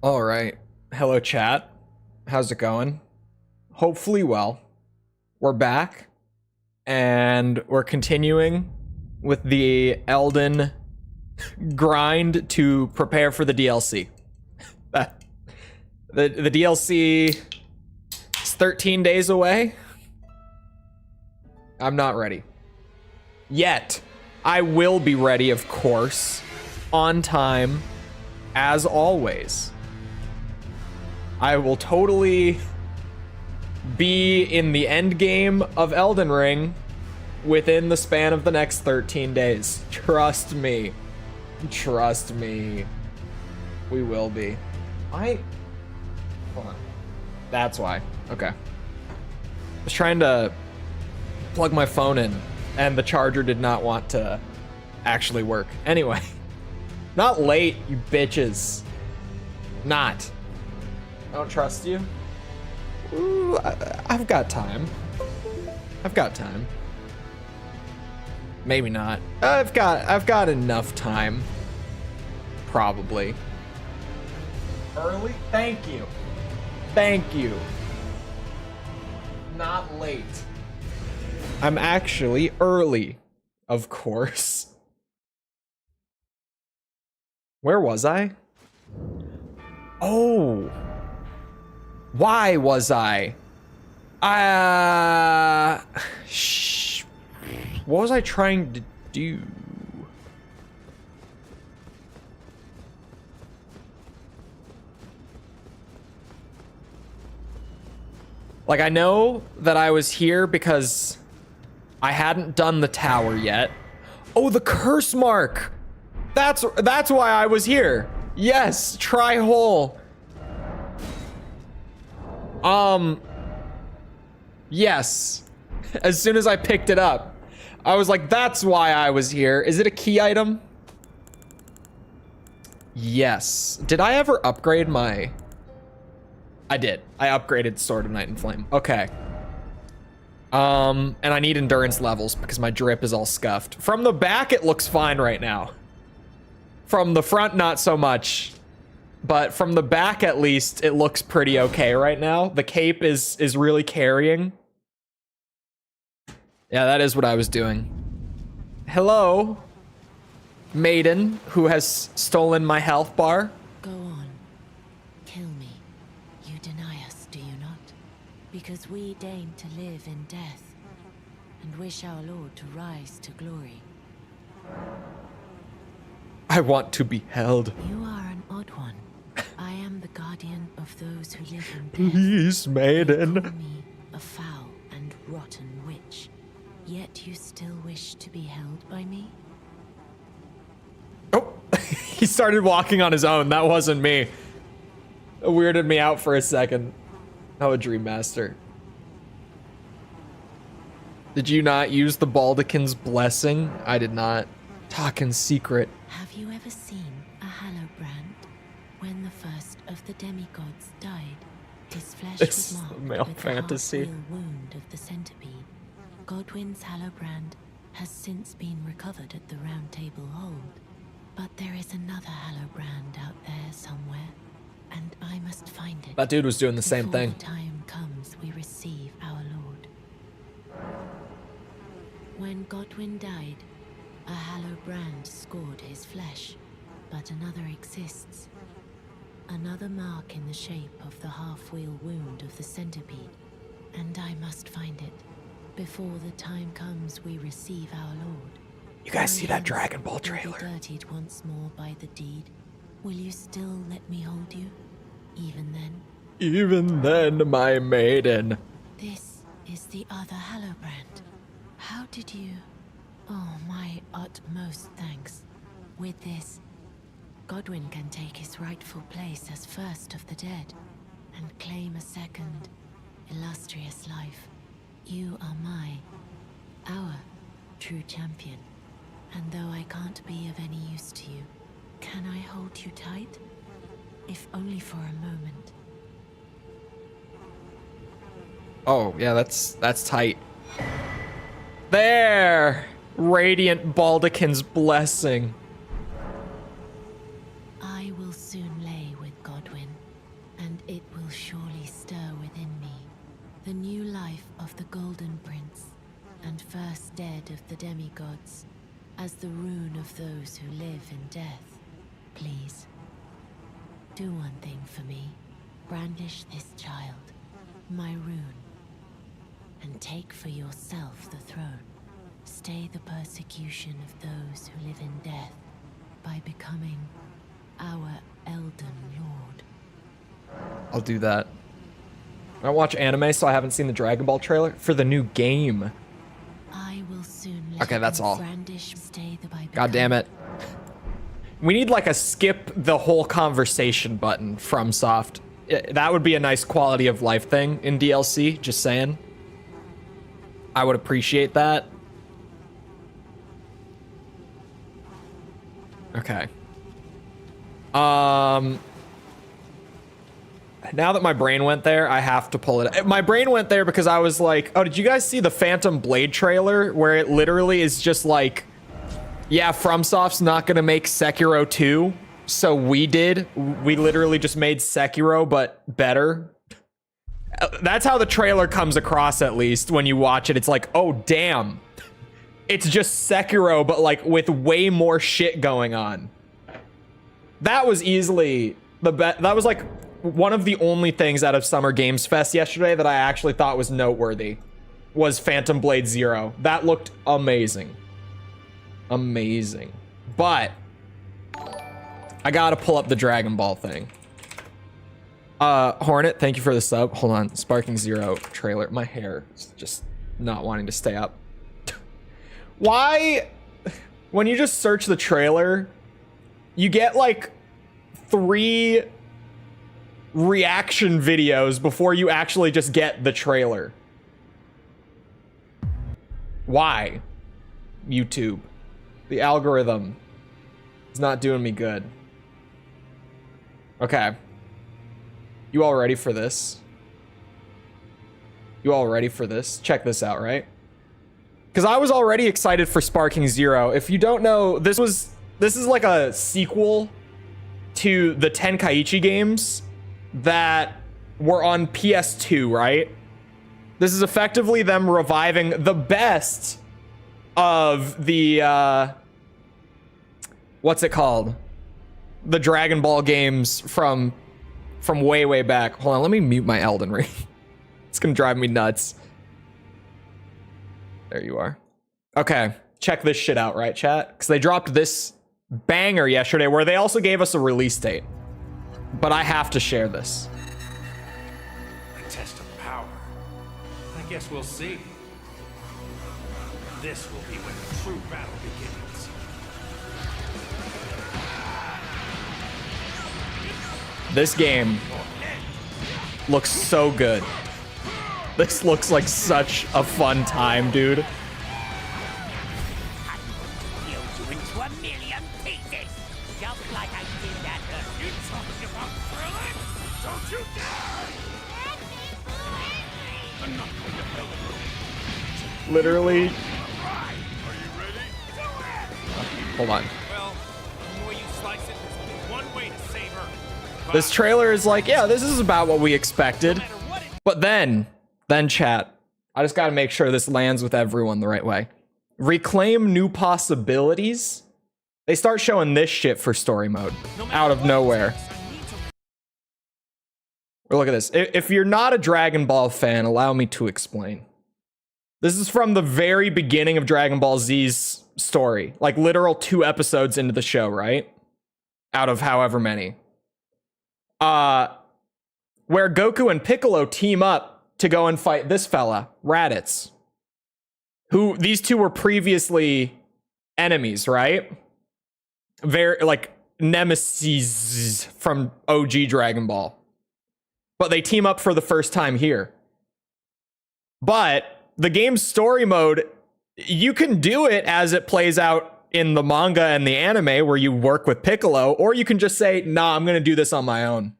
All right. Hello, chat. How's it going? Hopefully well. We're back, and we're continuing with the Elden grind to prepare for the DLC. The DLC is 13 days away. I'm not ready. Yet. I will be ready, of course, on time, as always. I will totally be in the end game of Elden Ring within the span of the next 13 days. Trust me. Trust me. We will be. Hold on. That's why. Okay. I was trying to plug my phone in, and the charger did not want to actually work. Anyway. Not late, you bitches. Not. I don't trust you. Ooh, I've got time. I've got time. Maybe not. I've got enough time. Probably. Early? Thank you. Thank you. Not late. I'm actually early, of course. Where was I? Oh. Why was I? What was I trying to do? Like, I know that I was here because I hadn't done the tower yet. Oh, the curse mark! That's why I was here. Yes, try hole. Yes. As soon as I picked it up, I was like, that's why I was here. Is it a key item? Yes. Did I ever upgrade my... I did. I upgraded Sword of Night and Flame. Okay. And I need endurance levels because my drip is all scuffed. From the back, it looks fine right now. From the front, not so much. But from the back, at least, it looks pretty okay right now. The cape is really carrying. Yeah, that is what I was doing. Hello, maiden who has stolen my health bar. Go on. Kill me. You deny us, do you not? Because we deign to live in death and wish our Lord to rise to glory. I want to be held. You are an odd one. I am the guardian of those who live in death. Please, maiden. You call me a foul and rotten witch, yet you still wish to be held by me? Oh, he started walking on his own. That wasn't me. It weirded me out for a second. Oh, a Dream Master. Did you not use the Baldekin's blessing? I did not. Talk in secret. Have you ever seen a Hallowbrand? When the first of the demigods died, his flesh It's was marked male with fantasy. the half-wheel wound of the centipede. Godwyn's Hallowbrand has since been recovered at the Round Table Hold, but there is another Hallowbrand out there somewhere, and I must find it. That dude was doing the same Before thing. the time comes, we receive our Lord. When Godwyn died, a Hallowbrand scored his flesh, but another exists. Another mark in the shape of the half-wheel wound of the centipede, and I must find it. Before the time comes, we receive our Lord. You guys see that Hands Dragon Ball will be trailer? dirtied once more by the deed. Will you still let me hold you? Even then? Even then, my maiden. This is the other Hallowbrand. How did you... Oh, my utmost thanks. With this, Godwyn can take his rightful place as first of the dead and claim a second, illustrious life. You are our true champion. And though I can't be of any use to you, can I hold you tight? If only for a moment. Oh, yeah, that's tight. There! Radiant Baldekin's blessing. I will soon lay with Godwyn. the demigods, as the rune of those who live in death. Please, do one thing for me. Brandish this child, my rune, and take for yourself the throne. Stay the persecution of those who live in death by becoming our Elden Lord. I'll do that. I don't watch anime, so I haven't seen the Dragon Ball trailer for the new game. I will soon let Okay, that's all. Brandish stay the by God damn it. We need like a skip the whole conversation button from Soft. That would be a nice quality of life thing in DLC, just saying. I would appreciate that. Okay. Now that my brain went there, I have to pull it. My brain went there because I was like, oh, did you guys see the Phantom Blade trailer where it literally is just like, yeah, FromSoft's not gonna make Sekiro 2, so we did. We literally just made Sekiro, but better. That's how the trailer comes across, at least, when you watch it. It's like, oh, damn. It's just Sekiro, but like with way more shit going on. That was easily the best. That was like one of the only things out of Summer Games Fest yesterday that I actually thought was noteworthy was Phantom Blade Zero. That looked amazing. Amazing. But I gotta pull up the Dragon Ball thing. Hornet, thank you for the sub. Hold on. Sparking Zero trailer. My hair is just not wanting to stay up. Why, when you just search the trailer, you get like 3 reaction videos before you actually just get the trailer? Why? YouTube. The algorithm is not doing me good. Okay. You all ready for this? You all ready for this? Check this out, right? Because I was already excited for Sparking Zero. If you don't know, this is like a sequel to the Tenkaichi games that were on PS2, right? This is effectively them reviving the best of the what's it called? The Dragon Ball games from way back. Hold on, let me mute my Elden Ring. It's gonna drive me nuts. There you are. Okay, check this shit out, right, chat? Because they dropped this banger yesterday where they also gave us a release date. But I have to share this. A test of power. I guess we'll see. This will be when the true battle begins. This game looks so good. This looks like such a fun time, dude. Literally. Hold on. This trailer is like, yeah, this is about what we expected. But then chat, I just gotta make sure this lands with everyone the right way. Reclaim new possibilities. They start showing this shit for story mode out of nowhere. Look at this. If you're not a Dragon Ball fan, allow me to explain. This is from the very beginning of Dragon Ball Z's story. Like literal 2 episodes into the show, right? Out of however many. Where Goku and Piccolo team up to go and fight this fella, Raditz. Who, these two were previously enemies, right? Very, like, nemesis from OG Dragon Ball. But they team up for the first time here. But the game's story mode, you can do it as it plays out in the manga and the anime where you work with Piccolo, or you can just say, nah, I'm gonna do this on my own.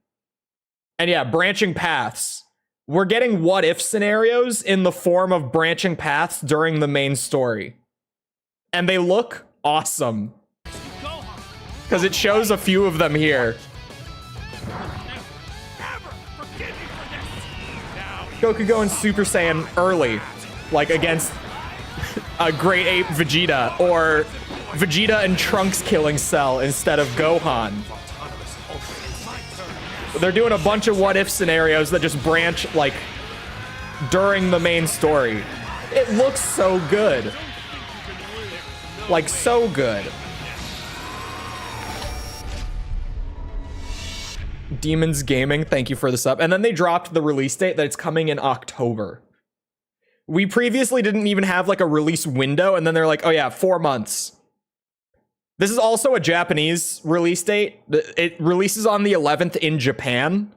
And yeah, branching paths. We're getting what if scenarios in the form of branching paths during the main story. And they look awesome. Because it shows a few of them here. Goku going Super Saiyan early. Like against a Great Ape Vegeta, or Vegeta and Trunks killing Cell instead of Gohan. They're doing a bunch of what-if scenarios that just branch, like, during the main story. It looks so good. Like, so good. Demons Gaming, thank you for the sub. And then they dropped the release date that it's coming in October. We previously didn't even have like a release window, and then they're like, oh yeah, 4 months. This is also a Japanese release date. It releases on the 11th in Japan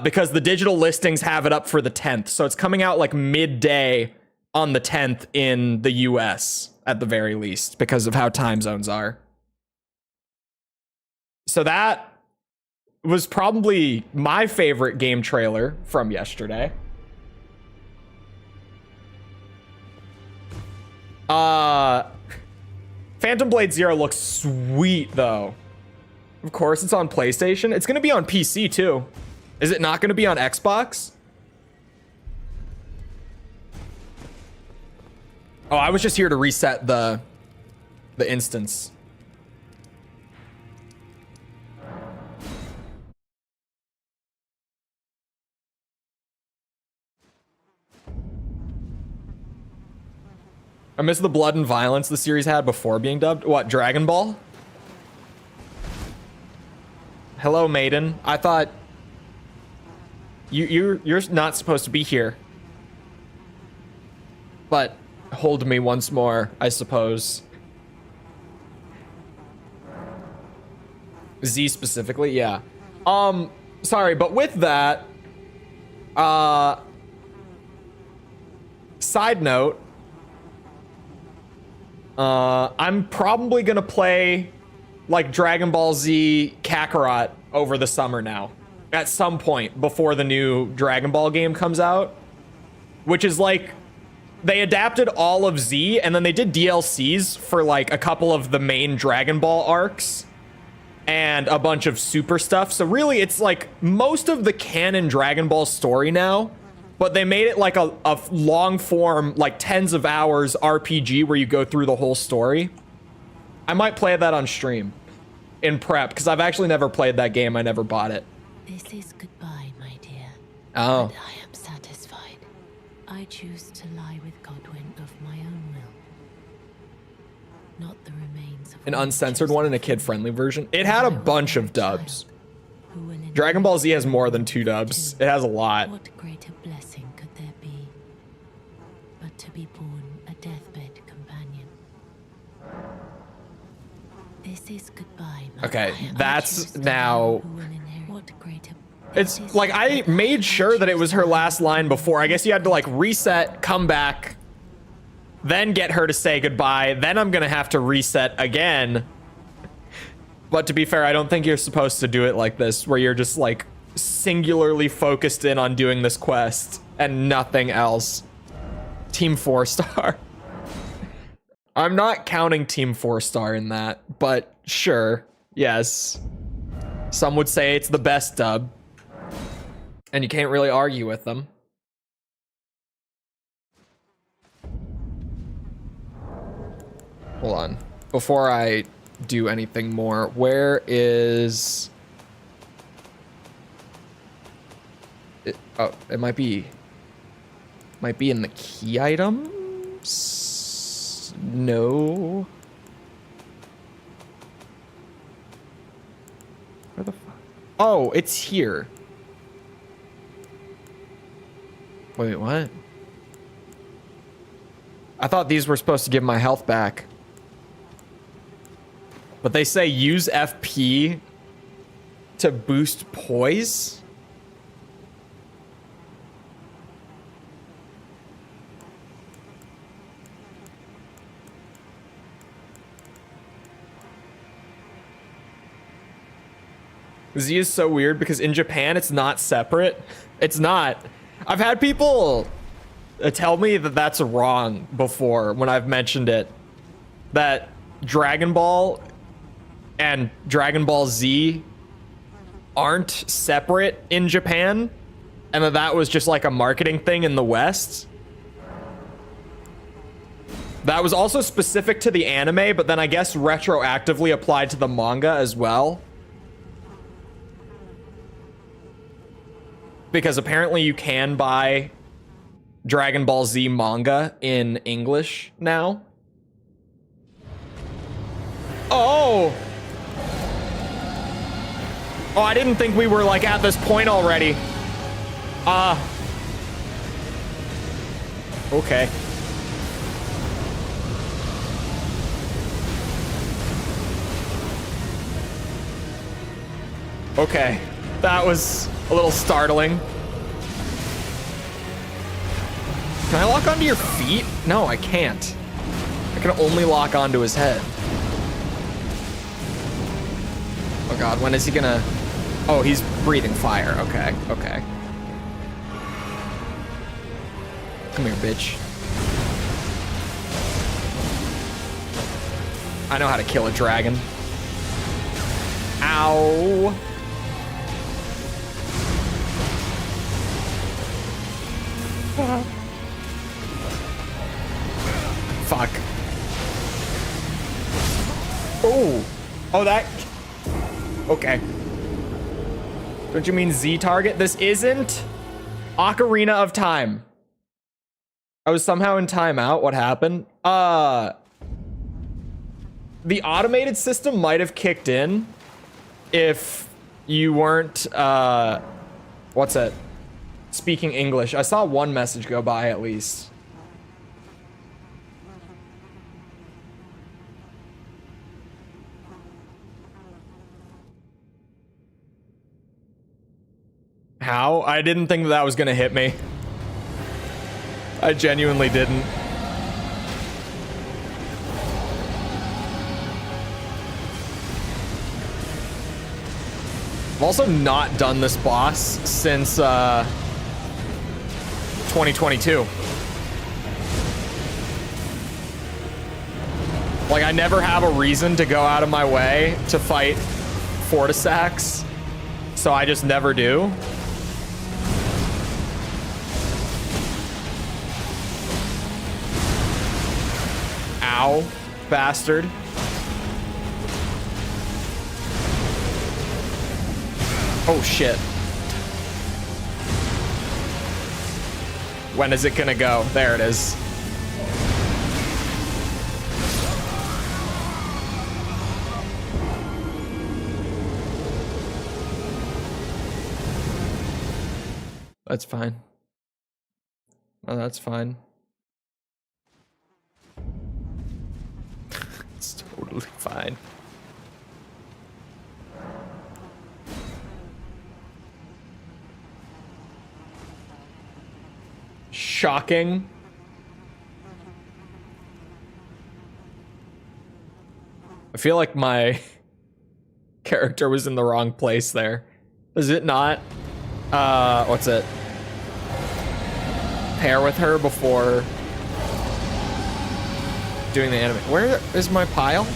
because the digital listings have it up for the 10th. So it's coming out like midday on the 10th in the US at the very least because of how time zones are. So that was probably my favorite game trailer from yesterday. Phantom Blade Zero looks sweet though. Of course it's on PlayStation. It's gonna be on PC too. Is it not gonna be on Xbox? Oh, I was just here to reset the instance. I miss the blood and violence the series had before being dubbed. What, Dragon Ball? Hello, Maiden. I thought you're not supposed to be here. But hold me once more, I suppose. Z specifically, yeah. Sorry, but with that, side note, I'm probably gonna play like Dragon Ball Z Kakarot over the summer now. At some point before the new Dragon Ball game comes out. Which is like, they adapted all of Z and then they did DLCs for like a couple of the main Dragon Ball arcs. And a bunch of super stuff. So really it's like most of the canon Dragon Ball story now. But they made it like a long form, like tens of hours RPG where you go through the whole story. I might play that on stream in prep because I've actually never played that game. I never bought it. This is goodbye, my dear. Oh. And I am satisfied. I choose to lie with Godwin of my own will. Not the remains of An uncensored one and a kid-friendly version. It had a bunch of dubs. Dragon Ball Z has more than 2 dubs. It has a lot. What greater blessing could there be but to be born a deathbed companion? This is goodbye. Okay, that's now. What greater. It's like I made sure that it was her last line before. I guess you had to like reset, come back, then get her to say goodbye. Then I'm gonna have to reset again. But to be fair, I don't think you're supposed to do it like this, where you're just like singularly focused in on doing this quest and nothing else. Team 4-star. I'm not counting Team 4-star in that, but sure, yes. Some would say it's the best dub. And you can't really argue with them. Hold on. Before I do anything more, where is it? Oh, it might be in the key items. No, where the fuck? Oh, it's here. Wait, what? I thought these were supposed to give my health back. But they say use FP to boost poise? Z is so weird because in Japan it's not separate. It's not. I've had people tell me that that's wrong before when I've mentioned it. That Dragon Ball and Dragon Ball Z aren't separate in Japan, and that was just like a marketing thing in the West. That was also specific to the anime, but then I guess retroactively applied to the manga as well. Because apparently you can buy Dragon Ball Z manga in English now. Oh! Oh, I didn't think we were like at this point already. Okay. Okay. That was a little startling. Can I lock onto your feet? No, I can't. I can only lock onto his head. Oh god, when is he gonna... Oh, he's breathing fire. Okay, okay. Come here, bitch. I know how to kill a dragon. Ow. Fuck. Oh. Oh, that... Okay. Don't you mean Z target? This isn't Ocarina of Time. I was somehow in timeout. What happened? The automated system might have kicked in if you weren't, what's it? Speaking English. I saw one message go by at least. How? I didn't think that was gonna hit me. I genuinely didn't. I've also not done this boss since 2022. Like, I never have a reason to go out of my way to fight Fortisax, so I just never do. Ow, bastard. Oh shit. When is it gonna go? There it is. That's fine. Oh, that's fine. It's totally fine. Shocking. I feel like my character was in the wrong place there. Is it not? What's it? Pair with her before doing the anime. Where is my pile?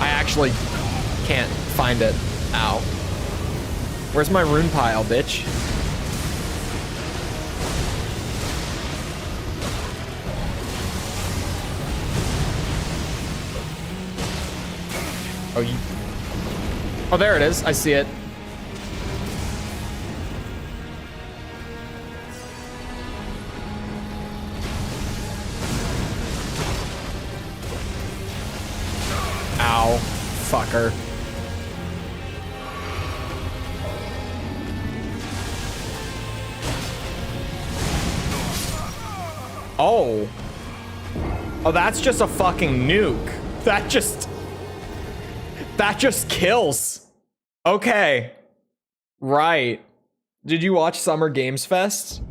I actually can't find it. Ow. Where's my rune pile, bitch? Oh, you... Oh, there it is. I see it. Ow. Fucker. Oh. Oh, that's just a fucking nuke. That just kills. Okay. Right. Did you watch Summer Games Fest?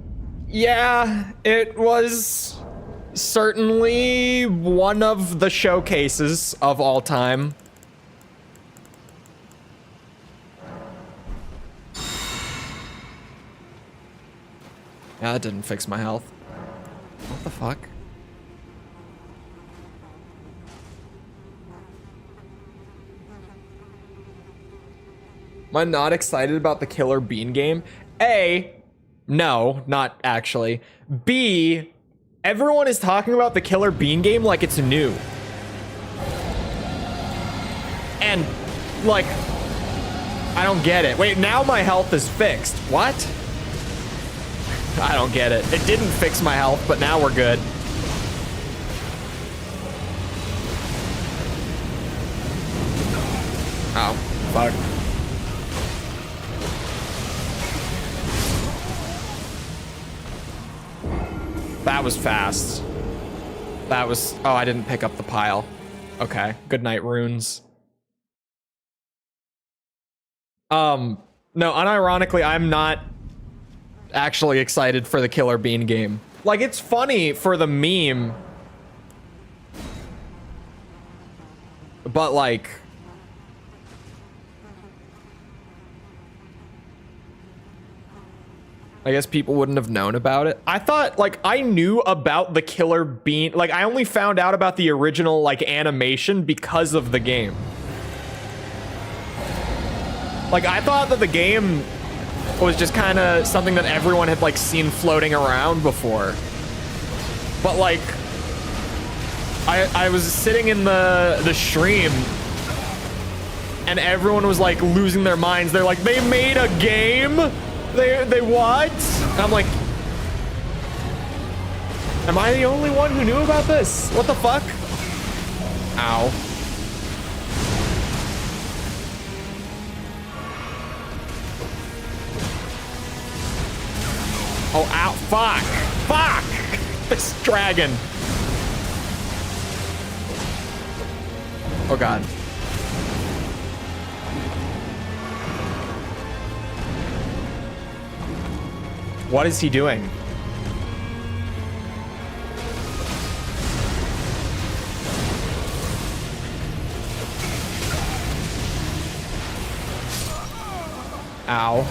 Yeah, it was certainly one of the showcases of all time. Yeah, that didn't fix my health. What the fuck? Am I not excited about the Killer Bean game? A, No, not actually. B, everyone is talking about the Killer Bean game like it's new. And, like, I don't get it. Wait, now my health is fixed. What? I don't get it. It didn't fix my health, but now we're good. Oh, fuck. That was fast. That was... Oh, I didn't pick up the pile. Okay. Good night, runes. No, unironically, I'm not actually excited for the Killer Bean game. Like, it's funny for the meme. But, like... I guess people wouldn't have known about it. I thought, like, I knew about the Killer Bean. Like, I only found out about the original, like, animation because of the game. Like, I thought that the game was just kind of something that everyone had, like, seen floating around before. But, like, I was sitting in the stream, and everyone was, like, losing their minds. They're like, they made a game? They what? And I'm like, am I the only one who knew about this? What the fuck? Ow. Oh, ow, fuck. Fuck! This dragon. Oh, God. What is he doing? Ow.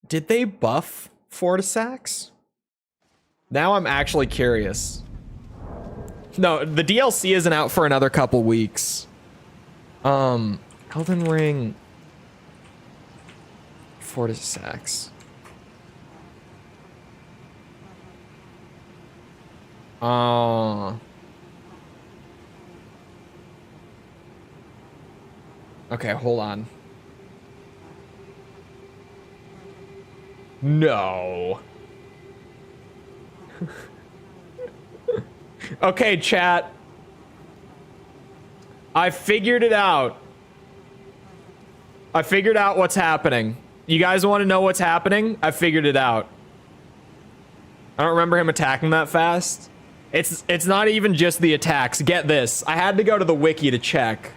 Did they buff Fortisax? Now I'm actually curious. No, the DLC isn't out for another couple weeks. Elden Ring, Fortisax. Okay, hold on. No. Okay, chat. I figured it out. I figured out what's happening. You guys want to know what's happening? I figured it out. I don't remember him attacking that fast. It's not even just the attacks. Get this. I had to go to the wiki to check.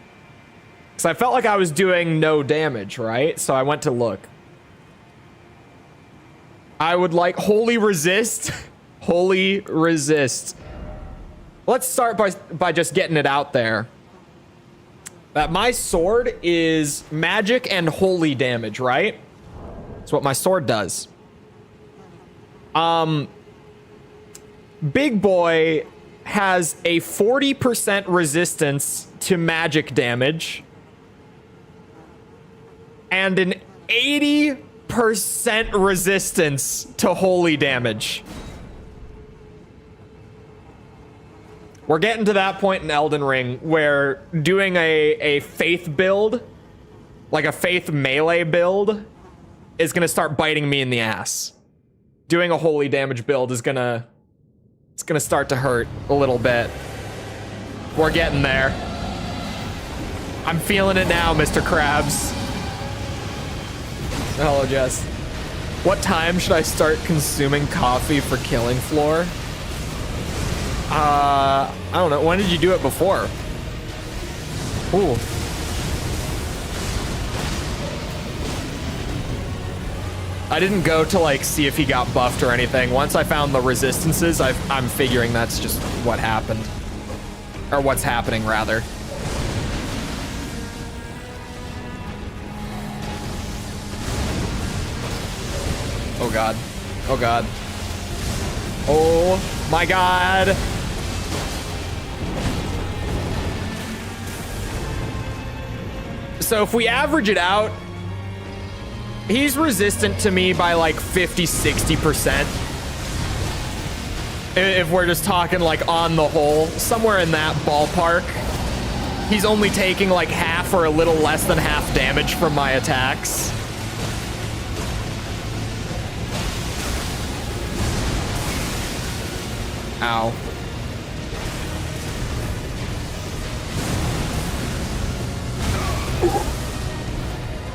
Because I felt like I was doing no damage, right? So I went to look. I would like holy resist. Holy resist. Let's start by just getting it out there. That my sword is magic and holy damage, right? That's what my sword does. Big Boy has a 40% resistance to magic damage and an 80% resistance to holy damage. We're getting to that point in Elden Ring where doing a faith build, like a faith melee build, is gonna start biting me in the ass. Doing a holy damage build is gonna start to hurt a little bit. We're getting there. I'm feeling it now, Mr. Krabs. Hello, Jess. What time should I start consuming coffee for killing floor? I don't know. When did you do it before? Ooh. I didn't go to like see if he got buffed or anything. Once I found the resistances, I'm figuring that's just what happened. Or what's happening, rather. Oh god. Oh god. Oh my god. So if we average it out, he's resistant to me by like 50-60%. If we're just talking like on the whole, somewhere in that ballpark. He's only taking like half or a little less than half damage from my attacks. Ow.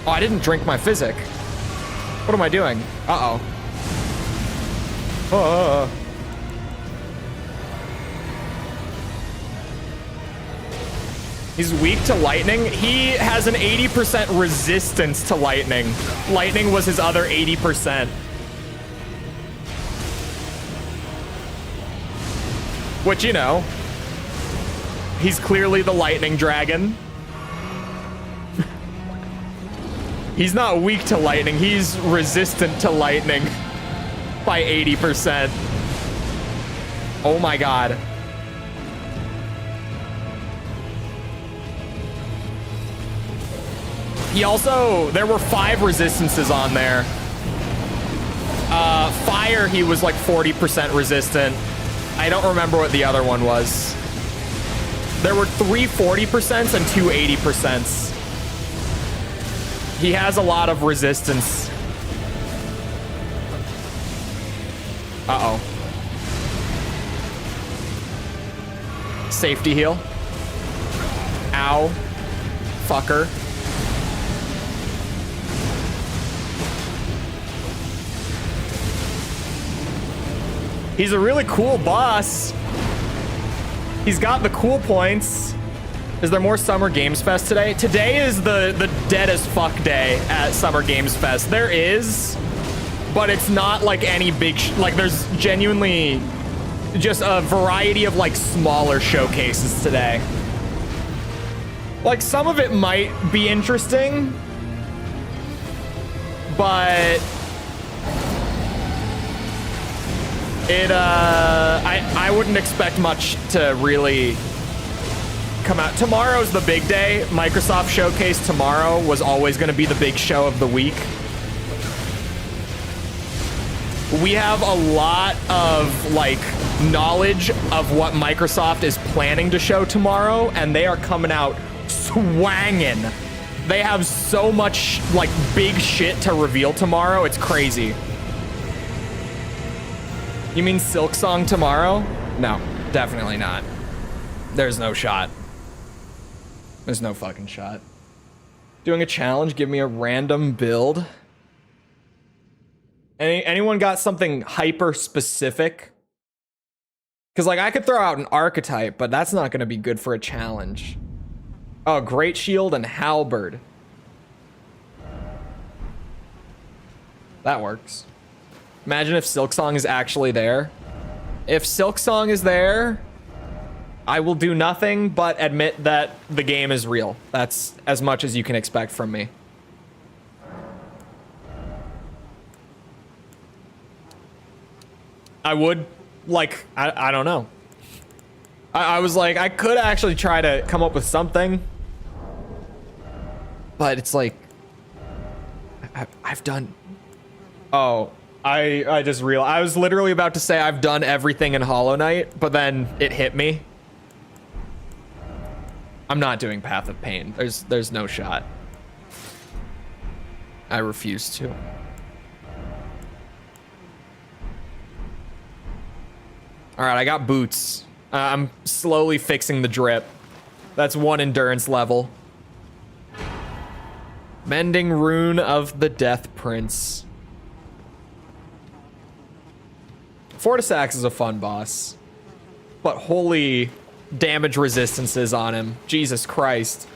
Oh, I didn't drink my physic. What am I doing? Uh-oh. He's weak to lightning. He has an 80% resistance to lightning. Lightning was his other 80%. Which, you know, he's clearly the lightning dragon. He's not weak to lightning. He's resistant to lightning by 80%. Oh my god. He also, there were 5 resistances on there. Fire, he was like 40% resistant. I don't remember what the other one was. There were 3 40% and 2 80%. He has a lot of resistance. Uh-oh. Safety heal. Ow. Fucker. He's a really cool boss. He's got the cool points. Is there more Summer Games Fest today? Today is the dead as fuck day at Summer Games Fest. There is, but it's not like any big, like there's genuinely just a variety of like smaller showcases today. Like some of it might be interesting, but I wouldn't expect much to really come out. Tomorrow's the big day. Microsoft Showcase tomorrow was always going to be the big show of the week. We have a lot of like knowledge of what Microsoft is planning to show tomorrow, and they are coming out swanging. They have so much like big shit to reveal tomorrow. It's crazy. You mean Silksong tomorrow? No, definitely not. There's no shot. There's no fucking shot. Doing a challenge, give me a random build. Anyone got something hyper specific? Because like I could throw out an archetype, but that's not gonna be good for a challenge. Oh, Great Shield and Halberd. That works. Imagine if Silksong is actually there. If Silksong is there, I will do nothing but admit that the game is real. That's as much as you can expect from me. I would, like, I don't know. I was like, I could actually try to come up with something. But it's like, I've done... Oh, I just realized. I was literally about to say I've done everything in Hollow Knight, but then it hit me. I'm not doing Path of Pain. There's no shot. I refuse to. All right, I got boots. I'm slowly fixing the drip. That's 1 endurance level. Mending Rune of the Death Prince. Fortisax is a fun boss, but holy damage resistances on him. Jesus Christ.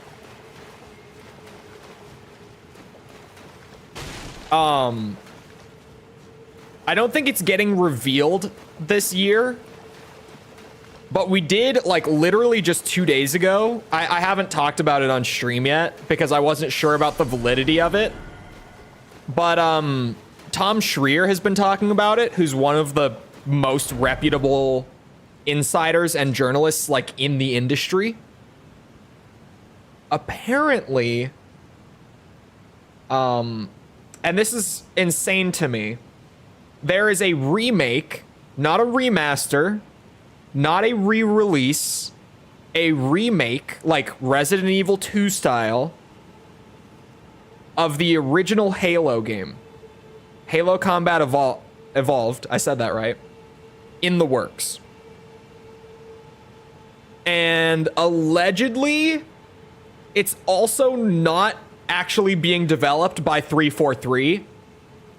I don't think it's getting revealed this year, but we did, like, literally just 2 days ago. I haven't talked about it on stream yet because I wasn't sure about the validity of it. But Tom Schreier has been talking about it, who's one of the most reputable insiders and journalists like in the industry. Apparently And this is insane to me. There is a remake, not a remaster, not a re-release, a remake, like Resident Evil 2 style, of the original Halo game. Halo Combat Evolved, I said that right, in the works. And allegedly, it's also not actually being developed by 343.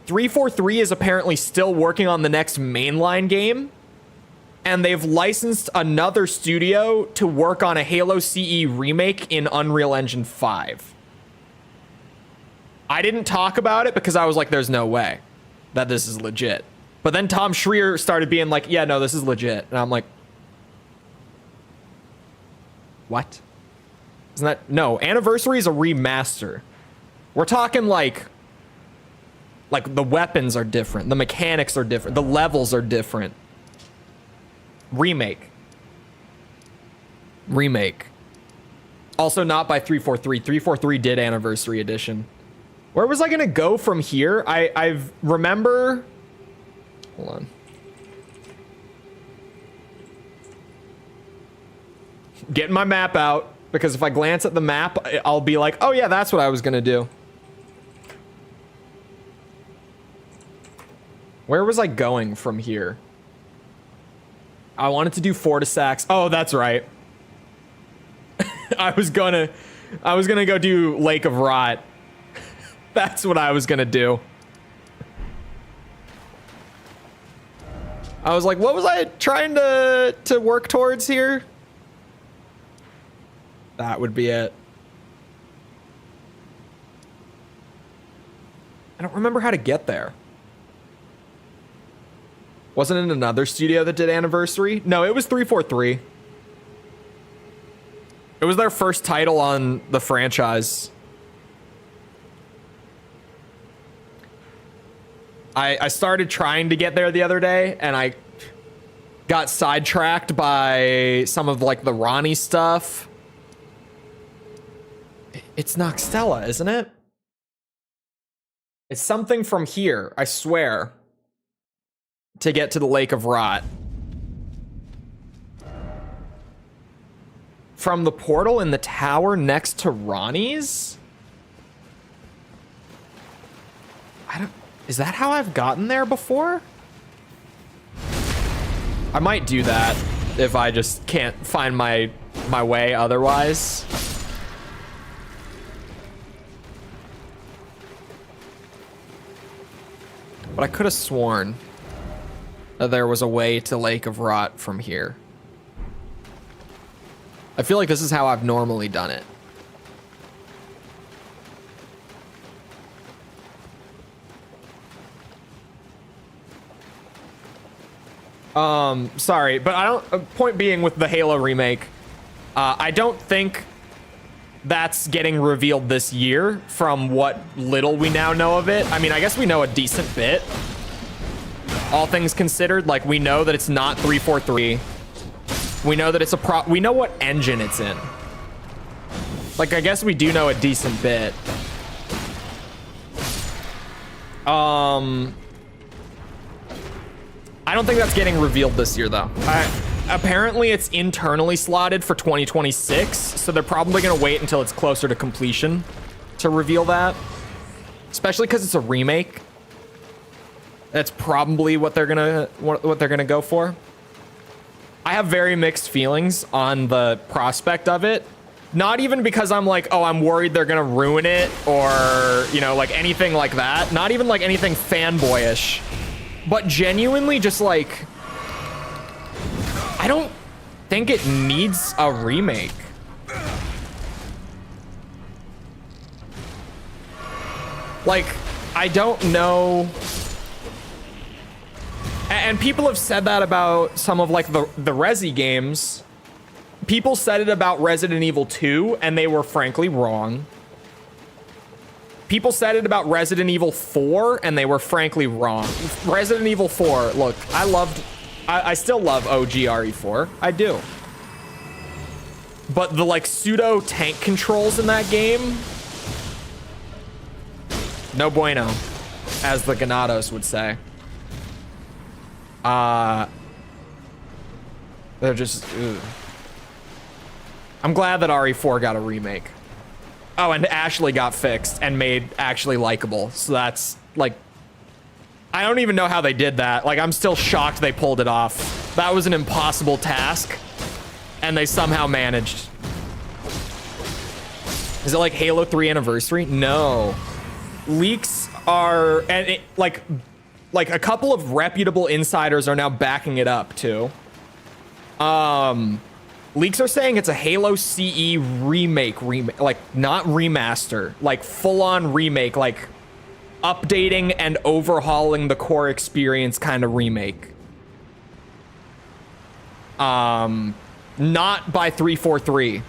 343 is apparently still working on the next mainline game, and they've licensed another studio to work on a Halo CE remake in Unreal Engine 5. I didn't talk about it because I was like, there's no way that this is legit. But then Tom Schreier started being like, yeah, no, this is legit. And I'm like, what? Isn't that? No, Anniversary is a remaster. We're talking like the weapons are different. The mechanics are different. The levels are different. Remake. Also not by 343. 343 did Anniversary Edition. Where was I gonna go from here? I remember. Hold on. Getting my map out, because if I glance at the map, I'll be like, oh yeah, that's what I was gonna do. Where was I going from here? I wanted to do Fortisax. Oh, that's right. I was gonna go do Lake of Rot. That's what I was gonna do. I was like, what was I trying to work towards here? That would be it. I don't remember how to get there. Wasn't it another studio that did Anniversary? No, it was 343. It was their first title on the franchise. I started trying to get there the other day, and I got sidetracked by some of like the Ronnie stuff. It's Noxtella, isn't it? It's something from here, I swear, to get to the Lake of Rot. From the portal in the tower next to Ronnie's? Is that how I've gotten there before? I might do that if I just can't find my way otherwise. But I could have sworn that there was a way to Lake of Rot from here. I feel like this is how I've normally done it. Sorry, but I don't, point being with the Halo remake, I don't think that's getting revealed this year from what little we now know of it. I mean, I guess we know a decent bit. All things considered, like, we know that it's not 343. We know that it's we know what engine it's in. Like, I guess we do know a decent bit. I don't think that's getting revealed this year, though. Apparently, it's internally slotted for 2026, so they're probably going to wait until it's closer to completion to reveal that. Especially because it's a remake. That's probably what they're gonna go for. I have very mixed feelings on the prospect of it. Not even because I'm like, oh, I'm worried they're gonna ruin it, or, you know, like anything like that. Not even like anything fanboyish. But genuinely just like, I don't think it needs a remake. Like, I don't know. And people have said that about some of like the Resi games. People said it about Resident Evil 2, and they were frankly wrong. People said it about Resident Evil 4, and they were frankly wrong. Resident Evil 4, look, I still love OG RE4. I do. But the like pseudo tank controls in that game, No bueno, as the Ganados would say. They're just, ugh. I'm glad that RE4 got a remake. Oh, and Ashley got fixed and made actually likable. So that's like, I don't even know how they did that. Like, I'm still shocked they pulled it off. That was an impossible task, and they somehow managed. Is it like Halo 3 Anniversary? No. Leaks are, and it, like a couple of reputable insiders are now backing it up too. Leaks are saying it's a Halo CE remake, like not remaster, like full-on remake, like updating and overhauling the core experience kind of remake. Not by 343.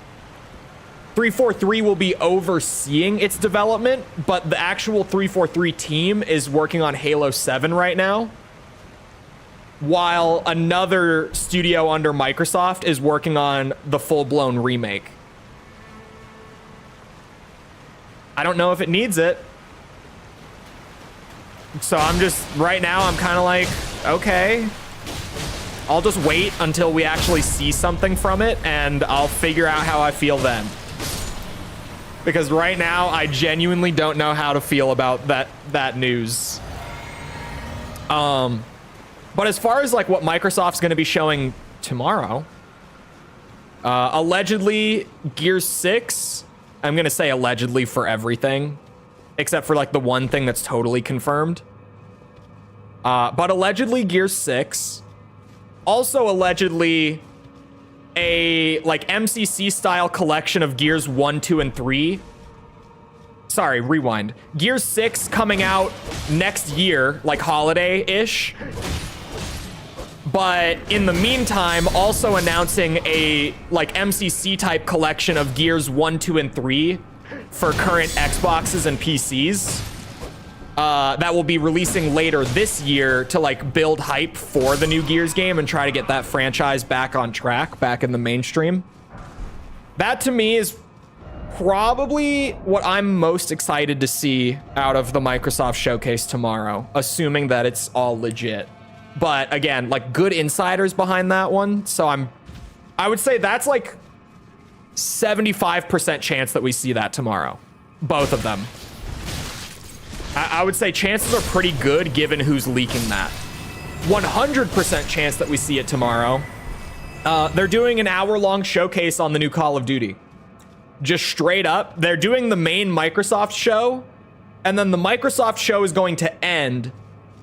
343 will be overseeing its development, but the actual 343 team is working on Halo 7 right now, while another studio under Microsoft is working on the full-blown remake. I don't know if it needs it. So I'm just, right now, I'm kind of like, okay. I'll just wait until we actually see something from it, and I'll figure out how I feel then. Because right now, I genuinely don't know how to feel about that news. But as far as like what Microsoft's going to be showing tomorrow, allegedly Gears 6, I'm going to say allegedly for everything, except for like the one thing that's totally confirmed. But allegedly Gears 6, also allegedly a like MCC style collection of Gears 1, 2, and 3. Sorry, rewind. Gears 6 coming out next year, like holiday-ish. But in the meantime, also announcing a like MCC type collection of Gears 1, 2, and 3 for current Xboxes and PCs. That will be releasing later this year to like build hype for the new Gears game and try to get that franchise back on track, back in the mainstream. That to me is probably what I'm most excited to see out of the Microsoft showcase tomorrow, assuming that it's all legit. But again, like good insiders behind that one. So I would say that's like 75% chance that we see that tomorrow. Both of them. I would say chances are pretty good given who's leaking that. 100% chance that we see it tomorrow. They're doing an hour-long showcase on the new Call of Duty. Just straight up. They're doing the main Microsoft show, and then the Microsoft show is going to end,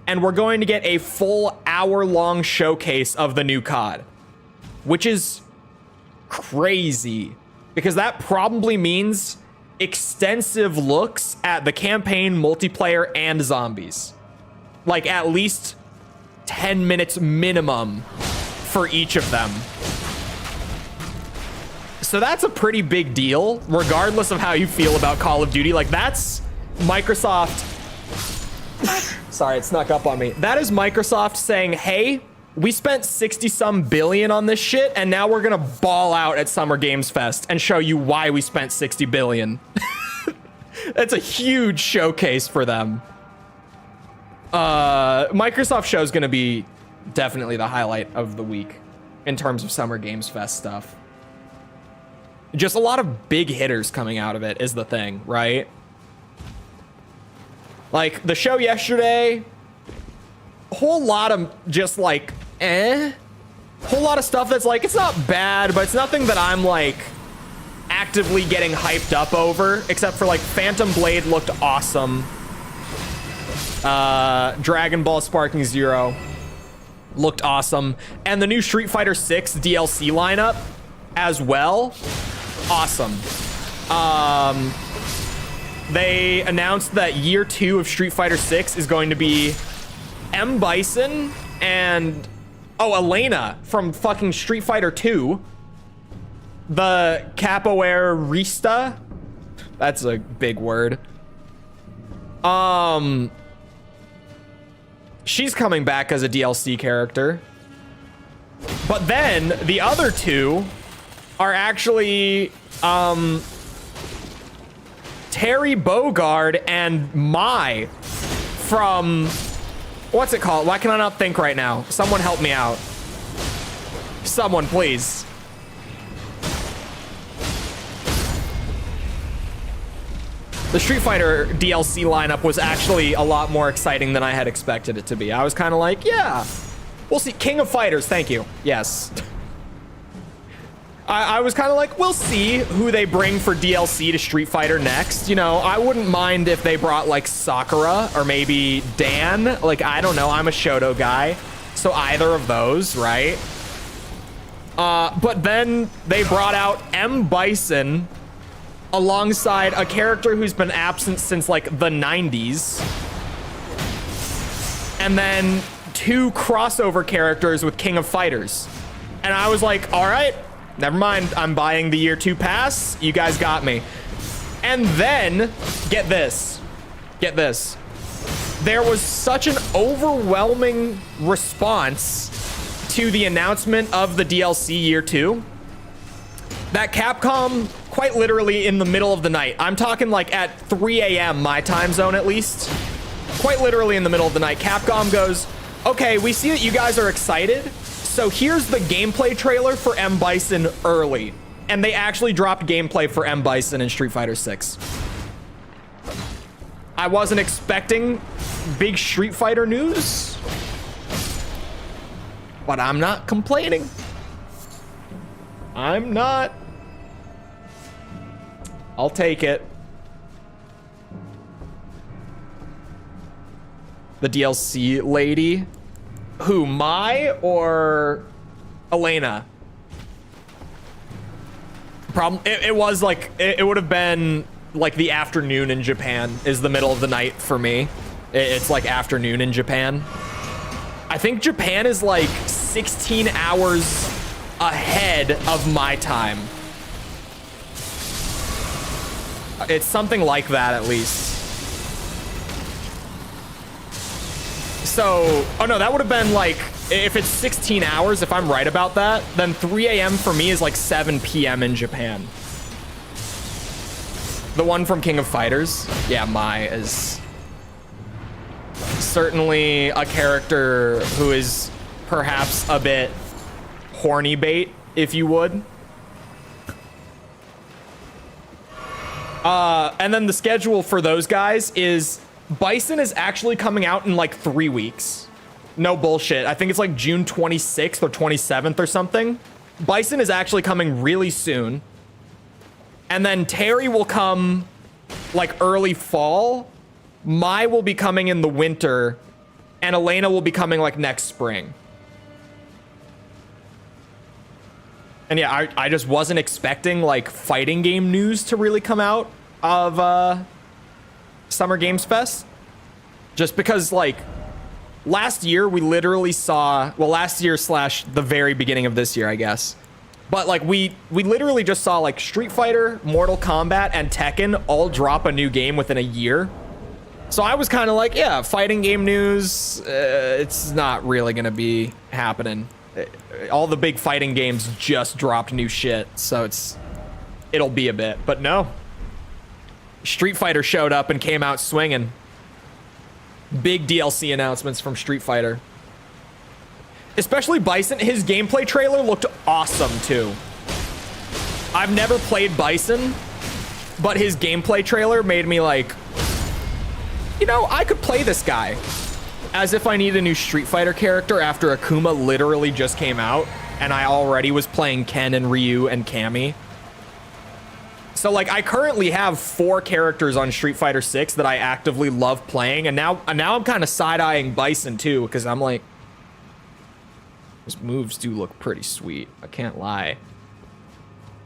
and we're going to get a full hour-long showcase of the new COD, which is crazy, because that probably means extensive looks at the campaign, multiplayer, and zombies. Like at least 10 minutes minimum for each of them. So that's a pretty big deal, regardless of how you feel about Call of Duty. Like that's Microsoft. Sorry, it snuck up on me. That is Microsoft saying, hey, we spent 60-some billion on this shit, and now we're gonna ball out at Summer Games Fest and show you why we spent 60 billion. That's a huge showcase for them. Microsoft show is gonna be definitely the highlight of the week in terms of Summer Games Fest stuff. Just a lot of big hitters coming out of it is the thing, right? Like the show yesterday, a whole lot of just like whole lot of stuff that's like, it's not bad, but it's nothing that I'm like actively getting hyped up over, except for like Phantom Blade looked awesome. Dragon Ball Sparking Zero looked awesome, and the new Street Fighter 6 DLC lineup as well, awesome. They announced that year 2 of Street Fighter 6 is going to be M. Bison and Elena from fucking Street Fighter 2. The Capoeirista. That's a big word. She's coming back as a DLC character. But then the other two are actually Terry Bogard and Mai from, what's it called? Why can I not think right now? Someone help me out. Someone, please. The Street Fighter DLC lineup was actually a lot more exciting than I had expected it to be. I was kind of like, yeah, we'll see. King of Fighters, thank you. Yes. I was kind of like, we'll see who they bring for DLC to Street Fighter next. You know, I wouldn't mind if they brought like Sakura or maybe Dan. Like, I don't know. I'm a Shoto guy. So either of those, right? But then they brought out M. Bison alongside a character who's been absent since like the 90s. And then 2 crossover characters with King of Fighters. And I was like, all right, never mind. I'm buying the year 2 pass. You guys got me. And then, get this. Get this. There was such an overwhelming response to the announcement of the DLC year 2 that Capcom, quite literally in the middle of the night, I'm talking like at 3 a.m. my time zone at least, quite literally in the middle of the night, Capcom goes, okay, we see that you guys are excited, so here's the gameplay trailer for M. Bison early. And they actually dropped gameplay for M. Bison in Street Fighter 6. I wasn't expecting big Street Fighter news, but I'm not complaining. I'm not. I'll take it. The DLC lady. Who, Mai or Elena? Problem. It was like, it would have been like the afternoon in Japan is the middle of the night for me. It's like afternoon in Japan. I think Japan is like 16 hours ahead of my time. It's something like that at least. So, oh no, that would have been like, if it's 16 hours, if I'm right about that, then 3 a.m. for me is like 7 p.m. in Japan. The one from King of Fighters, yeah, Mai is certainly a character who is perhaps a bit horny bait, if you would. And then the schedule for those guys is Bison is actually coming out in like 3 weeks. No bullshit. I think it's like June 26th or 27th or something. Bison is actually coming really soon. And then Terry will come like early fall. Mai will be coming in the winter. And Elena will be coming like next spring. And yeah, I just wasn't expecting like fighting game news to really come out of Summer Games Fest. Just because like last year we literally saw, well, last year / the very beginning of this year, I guess. But like we literally just saw like Street Fighter, Mortal Kombat, and Tekken all drop a new game within a year. So I was kind of like, yeah, fighting game news, it's not really gonna be happening. All the big fighting games just dropped new shit, so it'll be a bit. But no, Street Fighter showed up and came out swinging. Big DLC announcements from Street Fighter. Especially Bison, his gameplay trailer looked awesome too. I've never played Bison, but his gameplay trailer made me like, you know, I could play this guy. As if I need a new Street Fighter character after Akuma literally just came out and I already was playing Ken and Ryu and Cammy. So like I currently have 4 characters on Street Fighter 6 that I actively love playing, and now I'm kind of side-eyeing Bison too, because I'm like, his moves do look pretty sweet, I can't lie.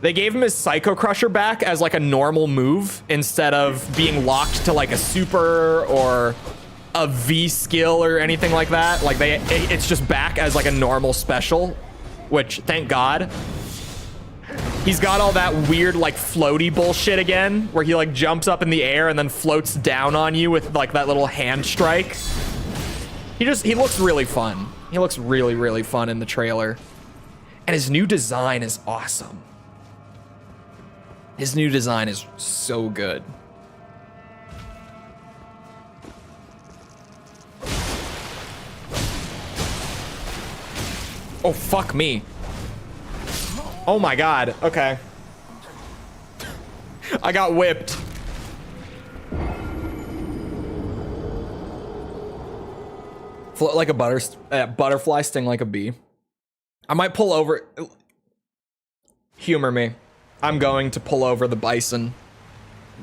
They gave him his Psycho Crusher back as like a normal move instead of being locked to like a super or a V skill or anything like that. Like it's just back as like a normal special, which thank God. He's got all that weird like floaty bullshit again, where he like jumps up in the air and then floats down on you with like that little hand strike. He looks really fun. He looks really, really fun in the trailer. And his new design is awesome. His new design is so good. Oh, fuck me. Oh my god. Okay. I got whipped. Float like a butterfly, sting like a bee. I might pull over. Humor me. I'm going to pull over the bison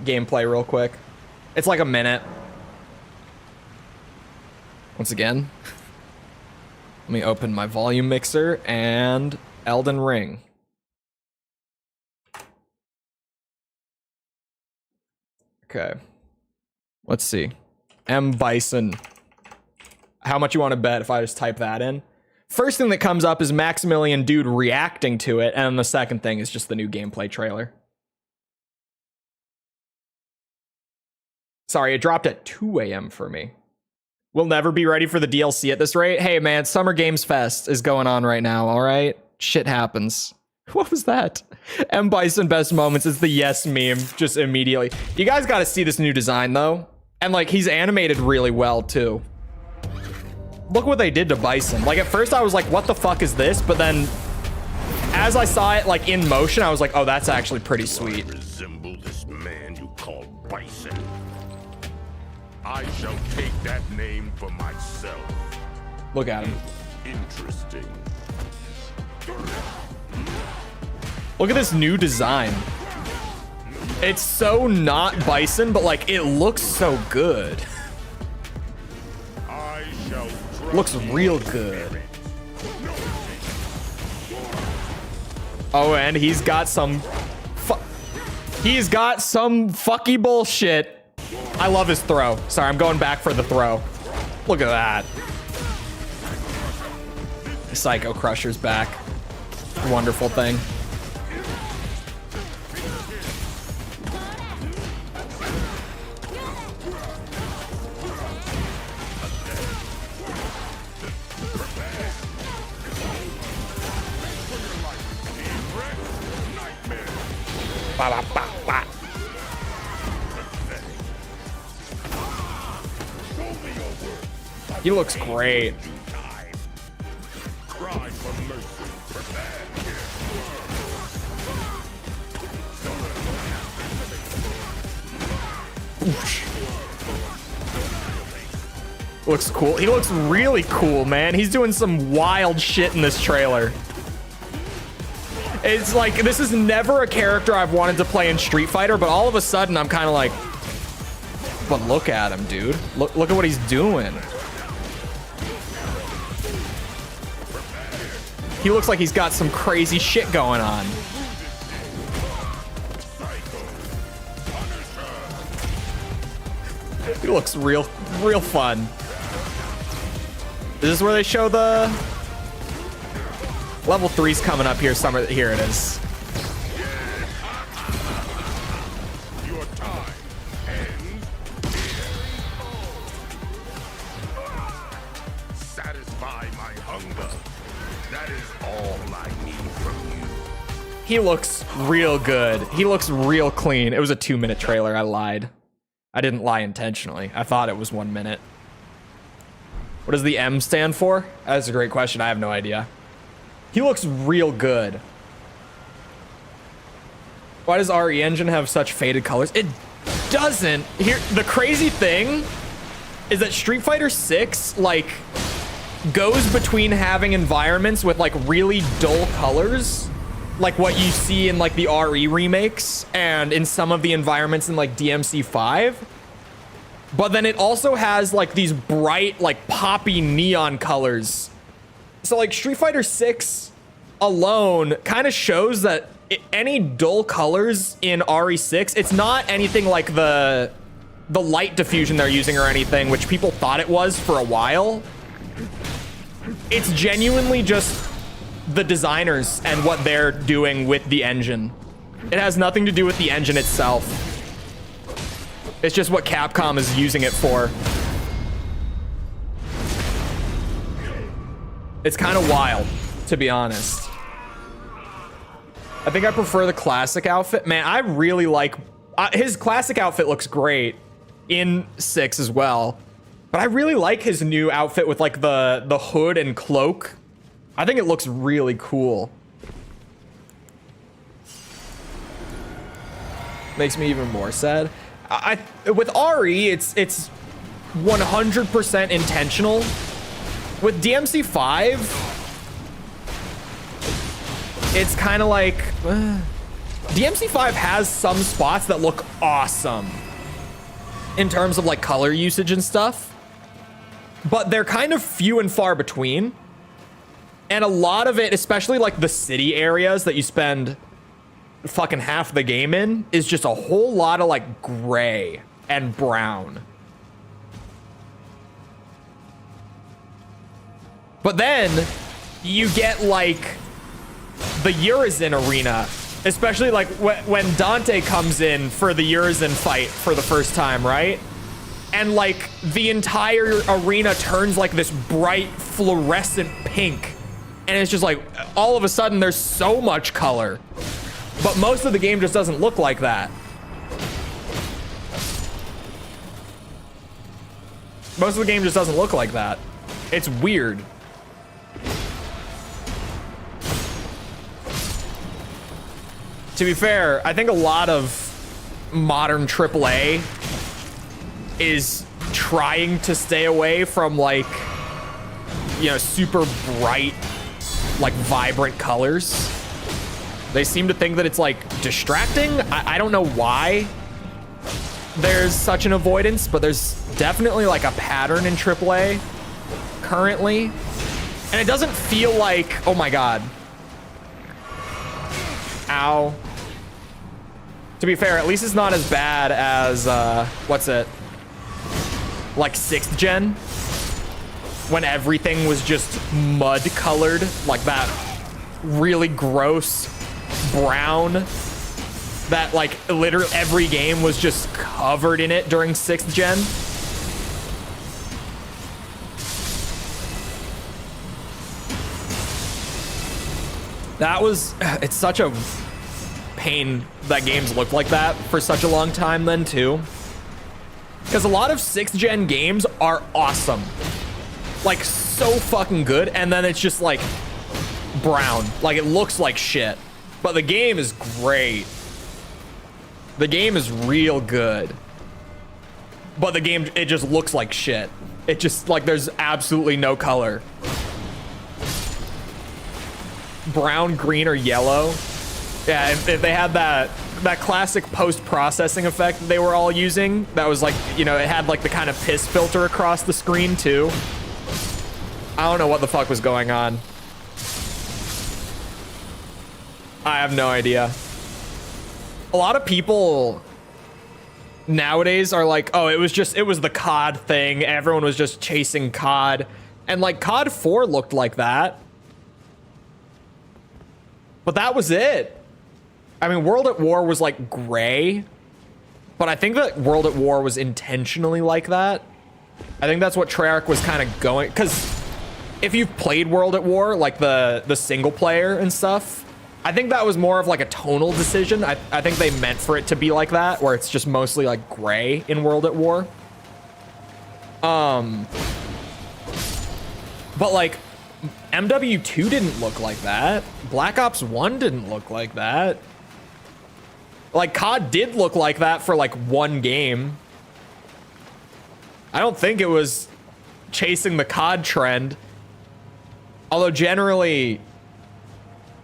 gameplay real quick. It's like a minute. Once again, let me open my volume mixer and Elden Ring. Okay. Let's see. M. Bison. How much you want to bet if I just type that in? First thing that comes up is Maximilian Dude reacting to it, and the second thing is just the new gameplay trailer. Sorry, it dropped at 2 a.m. for me. We'll never be ready for the DLC at this rate. Hey man, Summer Games Fest is going on right now, all right? Shit happens. What was that? M. Bison best moments is the yes meme just immediately. You guys got to see this new design though. And like he's animated really well too. Look what they did to Bison. Like at first I was like, what the fuck is this? But then as I saw it like in motion, I was like, oh, that's actually pretty sweet. Resemble this man you call Bison. I shall take that name for myself. Look at him. Interesting. Look at this new design. It's so not Bison, but like it looks so good. I shall Looks real good. Oh, and he's got some fucky bullshit. I love his throw. Sorry, I'm going back for the throw. Look at that. Psycho Crusher's back. Wonderful thing. Ba, ba, ba, ba. He looks great. Looks cool. He looks really cool, man. He's doing some wild shit in this trailer. It's like, this is never a character I've wanted to play in Street Fighter, but all of a sudden I'm kind of like, but look at him, dude. Look at what he's doing. He looks like he's got some crazy shit going on. He looks real fun. Is this where they show the level 3's coming up here? Here it is. Your time ends here. Satisfy my hunger. That is all I need from you. He looks real good. He looks real clean. It was a 2-minute trailer. I lied. I didn't lie intentionally. I thought it was 1 minute. What does the M stand for? That's a great question. I have no idea. He looks real good. Why does RE Engine have such faded colors? It doesn't. Here, the crazy thing is that Street Fighter 6 like goes between having environments with like really dull colors, like what you see in like the RE remakes and in some of the environments in like DMC5. But then it also has like these bright, like poppy neon colors. So like Street Fighter 6 alone kind of shows that any dull colors in RE6, it's not anything like the light diffusion they're using or anything, which people thought it was for a while. It's genuinely just the designers and what they're doing with the engine. It has nothing to do with the engine itself. It's just what Capcom is using it for. It's kind of wild, to be honest. I think I prefer the classic outfit. Man, I really like... his classic outfit looks great in 6 as well. But I really like his new outfit with like the hood and cloak. I think it looks really cool. Makes me even more sad. With RE, it's 100% intentional. With DMC5, it's kind of like DMC5 has some spots that look awesome in terms of like color usage and stuff, but they're kind of few and far between. And a lot of it, especially like the city areas that you spend fucking half the game in, is just a whole lot of like gray and brown. But then you get like the Urizen arena, especially like when Dante comes in for the Urizen fight for the first time, right? And like the entire arena turns like this bright fluorescent pink. And it's just like, all of a sudden there's so much color. But most of the game just doesn't look like that. Most of the game just doesn't look like that. It's weird. To be fair, I think a lot of modern AAA is trying to stay away from like, you know, super bright, like vibrant colors. They seem to think that it's like distracting. I don't know why there's such an avoidance, but there's definitely like a pattern in AAA currently. And it doesn't feel like, oh my God. Ow. To be fair, at least it's not as bad as, what's it? Like 6th gen? When everything was just mud colored, like that really gross brown that like literally every game was just covered in it during 6th gen. That was, it's such a pain that games look like that for such a long time then too. Because a lot of 6th gen games are awesome. Like so fucking good, and then it's just like brown. Like it looks like shit. But the game is great. The game is real good. But the game, it just looks like shit. It just, like, there's absolutely no color. Brown, green, or yellow. Yeah, if they had that classic post-processing effect that they were all using, that was like, you know, it had like the kind of piss filter across the screen too. I don't know what the fuck was going on. I have no idea. A lot of people nowadays are like, oh, it was the COD thing. Everyone was just chasing COD. And like COD 4 looked like that. But that was it. I mean, World at War was like gray. But I think that World at War was intentionally like that. I think that's what Treyarch was kind of going, because if you've played World at War, like the single player and stuff, I think that was more of like a tonal decision. I think they meant for it to be like that, where it's just mostly like gray in World at War. But like MW2 didn't look like that. Black Ops 1 didn't look like that. Like COD did look like that for like one game. I don't think it was chasing the COD trend. Although generally,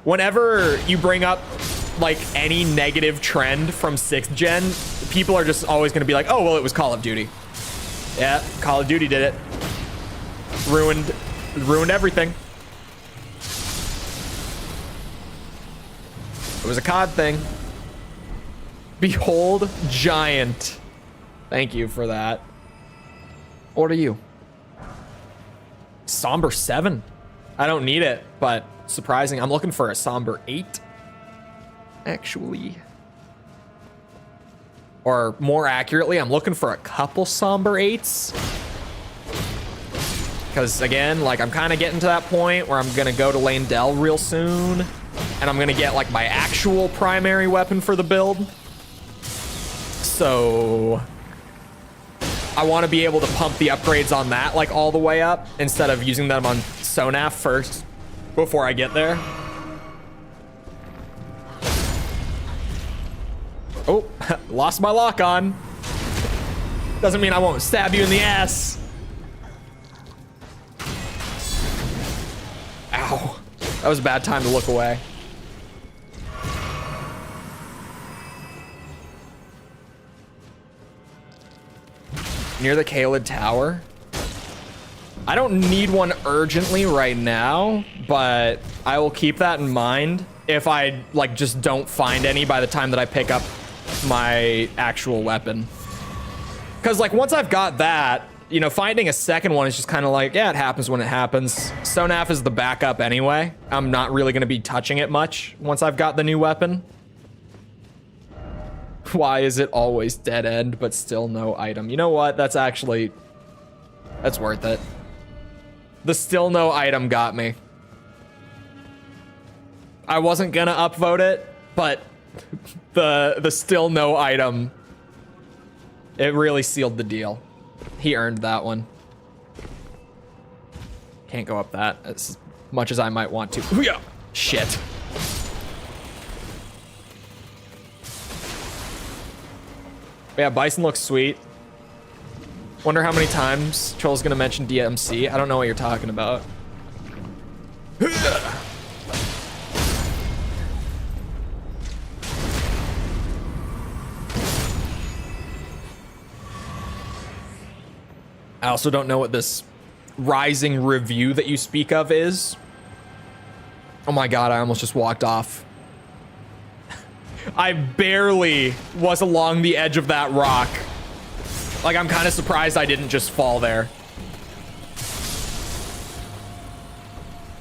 whenever you bring up like any negative trend from 6th gen, people are just always going to be like, oh, well, it was Call of Duty. Yeah, Call of Duty did it. Ruined everything. It was a COD thing. Behold Giant. Thank you for that. What are you? Somber 7. I don't need it, but surprising. I'm looking for a Somber 8. Actually. Or more accurately, I'm looking for a couple Somber 8s. Because again, like I'm kind of getting to that point where I'm going to go to Landell real soon. And I'm going to get like my actual primary weapon for the build. So I want to be able to pump the upgrades on that like all the way up instead of using them on Sonaf first. before I get there. Oh, lost my lock on. Doesn't mean I won't stab you in the ass. Ow. That was a bad time to look away. Near the Chole Tower. I don't need one urgently right now, but I will keep that in mind if I like just don't find any by the time that I pick up my actual weapon. Because like once I've got that, you know, finding a second one is just kind of like, yeah, it happens when it happens. Stonaf is the backup anyway. I'm not really going to be touching it much once I've got the new weapon. Why is it always dead end but still no item? You know what? That's worth it. The still no item got me. I wasn't gonna upvote it, but the still no item, it really sealed the deal. He earned that one. Can't go up that as much as I might want to. Yeah. Shit. Yeah, Bison looks sweet. Wonder how many times Chole's gonna mention DMC. I don't know what you're talking about. I also don't know what this rising review that you speak of is. Oh my god, I almost just walked off. I barely was along the edge of that rock. Like, I'm kind of surprised I didn't just fall there.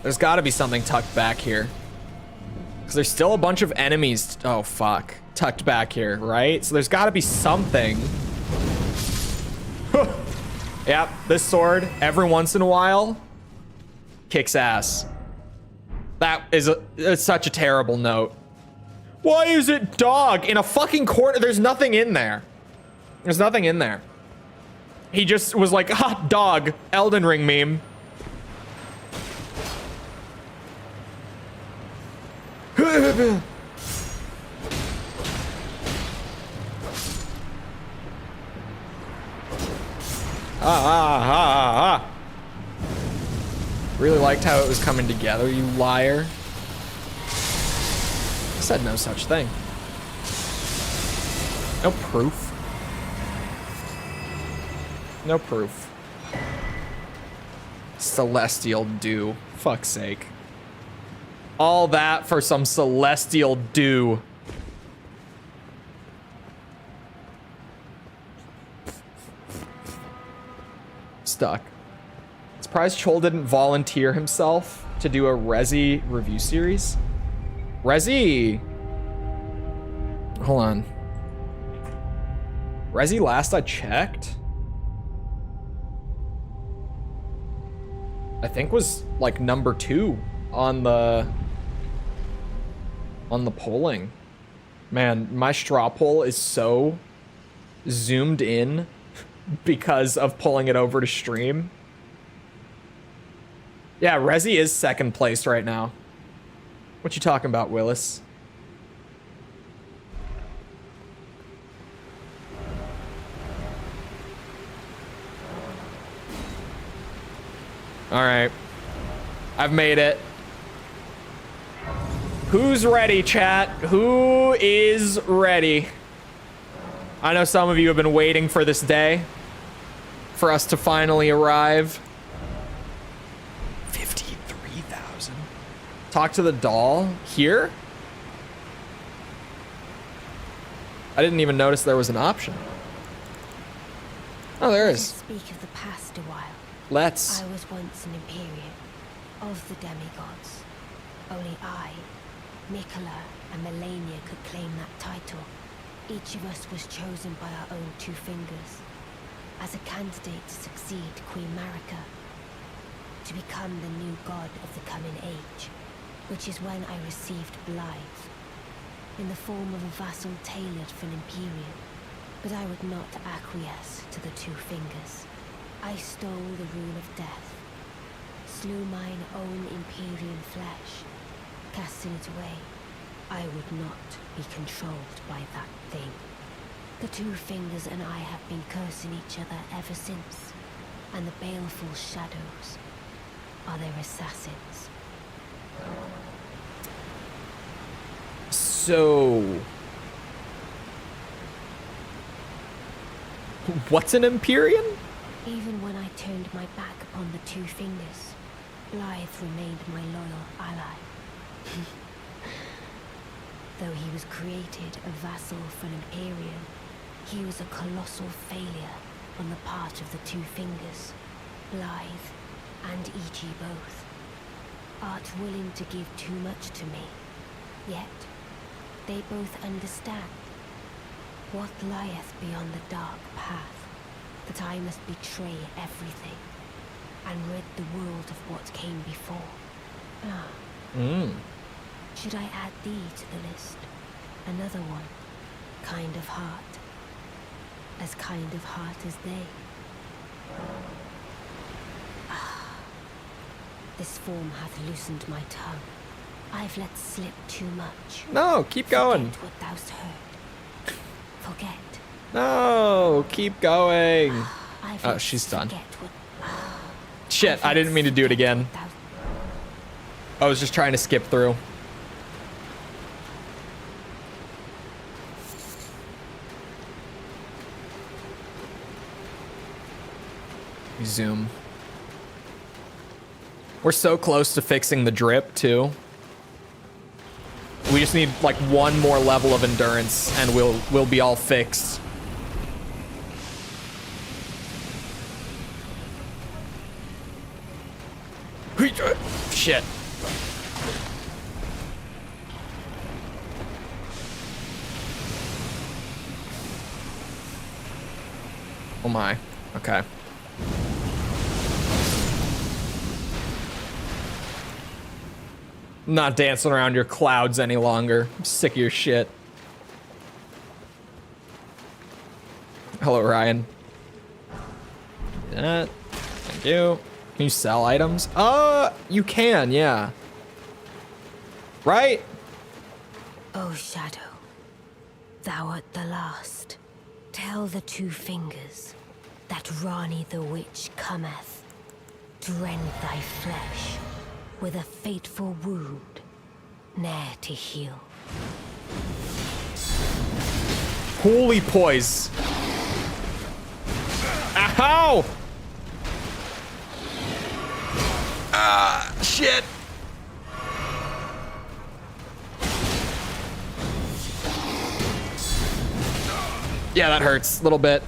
There's got to be something tucked back here. Because there's still a bunch of enemies. Oh, fuck. Tucked back here, right? So there's got to be something. Yep, this sword, every once in a while, kicks ass. That is it's such a terrible note. Why is it dog in a fucking corner? There's nothing in there. There's nothing in there. He just was like, ah, dog, Elden Ring meme. Really liked how it was coming together, you liar. I said no such thing. No proof. No proof. Celestial dew. Fuck's sake. All that for some celestial dew. Stuck. Surprised Chole didn't volunteer himself to do a Resi review series. Resi. Hold on. Resi last I checked, I think was like number 2 on the polling. Man, my straw poll is so zoomed in because of pulling it over to stream. Yeah, Resi is second place right now. What you talking about, Willis? All right, I've made it. Who's ready, chat? Who is ready? I know some of you have been waiting for this day, for us to finally arrive. 53,000. Talk to the doll here? I didn't even notice there was an option. Oh, there is. Speak of the past a while. Let's. I was once an Imperium of the demigods. Only I, Nicola, and Melania could claim that title. Each of us was chosen by our own 2 fingers as a candidate to succeed Queen Marika, to become the new god of the coming age, which is when I received Blythe, in the form of a vassal tailored for an Imperium. But I would not acquiesce to the 2 fingers. I stole the rune of death, slew mine own Imperium flesh, casting it away, I would not be controlled by that thing. The Two Fingers and I have been cursing each other ever since, and the baleful shadows are their assassins. So, what's an Empyrean? Even when I turned my back upon the Two Fingers, Blythe remained my loyal ally. Though he was created a vassal for an Empyrean, he was a colossal failure on the part of the Two Fingers, Blythe and E.G. both. Art willing to give too much to me, yet they both understand what lieth beyond the dark path, that I must betray everything and rid the world of what came before. Should I add thee to the list? Another one, kind of heart. As kind of heart as they. This form hath loosened my tongue. I've let slip too much. No, keep going. Forget what thou'st heard. Forget. No, keep going. I've Oh, let she's done. forget what- Shit, I've I let didn't mean to do it forget again. what thou- I was just trying to skip through. Zoom. We're so close to fixing the drip, too. We just need, like, one more level of endurance, and we'll be all fixed. Shit. Oh my. Okay. I'm not dancing around your clouds any longer. I'm sick of your shit. Hello, Ryan. Thank you. Can you sell items? You can, yeah. Right? O Shadow, thou art the last. Tell the Two Fingers that Rani the Witch cometh to rend thy flesh with a fateful wound, ne'er to heal. Holy poise. Ow! Ah, shit. Yeah, that hurts a little bit.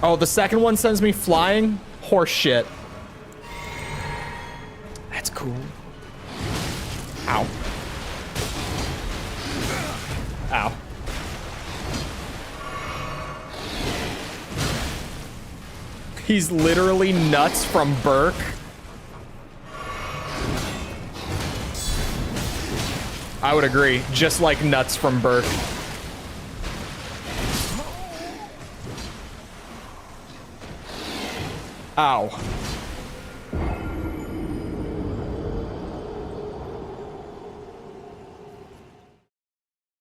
Oh, the second one sends me flying? Horse shit. That's cool. Ow. Ow. He's literally nuts from Burke. I would agree. Just like nuts from Burke. Ow.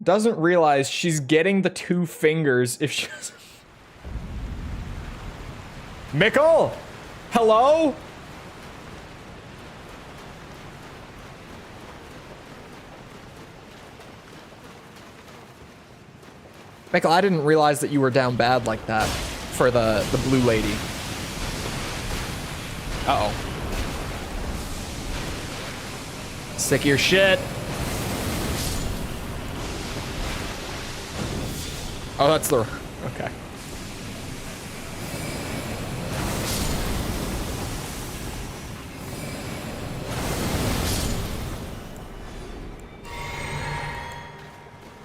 Doesn't realize she's getting the Two Fingers if she doesn't. Mikkel! Hello? Mikkel, I didn't realize that you were down bad like that for the blue lady. Uh-oh. Sick of your shit. Oh, that's the... Okay.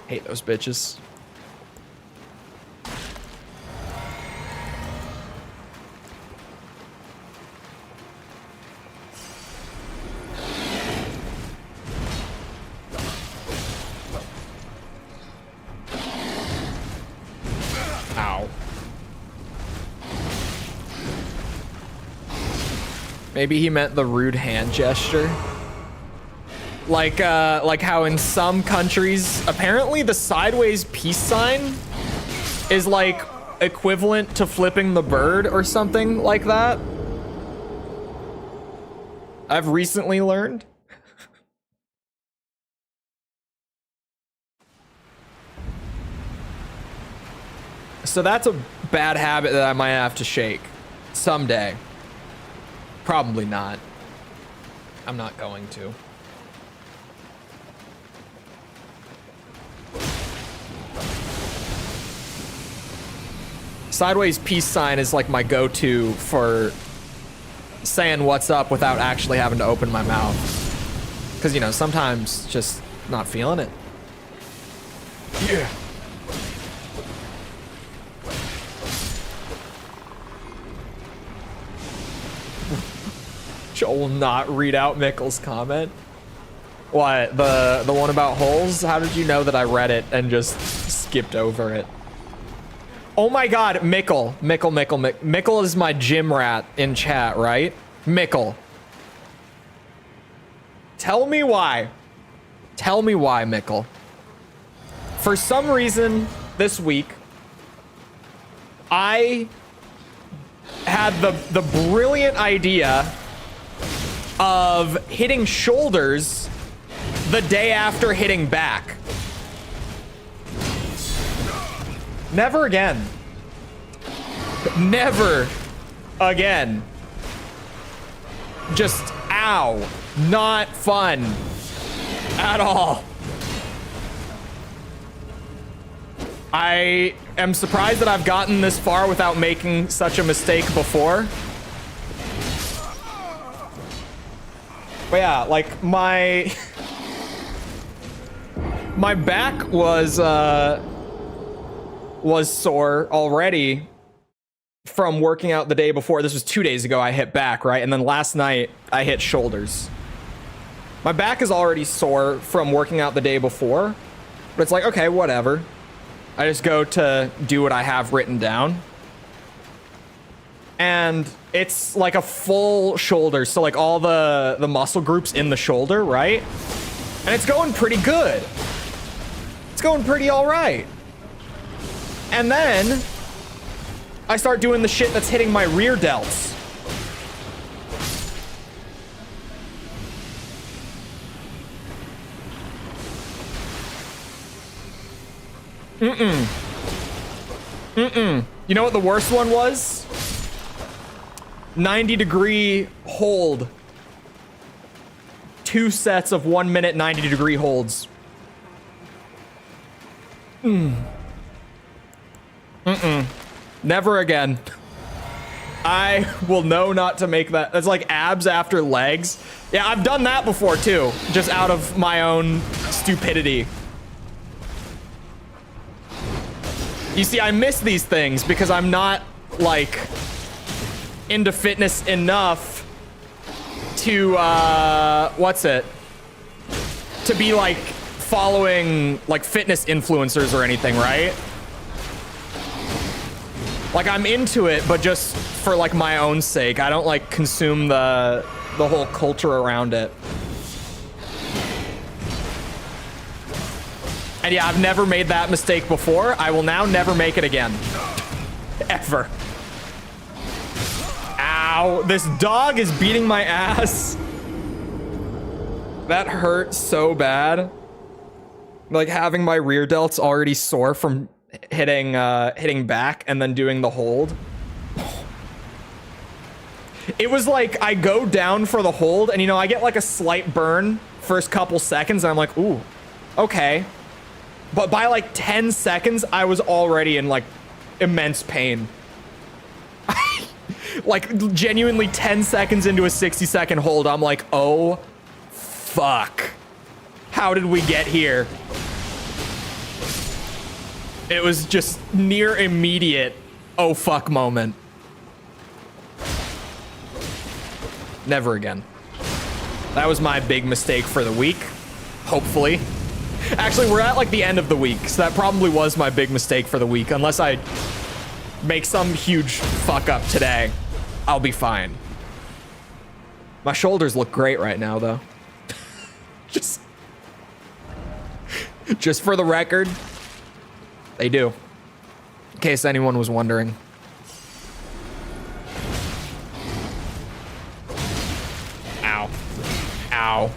Hate those bitches. Ow. Maybe he meant the rude hand gesture. Like how in some countries, apparently the sideways peace sign is like equivalent to flipping the bird or something like that. I've recently learned. So that's a bad habit that I might have to shake someday. Probably not. I'm not going to. Sideways peace sign is like my go-to for saying what's up without actually having to open my mouth. Because, you know, sometimes just not feeling it. Yeah. Chole will not read out Mikkel's comment. What? The one about holes? How did you know that I read it and just skipped over it? Oh my god, Mikkel is my gym rat in chat, right? Mikkel. Tell me why. Tell me why, Mikkel. For some reason this week, I had the brilliant idea of hitting shoulders the day after hitting back. Never again. Never again. Just ow. Not fun at all. I am surprised that I've gotten this far without making such a mistake before. But yeah, like my back was sore already from working out the day before. This was 2 days ago I hit back, right? And then last night I hit shoulders. My back is already sore from working out the day before, but it's like, okay, whatever. I just go to do what I have written down. And it's like a full shoulder, so like all the muscle groups in the shoulder, right? And it's going pretty good. It's going pretty all right. And then I start doing the shit that's hitting my rear delts. You know what the worst one was? 90-degree hold. 2 sets of 1 minute 90-degree holds. Never again. I will know not to make that. That's like abs after legs. Yeah, I've done that before too, just out of my own stupidity. You see, I miss these things because I'm not like into fitness enough to to be like following like fitness influencers or anything, right? Like I'm into it, but just for like my own sake. I don't like consume the whole culture around it. And yeah, I've never made that mistake before. I will now never make it again. Ever. Ow, this dog is beating my ass. That hurt so bad. Like having my rear delts already sore from hitting back and then doing the hold. It was like I go down for the hold and, you know, I get like a slight burn first couple seconds and I'm like, ooh, okay. But by like 10 seconds, I was already in like immense pain. Like genuinely 10 seconds into a 60-second hold, I'm like, oh, fuck. How did we get here? It was just near immediate, oh fuck moment. Never again. That was my big mistake for the week, hopefully. Actually, we're at like the end of the week, so that probably was my big mistake for the week, unless I make some huge fuck up today, I'll be fine. My shoulders look great right now, though. Just for the record, they do. In case anyone was wondering. Ow. Ow.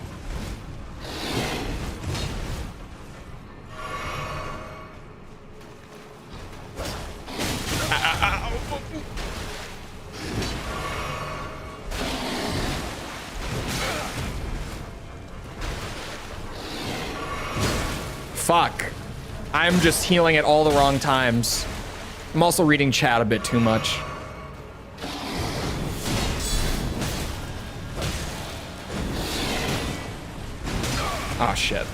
Fuck. I'm just healing at all the wrong times. I'm also reading chat a bit too much. Oh shit.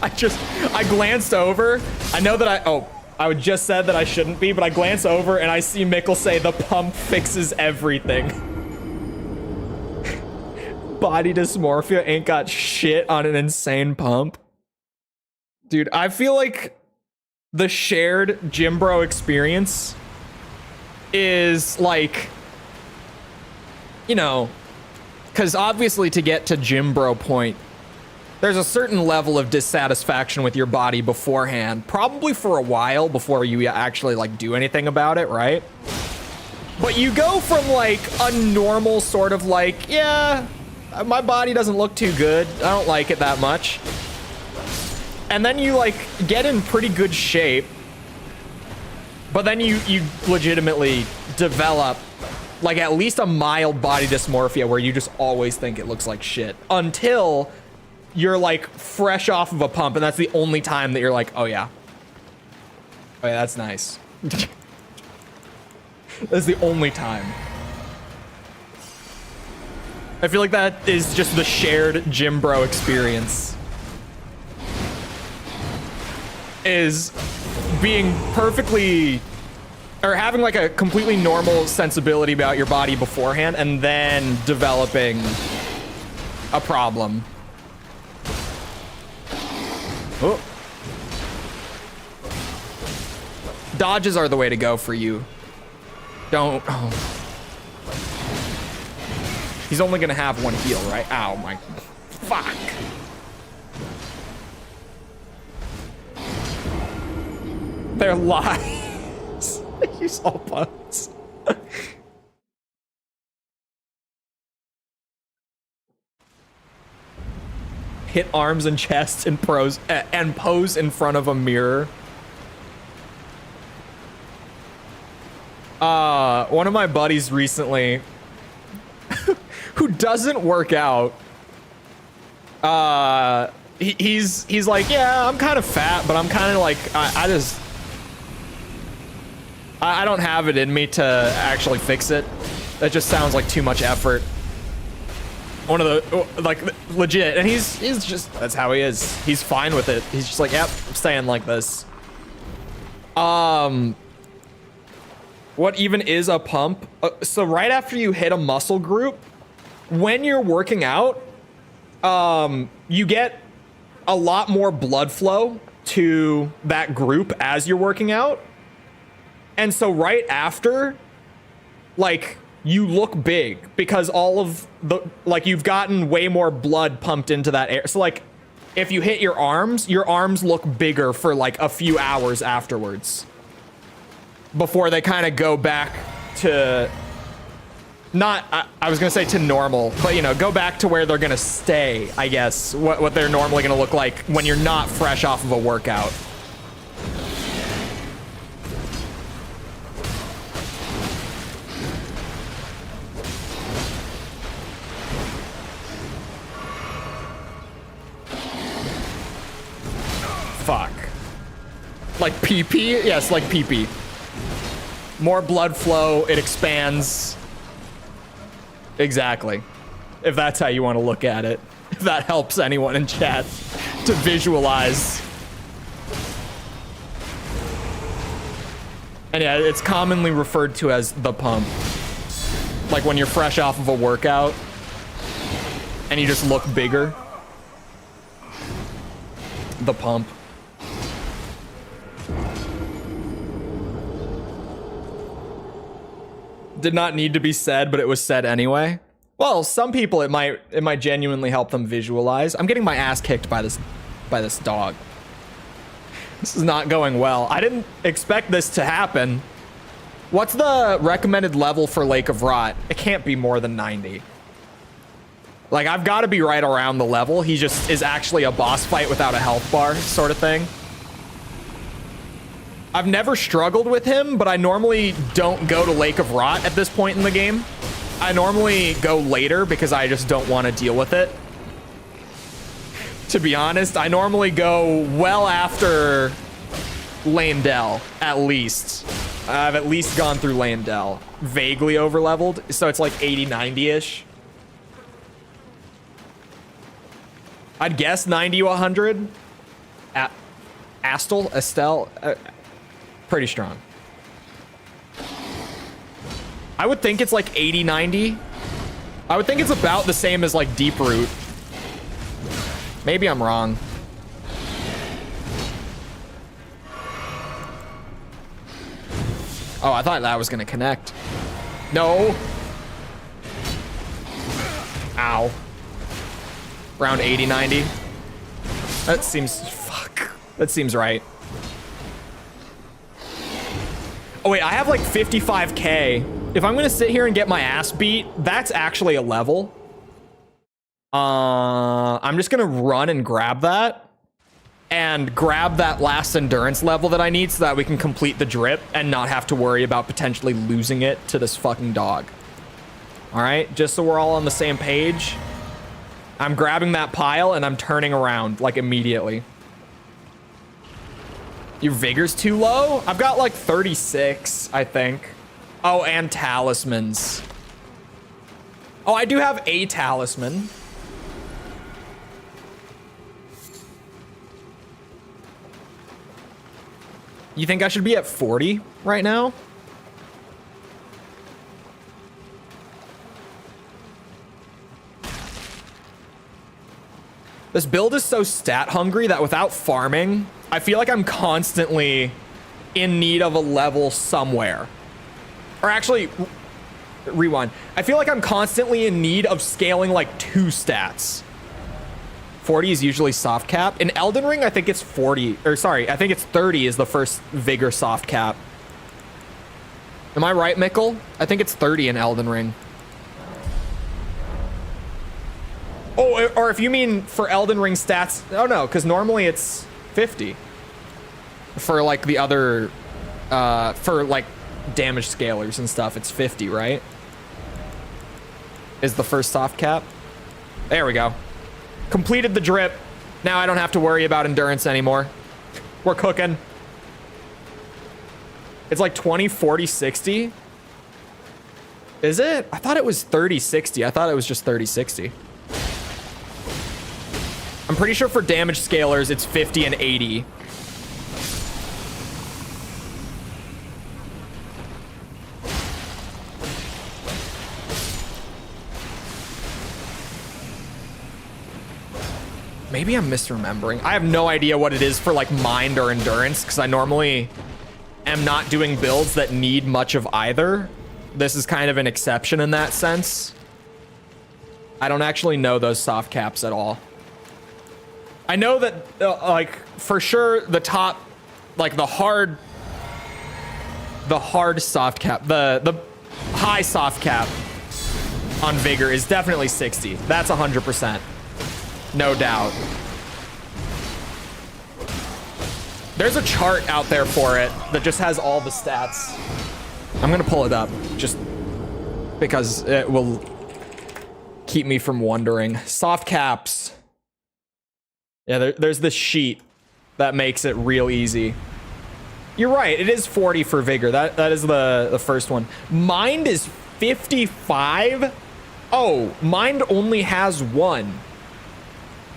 I glanced over. I know that I just said that I shouldn't be, but I glance over and I see Mikkel say the pump fixes everything. Body dysmorphia ain't got shit on an insane pump. Dude, I feel like the shared gym bro experience is like, you know, because obviously to get to gym bro point, there's a certain level of dissatisfaction with your body beforehand, probably for a while before you actually like do anything about it, right? But you go from like a normal sort of like, yeah, my body doesn't look too good, I don't like it that much. And then you like get in pretty good shape, but then you legitimately develop like at least a mild body dysmorphia where you just always think it looks like shit until you're like fresh off of a pump, and that's the only time that you're like, oh yeah, that's nice. That's the only time. I feel like that is just the shared gym bro experience. Is being perfectly, or having like a completely normal sensibility about your body beforehand and then developing a problem. Oh. Dodges are the way to go for you. Don't, oh. He's only gonna have one heal, right? Ow, my, fuck. They're lies. You saw puns. Hit arms and chest and pose in front of a mirror. One of my buddies recently who doesn't work out, he's like, yeah, I'm kind of fat, but I'm kind of like, I don't have it in me to actually fix it. That just sounds like too much effort. One of the, like, legit, and he's just, that's how he is. He's fine with it. He's just like, yep, I'm staying like this. What even is a pump? So right after you hit a muscle group, when you're working out, you get a lot more blood flow to that group as you're working out. And so right after, like, you look big because all of the, like, you've gotten way more blood pumped into that area. So like, if you hit your arms look bigger for like a few hours afterwards before they kind of go back to, not, I was gonna say to normal, but you know, go back to where they're gonna stay, I guess, what they're normally gonna look like when you're not fresh off of a workout. Fuck. Like PP? Yes, like PP. More blood flow, it expands. Exactly. If that's how you want to look at it. If that helps anyone in chat to visualize. And yeah, it's commonly referred to as the pump. Like when you're fresh off of a workout and you just look bigger. The pump. did not need to be said, but it was said anyway. Well, some people it might genuinely help them visualize. I'm getting my ass kicked by this dog. This is not going well. I didn't expect this to happen. What's the recommended level for Lake of Rot? It can't be more than 90. Like, I've got to be right around the level. He just is actually a boss fight without a health bar sort of thing. I've never struggled with him, but I normally don't go to Lake of Rot at this point in the game. I normally go later because I just don't want to deal with it. To be honest, I normally go well after Landell, at least. I've at least gone through Landell. Vaguely overleveled, so it's like 80, 90-ish. I'd guess 90 to 100. Estelle, pretty strong. I would think it's like 80, 90. I would think it's about the same as like Deep Root. Maybe I'm wrong. Oh, I thought that was gonna connect. No. Ow. Around 80, 90. That seems, fuck. That seems right. Oh wait, I have like 55k. If I'm gonna sit here and get my ass beat, that's actually a level. I'm just gonna run and grab that. And grab that last endurance level that I need so that we can complete the drip and not have to worry about potentially losing it to this fucking dog. All right, just so we're all on the same page. I'm grabbing that pile and I'm turning around like immediately. Your vigor's too low? I've got like 36, I think. Oh, and talismans. Oh, I do have a talisman. You think I should be at 40 right now? This build is so stat hungry that without farming, I feel like I'm constantly in need of a level somewhere. Or actually, rewind. I feel like I'm constantly in need of scaling like 2 stats. 40 is usually soft cap. In Elden Ring, I think it's 40, or sorry, I think it's 30 is the first vigor soft cap. Am I right, Mikkel? I think it's 30 in Elden Ring. Oh, or if you mean for Elden Ring stats, oh no, because normally it's 50. For like the other, for like damage scalers and stuff, it's 50, right? Is the first soft cap. There we go. Completed the drip. Now I don't have to worry about endurance anymore. We're cooking. It's like 20, 40, 60. Is it? I thought it was 30, 60. I thought it was just 30, 60. I'm pretty sure for damage scalers, it's 50 and 80. Maybe I'm misremembering. I have no idea what it is for like mind or endurance because I normally am not doing builds that need much of either. This is kind of an exception in that sense. I don't actually know those soft caps at all. I know that like for sure the top, like the hard soft cap, the high soft cap on vigor is definitely 60. That's 100%. No doubt. There's a chart out there for it that just has all the stats. I'm gonna pull it up just because it will keep me from wondering. Soft caps. Yeah, there's this sheet that makes it real easy. You're right, it is 40 for vigor. That is the first one. Mind is 55. Oh, mind only has 1.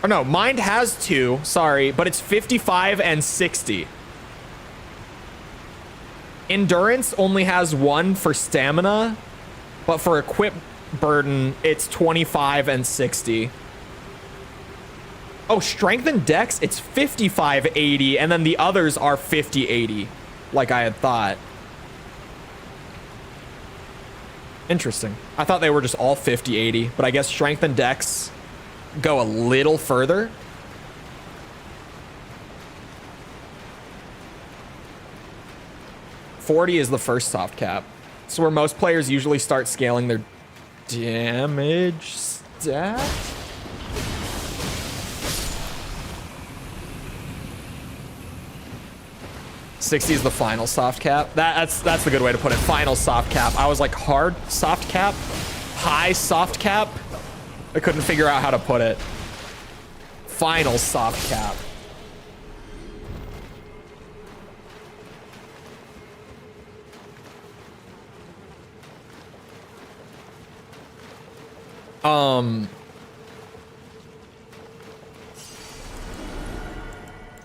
Oh no, mind has 2, sorry, but it's 55 and 60. Endurance only has 1 for stamina, but for equip burden, it's 25 and 60. Oh, strength and dex, it's 55, 80, and then the others are 50, 80, like I had thought. Interesting. I thought they were just all 50-80, but I guess strength and dex go a little further. .40 is the first soft cap. So where most players usually start scaling their damage stat. .60 is the final soft cap. That's the good way to put it. Final soft cap. I was like hard soft cap, high soft cap. I couldn't figure out how to put it. Final soft cap.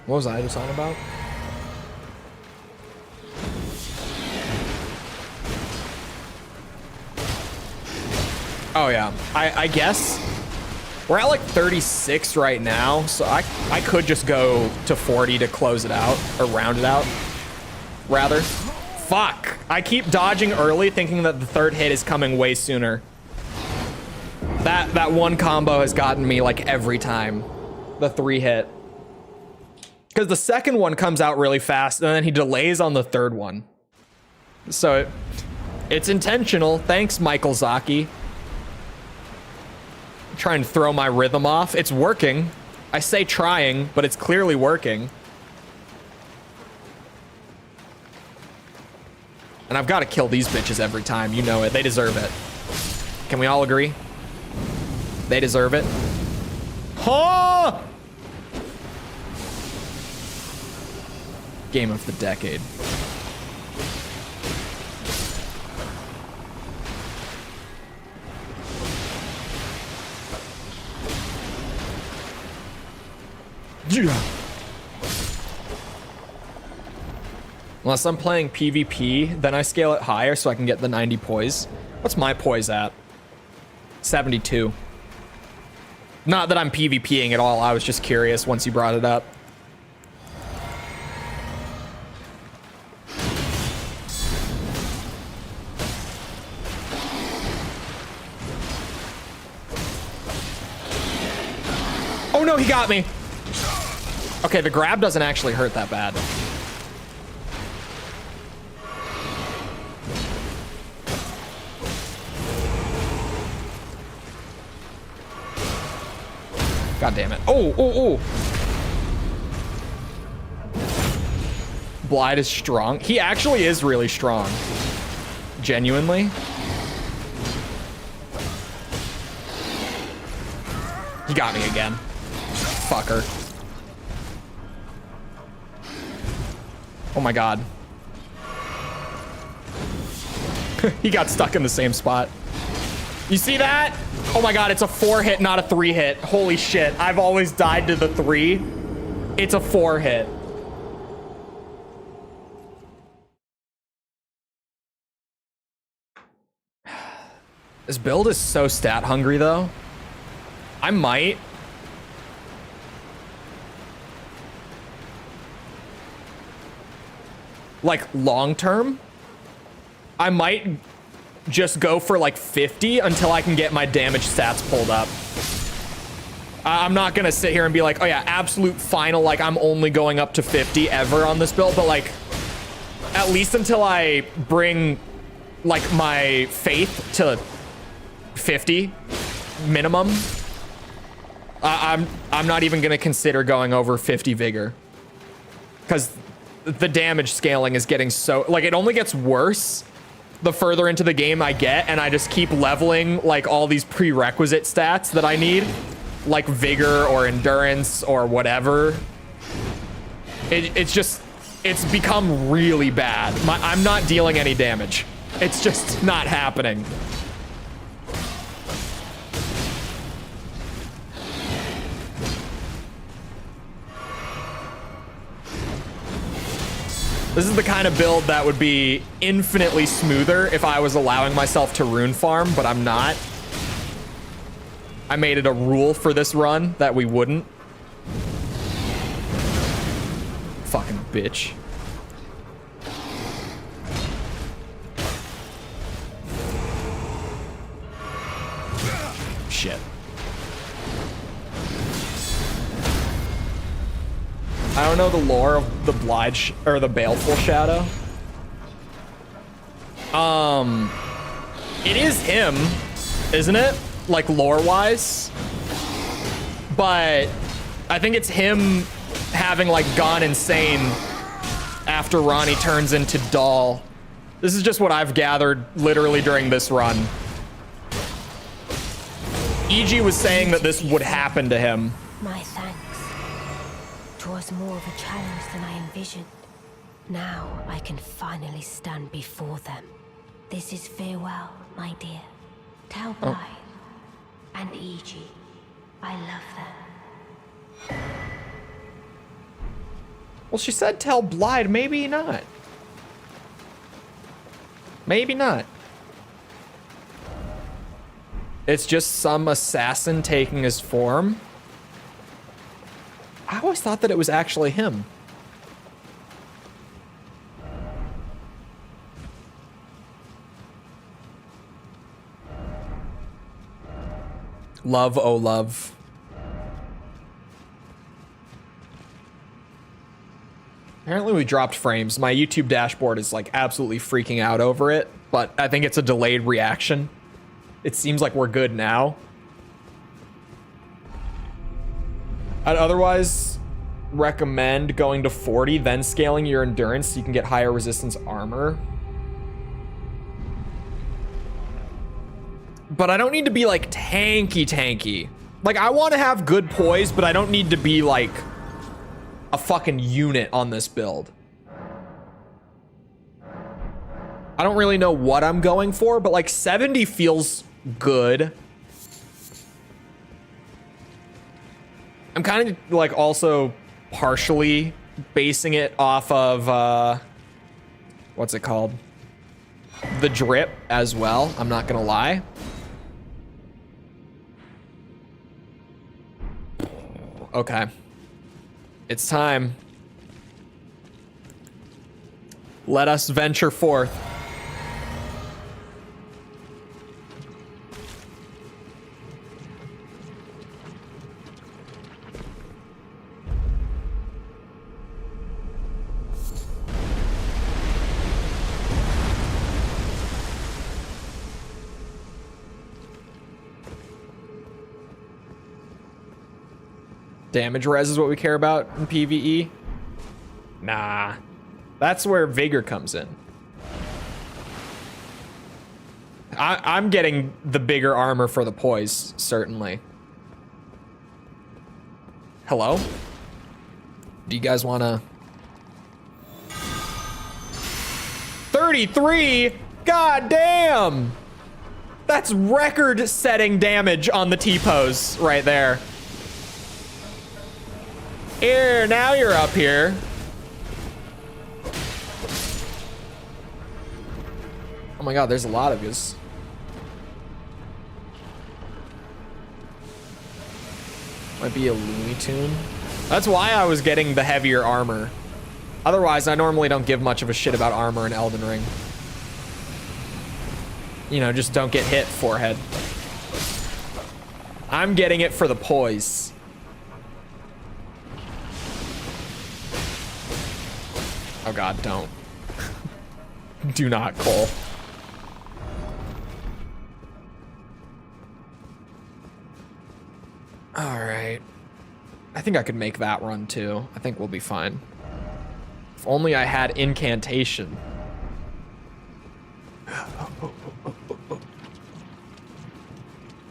What was I just on about? Oh yeah, I guess we're at like 36 right now, so I could just go to 40 to close it out, or round it out, rather. Fuck, I keep dodging early thinking that the third hit is coming way sooner. That one combo has gotten me like every time, the 3 hit. Because the second one comes out really fast and then he delays on the third one. So it's intentional. Thanks, Michael Zaki. Trying to throw my rhythm off. It's working. I say trying, but it's clearly working. And I've got to kill these bitches every time. You know it. They deserve it. Can we all agree? They deserve it. Huh? Game of the decade. Yeah. Unless I'm playing PvP, then I scale it higher so I can get the 90 poise. What's my poise at? 72. Not that I'm PvPing at all. I was just curious once you brought it up. Oh no, he got me. Okay, the grab doesn't actually hurt that bad. God damn it. Oh. Blide is strong. He actually is really strong. Genuinely. He got me again. Fucker. Oh my god. He got stuck in the same spot. You see that? Oh my god, it's a 4 hit, not a 3 hit. Holy shit. I've always died to the 3. It's a 4 hit. This build is so stat hungry though. I might. Like long term, I might just go for like 50 until I can get my damage stats pulled up. I'm not gonna sit here and be like, oh yeah, absolute final, like I'm only going up to 50 ever on this build, but like at least until I bring like my faith to 50 minimum. I'm not even gonna consider going over 50 vigor, because the damage scaling is getting so, like, it only gets worse the further into the game I get, and I just keep leveling like all these prerequisite stats that I need, like vigor or endurance or whatever. It's become really bad. I'm not dealing any damage. It's just not happening. This is the kind of build that would be infinitely smoother if I was allowing myself to rune farm, but I'm not. I made it a rule for this run that we wouldn't. Fucking bitch. shit. I don't know the lore of the or the Baleful Shadow. It is him, isn't it? Like lore-wise. But I think it's him having like gone insane after Ronnie turns into Doll. This is just what I've gathered literally during this run. EG was saying that this would happen to him. My thanks. 'Twas more of a challenge than I envisioned. Now I can finally stand before them. This is farewell, my dear. Tell Blythe and EG I love them. Well, she said tell Blythe, maybe not. Maybe not. It's just some assassin taking his form. I always thought that it was actually him. Love, oh love. Apparently we dropped frames. My YouTube dashboard is like absolutely freaking out over it, but I think it's a delayed reaction. It seems like we're good now. I'd otherwise recommend going to 40, then scaling your endurance so you can get higher resistance armor. But I don't need to be like tanky. Like I want to have good poise, but I don't need to be like a fucking unit on this build. I don't really know what I'm going for, but like 70 feels good. I'm kind of like also partially basing it off of what's it called? The drip as well. I'm not gonna lie. Okay. It's time. Let us venture forth. Damage res is what we care about in PvE? Nah. That's where Vigor comes in. I'm getting the bigger armor for the poise, certainly. Hello? Do you guys wanna... 33? God damn! That's record-setting damage on the T-pose right there. Here, now you're up here. Oh my god, there's a lot of yous. Might be a Looney Tune. That's why I was getting the heavier armor. Otherwise, I normally don't give much of a shit about armor in Elden Ring. You know, just don't get hit, forehead. I'm getting it for the poise. Oh god, don't. Do not, Cole. Alright. I think I could make that run too. I think we'll be fine. If only I had incantation.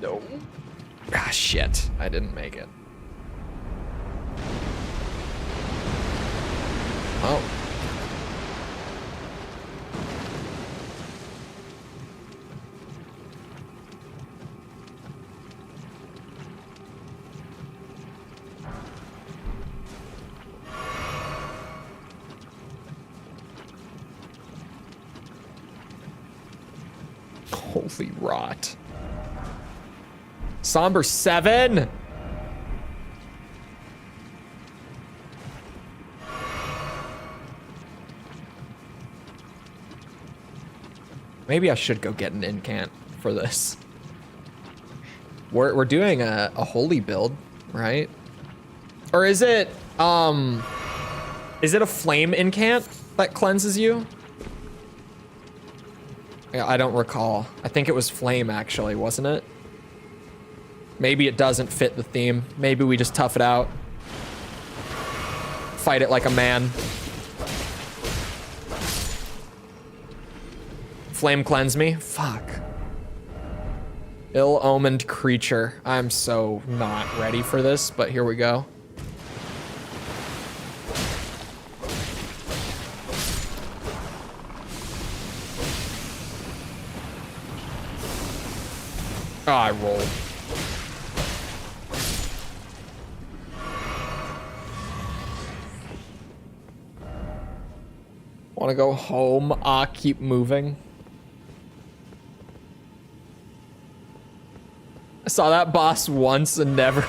No. Ah, shit. I didn't make it. Oh. Holy rot. Somber 7. Maybe I should go get an incant for this. We're doing a holy build, right? Or is it a flame incant that cleanses you? I don't recall. I think it was flame actually, wasn't it? Maybe it doesn't fit the theme. Maybe we just tough it out. Fight it like a man. Flame cleanse me? Fuck. Ill-omened creature. I'm so not ready for this, but here we go. Oh, I rolled. Want to go home? Ah, keep moving. I saw that boss once and never,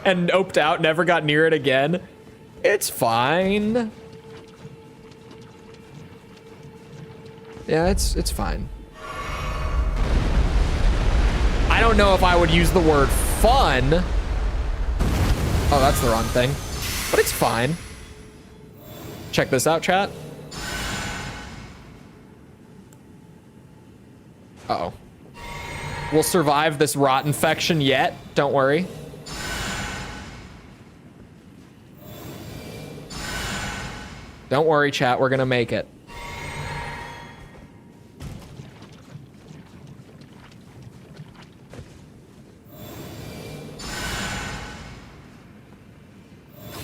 and noped out, never got near it again. It's fine. Yeah, it's fine. I don't know if I would use the word fun. Oh, that's the wrong thing. But it's fine. Check this out, chat. Uh-oh. We'll survive this rot infection yet. Don't worry. Don't worry, chat. We're gonna make it.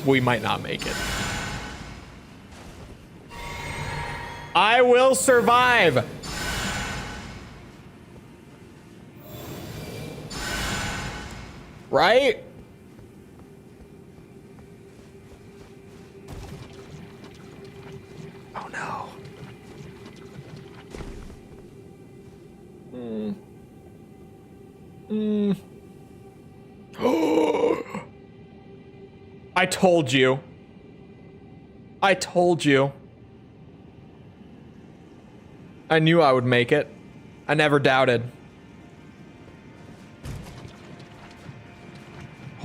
We might not make it. I will survive. Right? Oh no. I told you. I told you. I knew I would make it. I never doubted.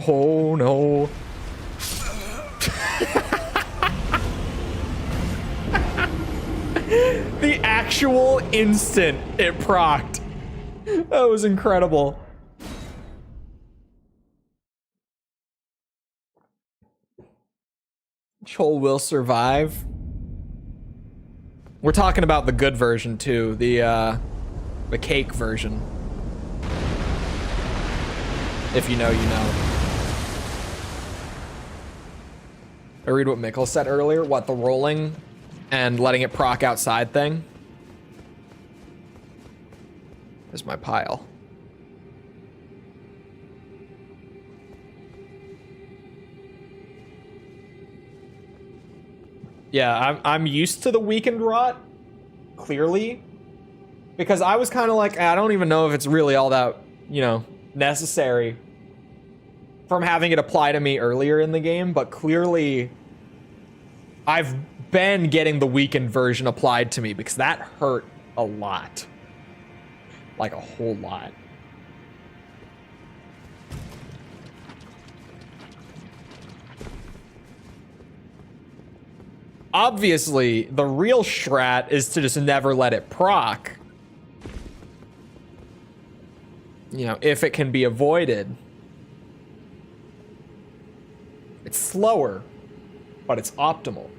Oh no. The actual instant it procced. That was incredible. Chole will survive. We're talking about the good version too, the cake version. If you know, you know. I read what Mikkel said earlier, what, the rolling and letting it proc outside thing? There's my pile. Yeah, I'm used to the weakened rot, clearly. Because I was kind of like, I don't even know if it's really all that, you know, necessary from having it apply to me earlier in the game, but clearly I've been getting the weakened version applied to me because that hurt a lot. Like a whole lot. Obviously, the real strat is to just never let it proc. You know, if it can be avoided. It's slower, but it's optimal.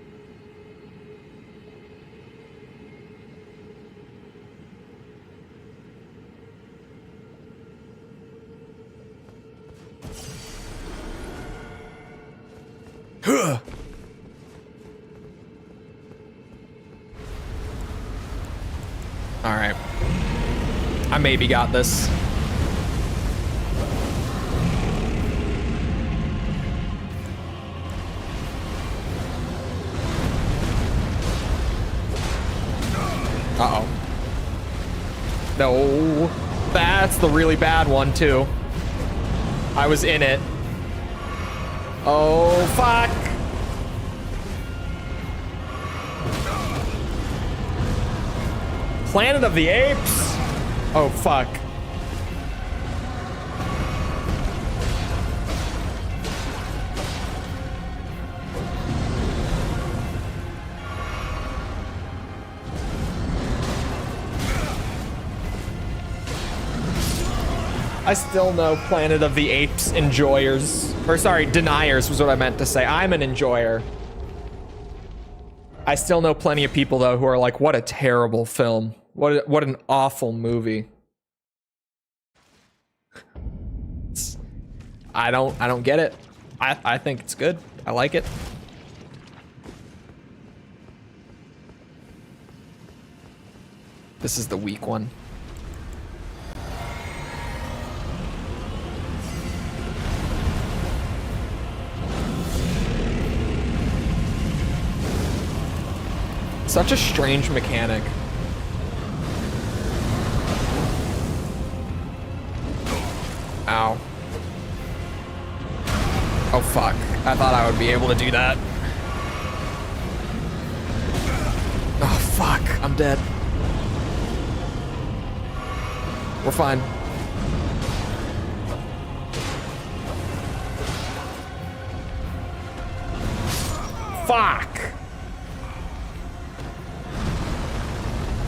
All right. I maybe got this. Uh-oh. No. That's the really bad one, too. I was in it. Oh, fuck. Planet of the Apes? Oh, fuck. I still know Planet of the Apes enjoyers. Or sorry, deniers was what I meant to say. I'm an enjoyer. I still know plenty of people though who are like, what a terrible film. What an awful movie. I don't get it. I think it's good. I like it. This is the weak one. Such a strange mechanic. Ow. Oh fuck. I thought I would be able to do that. Oh fuck. I'm dead. We're fine. Fuck.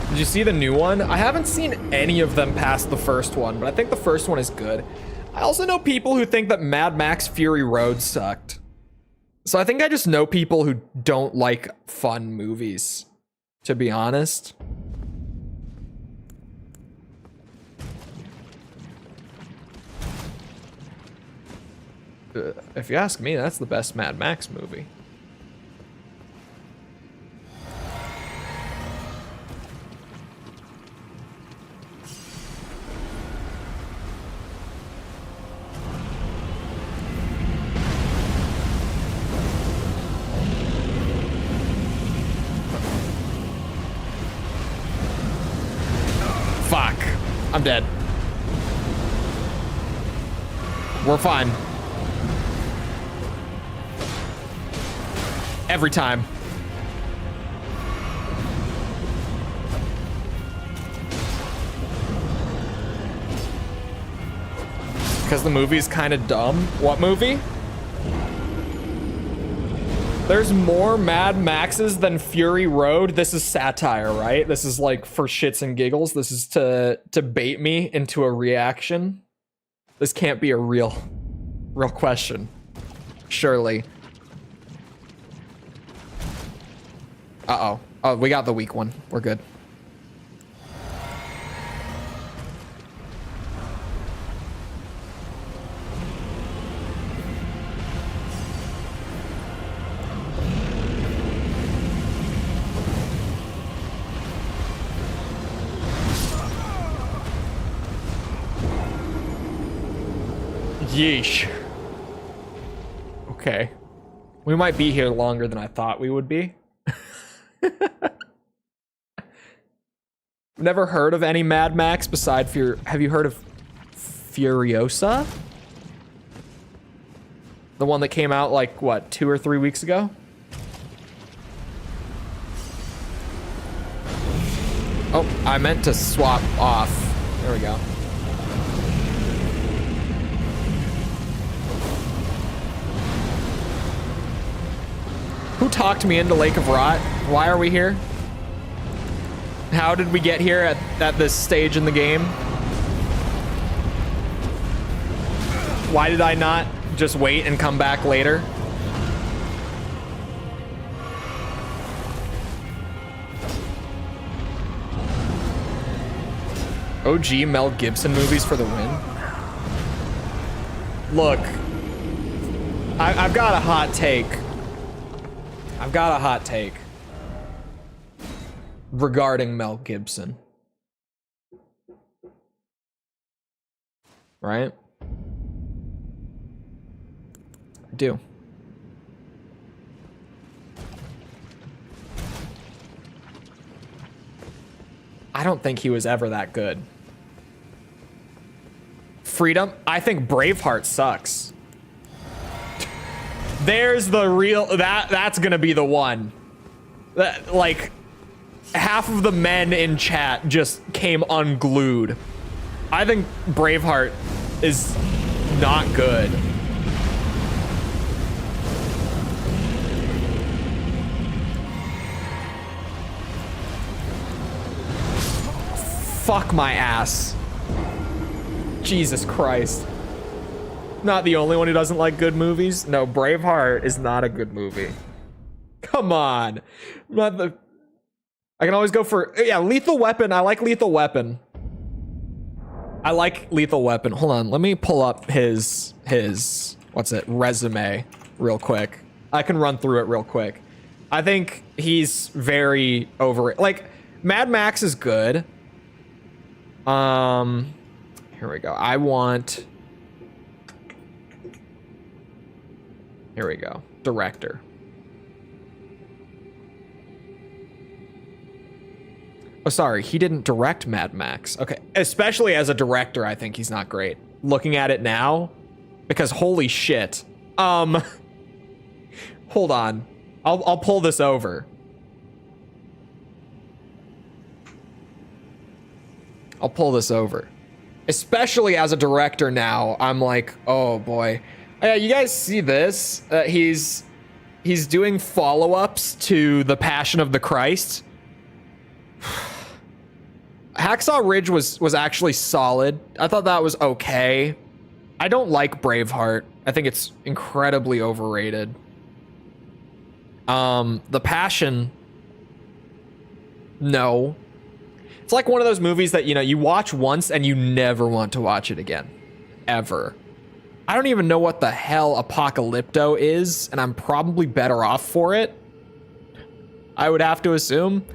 Did you see the new one? I haven't seen any of them past the first one, but I think the first one is good. I also know people who think that Mad Max Fury Road sucked. So I think I just know people who don't like fun movies, to be honest. If you ask me, that's the best Mad Max movie. Fuck. I'm dead. We're fine. Every time. Because the movie's kind of dumb. What movie? There's more Mad Maxes than Fury Road. This is satire, right? This is like for shits and giggles. This is to bait me into a reaction. This can't be a real question. Surely. Uh-oh. Oh, we got the weak one. We're good. Yeesh. Okay. We might be here longer than I thought we would be. Never heard of any Mad Max beside have you heard of Furiosa? The one that came out like, what, 2 or 3 weeks ago? Oh, I meant to swap off. There we go. Who talked me into Lake of Rot? Why are we here? How did we get here at this stage in the game? Why did I not just wait and come back later? OG Mel Gibson movies for the win. Look, I've got a hot take. I've got a hot take regarding Mel Gibson. Right? I do. I don't think he was ever that good. Freedom? I think Braveheart sucks. There's the real, that's gonna be the one. That, like, half of the men in chat just came unglued. I think Braveheart is not good. Fuck my ass. Jesus Christ. Not the only one who doesn't like good movies. No, Braveheart is not a good movie. Come on. Not the... I can always go for... Yeah, Lethal Weapon. I like Lethal Weapon. I like Lethal Weapon. Hold on. Let me pull up his what's it? Resume real quick. I can run through it real quick. I think he's very over... Like, Mad Max is good. Here we go. I want... Here we go. Director. Oh, sorry. He didn't direct Mad Max. Okay. Especially as a director, I think he's not great. Looking at it now, because holy shit. Hold on. I'll pull this over. I'll pull this over. Especially as a director now, I'm like, oh boy. Yeah, you guys see this? He's doing follow-ups to The Passion of the Christ. Hacksaw Ridge was actually solid. I thought that was okay. I don't like Braveheart. I think it's incredibly overrated. The Passion, no. It's like one of those movies that, you know, you watch once and you never want to watch it again. Ever. I don't even know what the hell Apocalypto is, and I'm probably better off for it. I would have to assume.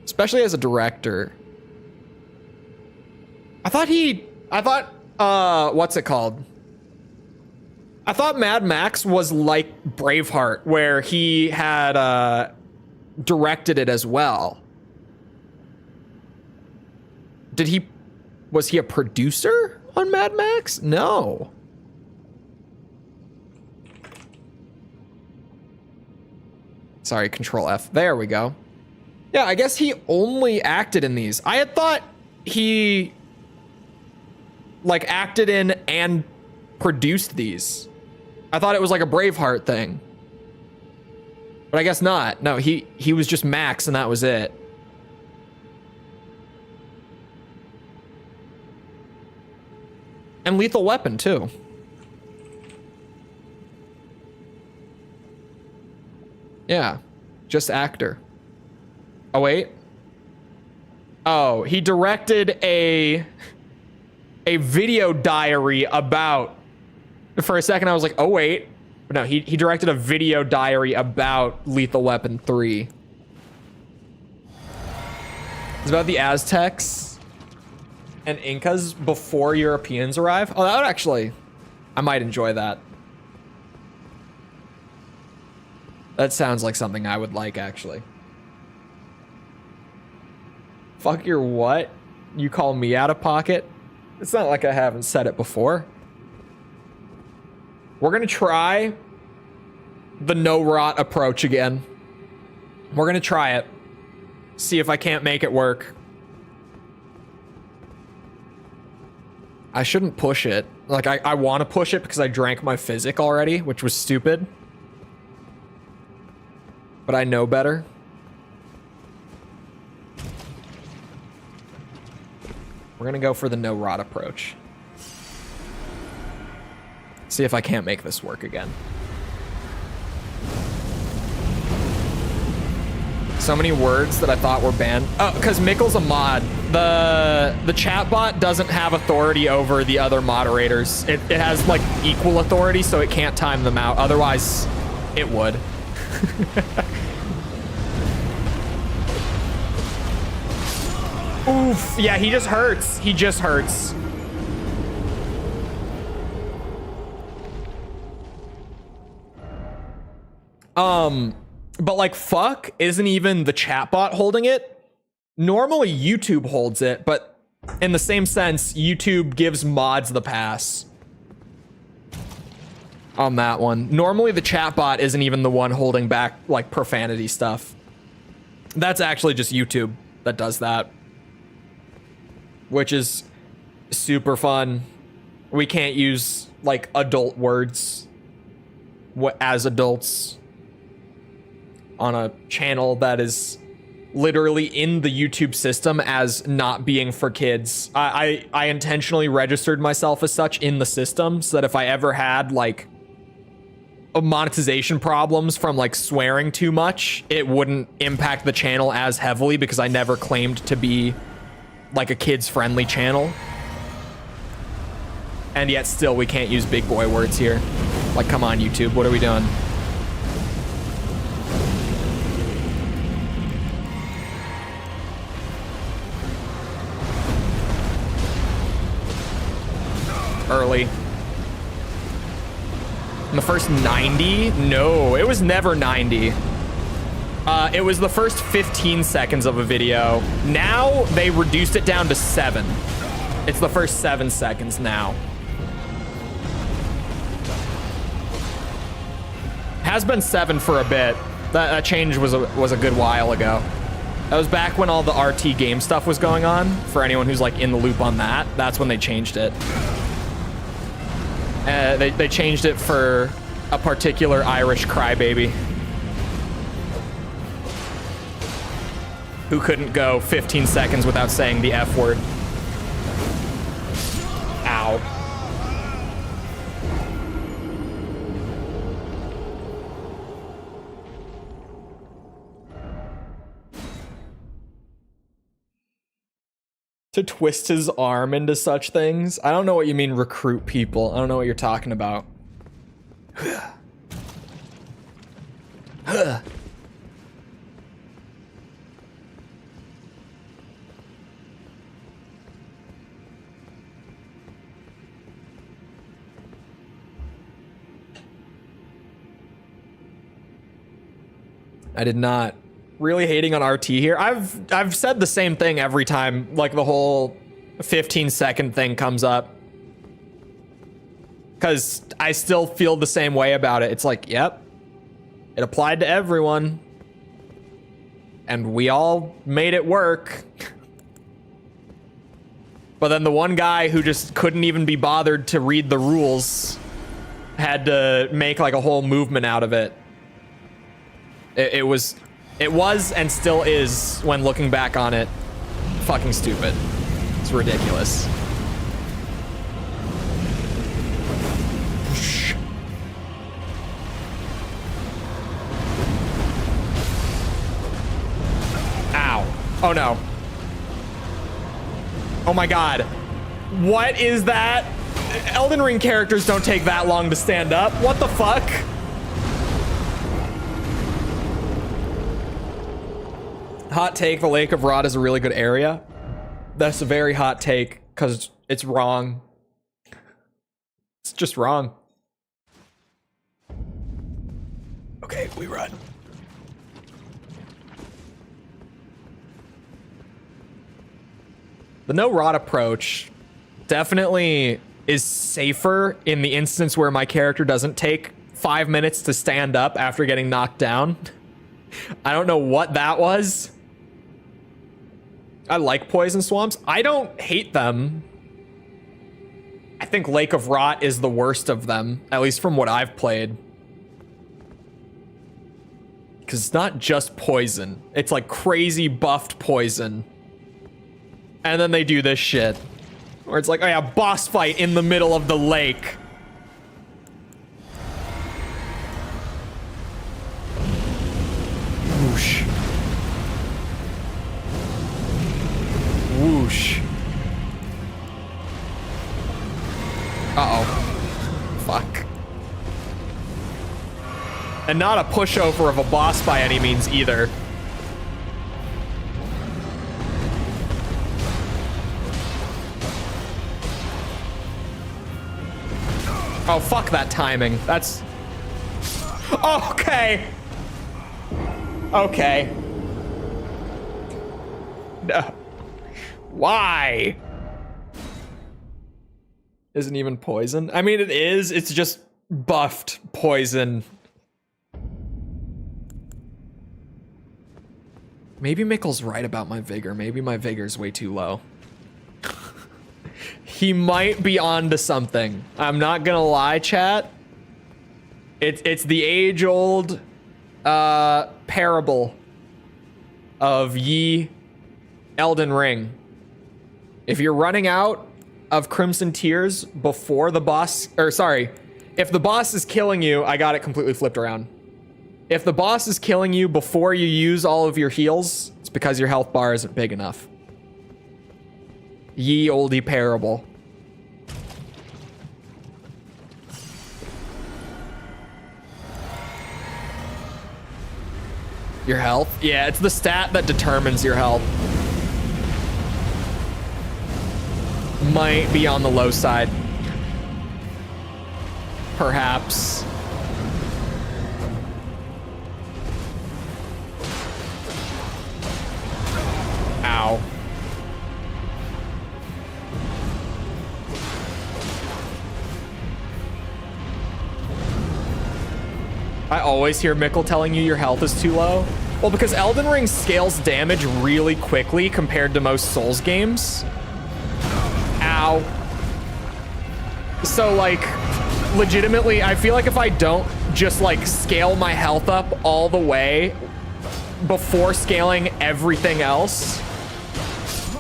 Especially as a director. I thought, what's it called? I thought Mad Max was like Braveheart, where he had directed it as well. Was he a producer on Mad Max? No. Sorry, Control F. There we go. Yeah, I guess he only acted in these. I had thought he like acted in and produced these. I thought it was like a Braveheart thing. But I guess not. No, he was just Max and that was it. And Lethal Weapon, too. Yeah, just actor. Oh, wait. Oh, he directed a video diary about... For a second, I was like, oh, wait. But no, he directed a video diary about Lethal Weapon 3. It's about the Aztecs and Incas before Europeans arrive. Oh, that would actually... I might enjoy that. That sounds like something I would like, actually. Fuck your what? You call me out of pocket? It's not like I haven't said it before. We're gonna try the no-rot approach again. We're gonna try it. See if I can't make it work. I shouldn't push it. Like, I want to push it because I drank my physic already, which was stupid. But I know better. We're gonna go for the no-rot approach. See if I can't make this work again. So many words that I thought were banned. Oh, because Mickle's a mod. The chatbot doesn't have authority over the other moderators. It has like equal authority, so it can't time them out. Otherwise, it would. Oof. Yeah, he just hurts. He just hurts. But like, fuck isn't even the chatbot holding it. Normally YouTube holds it, but in the same sense, YouTube gives mods the pass on that one. Normally the chatbot isn't even the one holding back like profanity stuff. That's actually just YouTube that does that, which is super fun. We can't use like adult words as adults on a channel that is literally in the YouTube system as not being for kids. I intentionally registered myself as such in the system so that if I ever had like monetization problems from like swearing too much, it wouldn't impact the channel as heavily because I never claimed to be like a kids friendly channel. And yet still we can't use big boy words here. Like, come on, YouTube, what are we doing? Early. In the first 90? No, it was never 90. It was the first 15 seconds of a video. Now they reduced it down to 7. It's the first 7 seconds now. Has been 7 for a bit. That change was a good while ago. That was back when all the RT game stuff was going on. For anyone who's like in the loop on that, that's when they changed it. They changed it for a particular Irish crybaby who couldn't go 15 seconds without saying the F word. Ow. To twist his arm into such things? I don't know what you mean recruit people. I don't know what you're talking about. I did not. Really hating on RT here. I've said the same thing every time like the whole 15-second thing comes up. Cause I still feel the same way about it. It's like, yep, it applied to everyone. And we all made it work. But then the one guy who just couldn't even be bothered to read the rules had to make like a whole movement out of it. It was and still is, when looking back on it, fucking stupid. It's ridiculous. Ow. Oh no. Oh my god. What is that? Elden Ring characters don't take that long to stand up. What the fuck? Hot take, the Lake of Rot is a really good area. That's a very hot take, because it's wrong. It's just wrong. Okay, we run. The no rot approach definitely is safer in the instance where my character doesn't take 5 minutes to stand up after getting knocked down. I don't know what that was. I like poison swamps. I don't hate them. I think Lake of Rot is the worst of them, at least from what I've played. Because it's not just poison. It's like crazy buffed poison. And then they do this shit. Where it's like, oh yeah, boss fight in the middle of the lake. Whoosh. Whoosh. Uh-oh. Fuck. And not a pushover of a boss by any means either. Oh, fuck that timing. That's... Okay. Okay. No. Why? Isn't even poison? I mean, it is. It's just buffed poison. Maybe Mickle's right about my vigor. Maybe my vigor's way too low. He might be onto something. I'm not gonna lie, chat. It's the age-old parable of ye Elden Ring. If you're running out of Crimson Tears before the boss, or sorry, if the boss is killing you, I got it completely flipped around. If the boss is killing you before you use all of your heals, it's because your health bar isn't big enough. Ye oldie parable. Your health? Yeah, it's the stat that determines your health. Might be on the low side. Perhaps. Ow. I always hear Mikkel telling you your health is too low. Well, because Elden Ring scales damage really quickly compared to most Souls games. Ow. So, like, legitimately, I feel like if I don't just, like, scale my health up all the way before scaling everything else,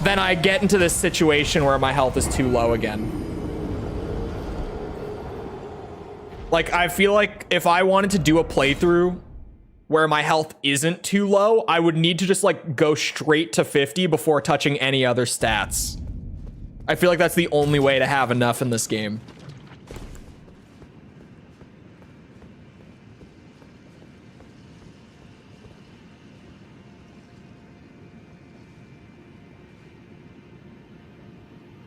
then I get into this situation where my health is too low again. Like, I feel like if I wanted to do a playthrough where my health isn't too low, I would need to just, like, go straight to 50 before touching any other stats. I feel like that's the only way to have enough in this game.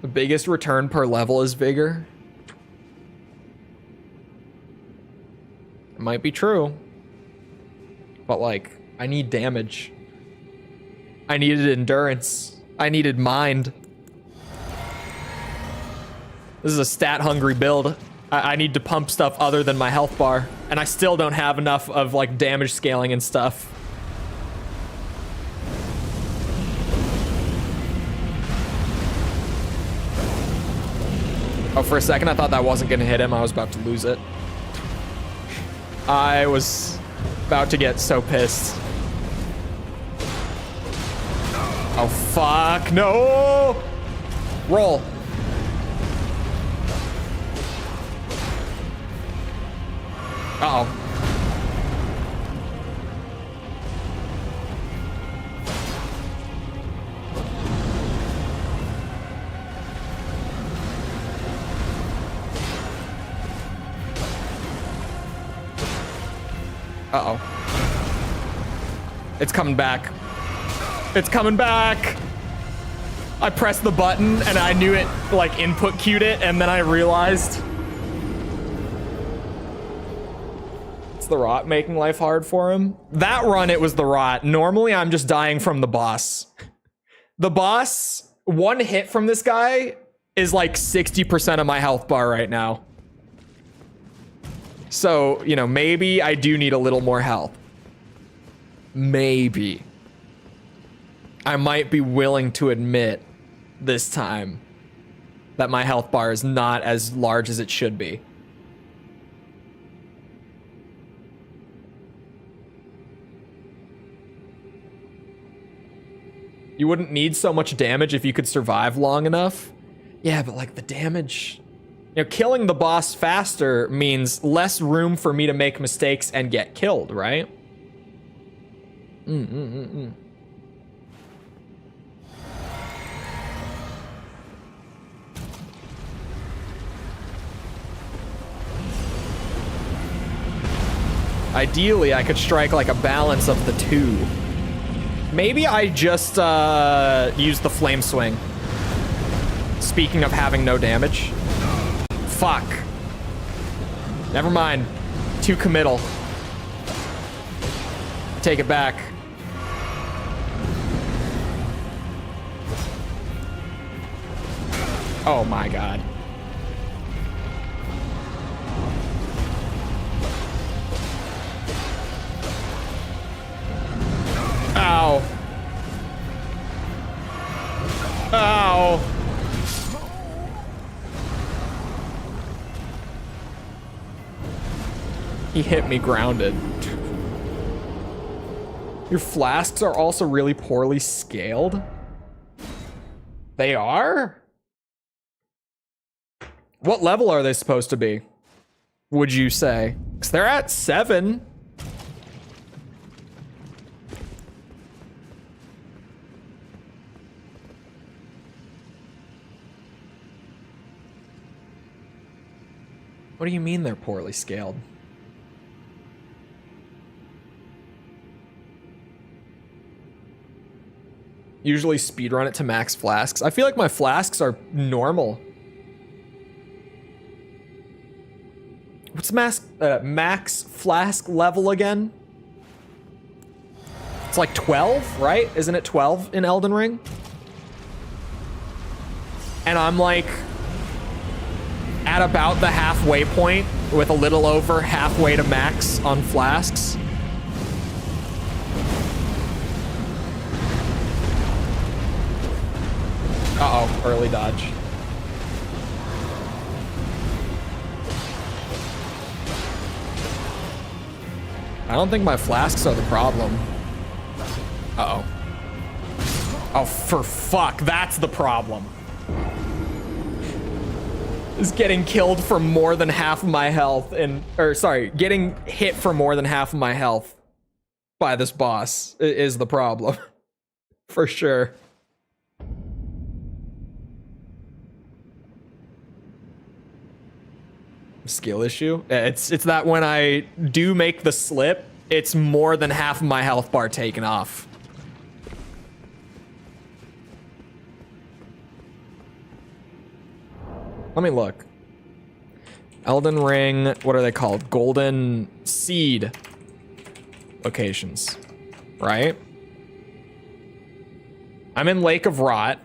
The biggest return per level is vigor. It might be true. But, like, I need damage. I needed endurance. I needed mind. This is a stat-hungry build. I need to pump stuff other than my health bar. And I still don't have enough of, like, damage scaling and stuff. Oh, for a second, I thought that wasn't gonna hit him. I was about to lose it. I was about to get so pissed. Oh, fuck. No! Roll. Uh-oh. Uh-oh. It's coming back. It's coming back! I pressed the button and I knew it, like, input queued it, and then I realized it's the rot making life hard for him. That run, it was the rot. Normally, I'm just dying from the boss. The boss, one hit from this guy is like 60% of my health bar right now. So, you know, maybe I do need a little more health. Maybe. I might be willing to admit this time that my health bar is not as large as it should be. You wouldn't need so much damage if you could survive long enough. Yeah, but like the damage... You know, killing the boss faster means less room for me to make mistakes and get killed, right? Ideally, I could strike like a balance of the two. Maybe I just use the flame swing. Speaking of having no damage. Fuck. Never mind. Too committal. Take it back. Oh my god. Ow. Ow. He hit me grounded. Your flasks are also really poorly scaled. They are? What level are they supposed to be? Would you say? Because they're at 7. What do you mean they're poorly scaled? Usually speedrun it to max flasks. I feel like my flasks are normal. What's max flask level again? It's like 12, right? Isn't it 12 in Elden Ring? And I'm like at about the halfway point with a little over halfway to max on flasks. Uh-oh, early dodge. I don't think my flasks are the problem. Uh-oh. Oh, for fuck, that's the problem. Is getting killed for more than half of my health getting hit for more than half of my health by this boss is the problem. For sure. Skill issue? It's that when I do make the slip, it's more than half of my health bar taken off. Let me look. Elden Ring, what are they called? Golden Seed locations, right? I'm in Lake of Rot.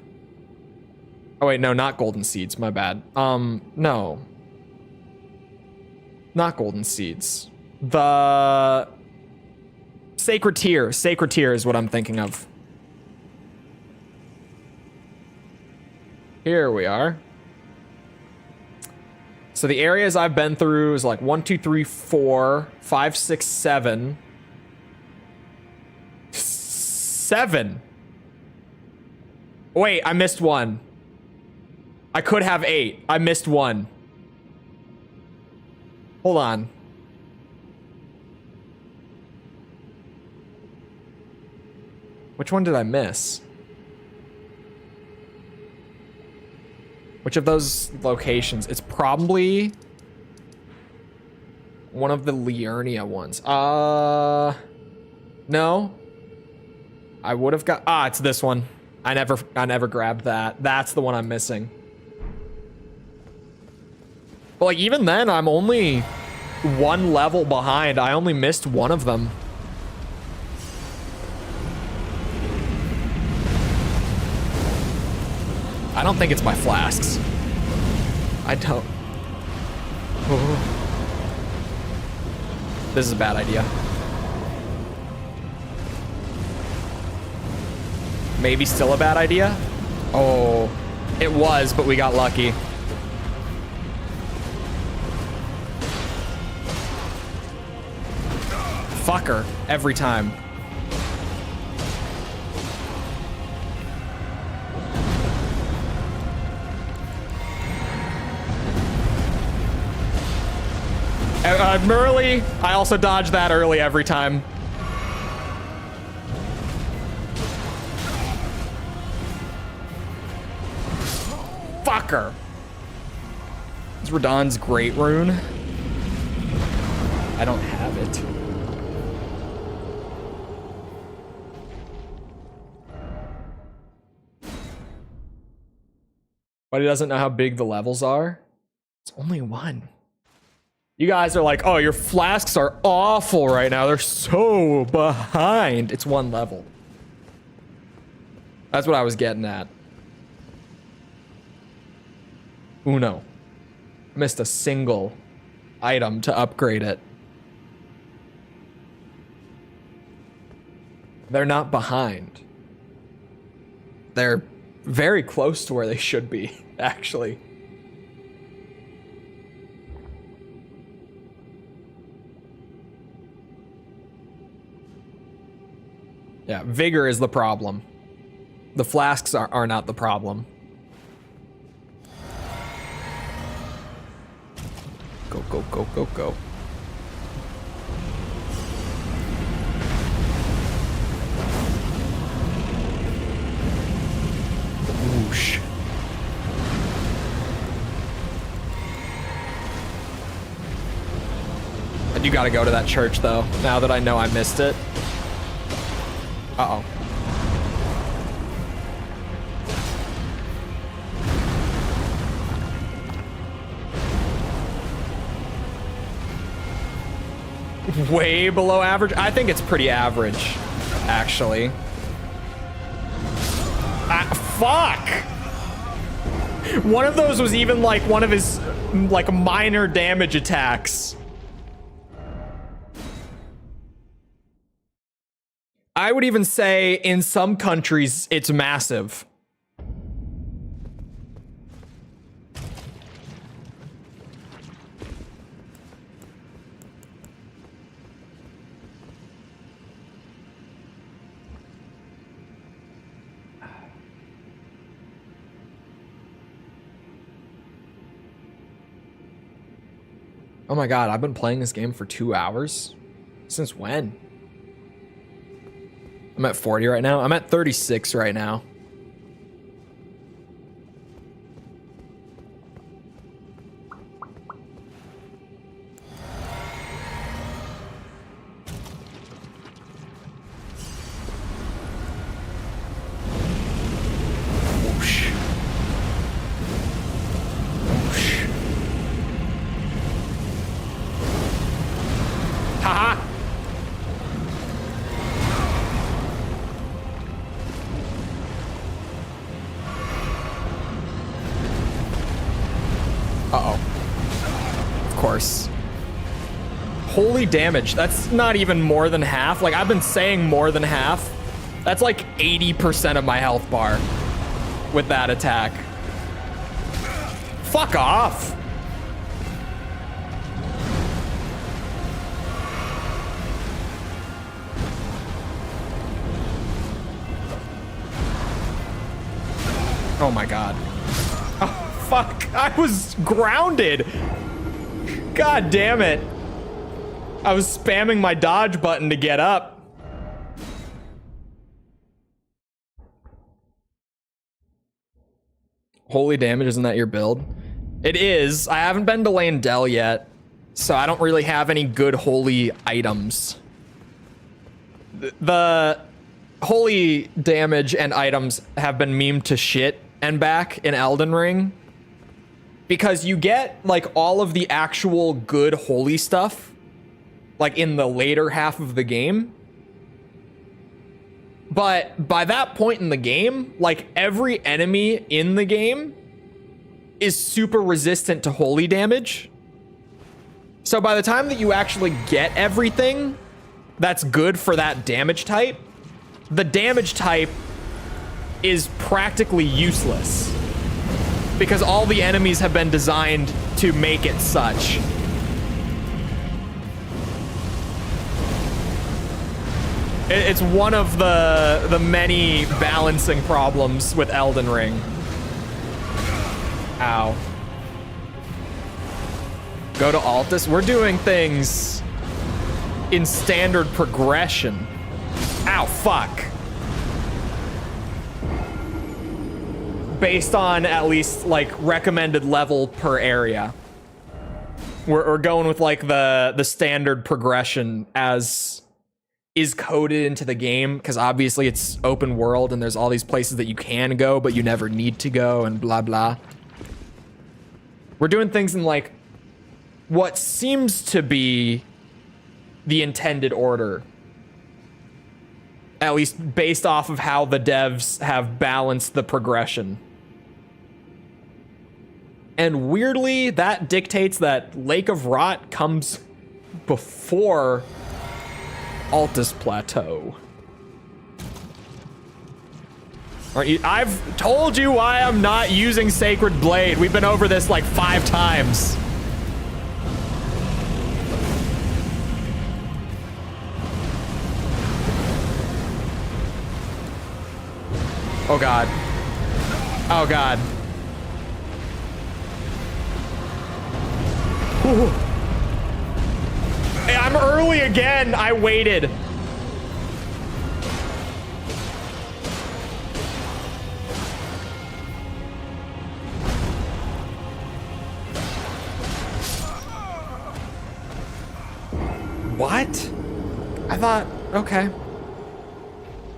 Oh wait, no, not Golden Seeds, my bad. No. Not Golden Seeds. The Sacred Tier. Sacred Tier is what I'm thinking of. Here we are. So the areas I've been through is like 1, 2, 3, 4, 5, 6, 7. 7. Wait, I missed one. I could have 8. I missed one. Hold on. Which one did I miss? Which of those locations? It's probably one of the Liurnia ones. No. I would have got, it's this one. I never grabbed that. That's the one I'm missing. But like even then, I'm only 1 level behind. I only missed one of them. I don't think it's my flasks. I don't. Oh. This is a bad idea. Maybe still a bad idea? Oh, it was, but we got lucky. Fucker, every time. Merly, I also dodge that early every time. Fucker. Is Radahn's Great Rune? I don't have it. But he doesn't know how big the levels are. It's only 1. You guys are like, oh, your flasks are awful right now. They're so behind. It's 1 level. That's what I was getting at. Uno. Missed a single item to upgrade it. They're not behind. They're very close to where they should be, actually. Yeah, vigor is the problem. The flasks are not the problem. Go, go, go, go, go. Whoosh. I do gotta go to that church though, now that I know I missed it. Uh-oh. Way below average? I think it's pretty average, actually. Fuck! One of those was even like one of his like minor damage attacks. I would even say in some countries it's massive. Oh my god, I've been playing this game for 2 hours? Since when? I'm at 40 right now. I'm at 36 right now. Whoosh. Whoosh. Haha! Uh-oh. Of course. Holy damage. That's not even more than half. Like, I've been saying more than half. That's like 80% of my health bar with that attack. Fuck off. Oh my god. Oh, fuck. I was grounded. God damn it. I was spamming my dodge button to get up. Holy damage, isn't that your build? It is. I haven't been to Landell yet, so I don't really have any good holy items. The holy damage and items have been memed to shit and back in Elden Ring, because you get like all of the actual good holy stuff like in the later half of the game, but by that point in the game, like every enemy in the game is super resistant to holy damage. So by the time that you actually get everything that's good for that damage type, the damage type is practically useless because all the enemies have been designed to make it such. It's one of the many balancing problems with Elden Ring. Ow. Go to Altus. We're doing things in standard progression. Ow, fuck. Based on at least like recommended level per area. We're going with like the standard progression as is coded into the game, because obviously it's open world and there's all these places that you can go but you never need to go and blah blah. We're doing things in like what seems to be the intended order, at least based off of how the devs have balanced the progression. And weirdly, that dictates that Lake of Rot comes before Altus Plateau. I've told you why I'm not using Sacred Blade. We've been over this like 5 times. Oh god. Oh god. Ooh. Hey, I'm early again. I waited. What? I thought, okay.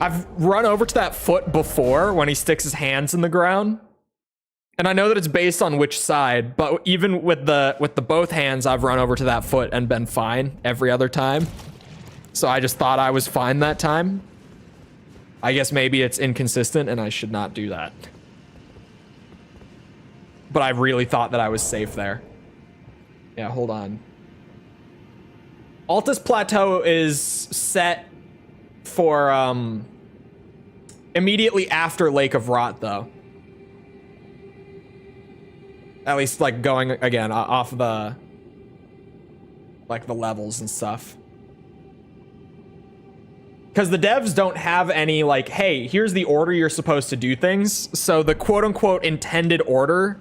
I've run over to that foot before when he sticks his hands in the ground. And I know that it's based on which side, but even with the both hands, I've run over to that foot and been fine every other time. So I just thought I was fine that time. I guess maybe it's inconsistent and I should not do that. But I really thought that I was safe there. Yeah, hold on. Altus Plateau is set for immediately after Lake of Rot, though. At least, like, going, again, off the, like, the levels and stuff. Because the devs don't have any, like, hey, here's the order you're supposed to do things. So the quote-unquote intended order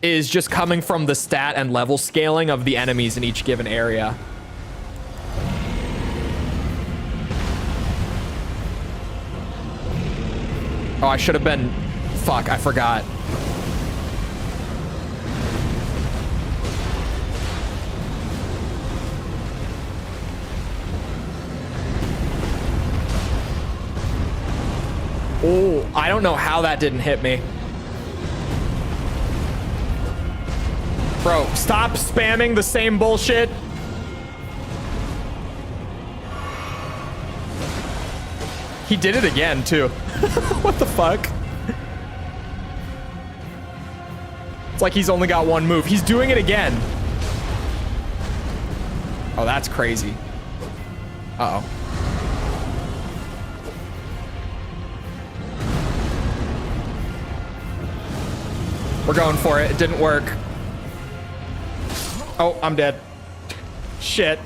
is just coming from the stat and level scaling of the enemies in each given area. Oh, I should have been... Fuck, I forgot. Oh, I don't know how that didn't hit me. Bro, stop spamming the same bullshit. He did it again, too. What the fuck? It's like he's only got one move. He's doing it again. Oh, that's crazy. Uh-oh. We're going for it. It didn't work. Oh, I'm dead. Shit.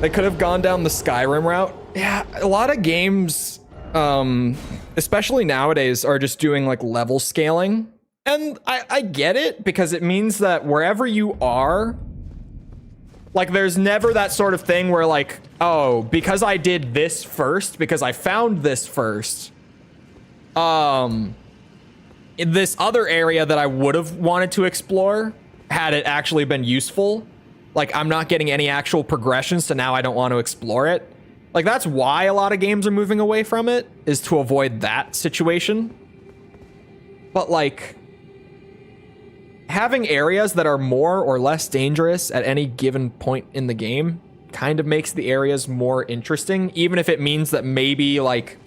They could have gone down the Skyrim route. Yeah, a lot of games, especially nowadays, are just doing like level scaling. And I get it, because it means that wherever you are, like there's never that sort of thing where like, oh, because I did this first, because I found this first, in this other area that I would have wanted to explore, had it actually been useful, like I'm not getting any actual progressions, so now I don't want to explore it. Like that's why a lot of games are moving away from it, is to avoid that situation. But like having areas that are more or less dangerous at any given point in the game kind of makes the areas more interesting, even if it means that maybe like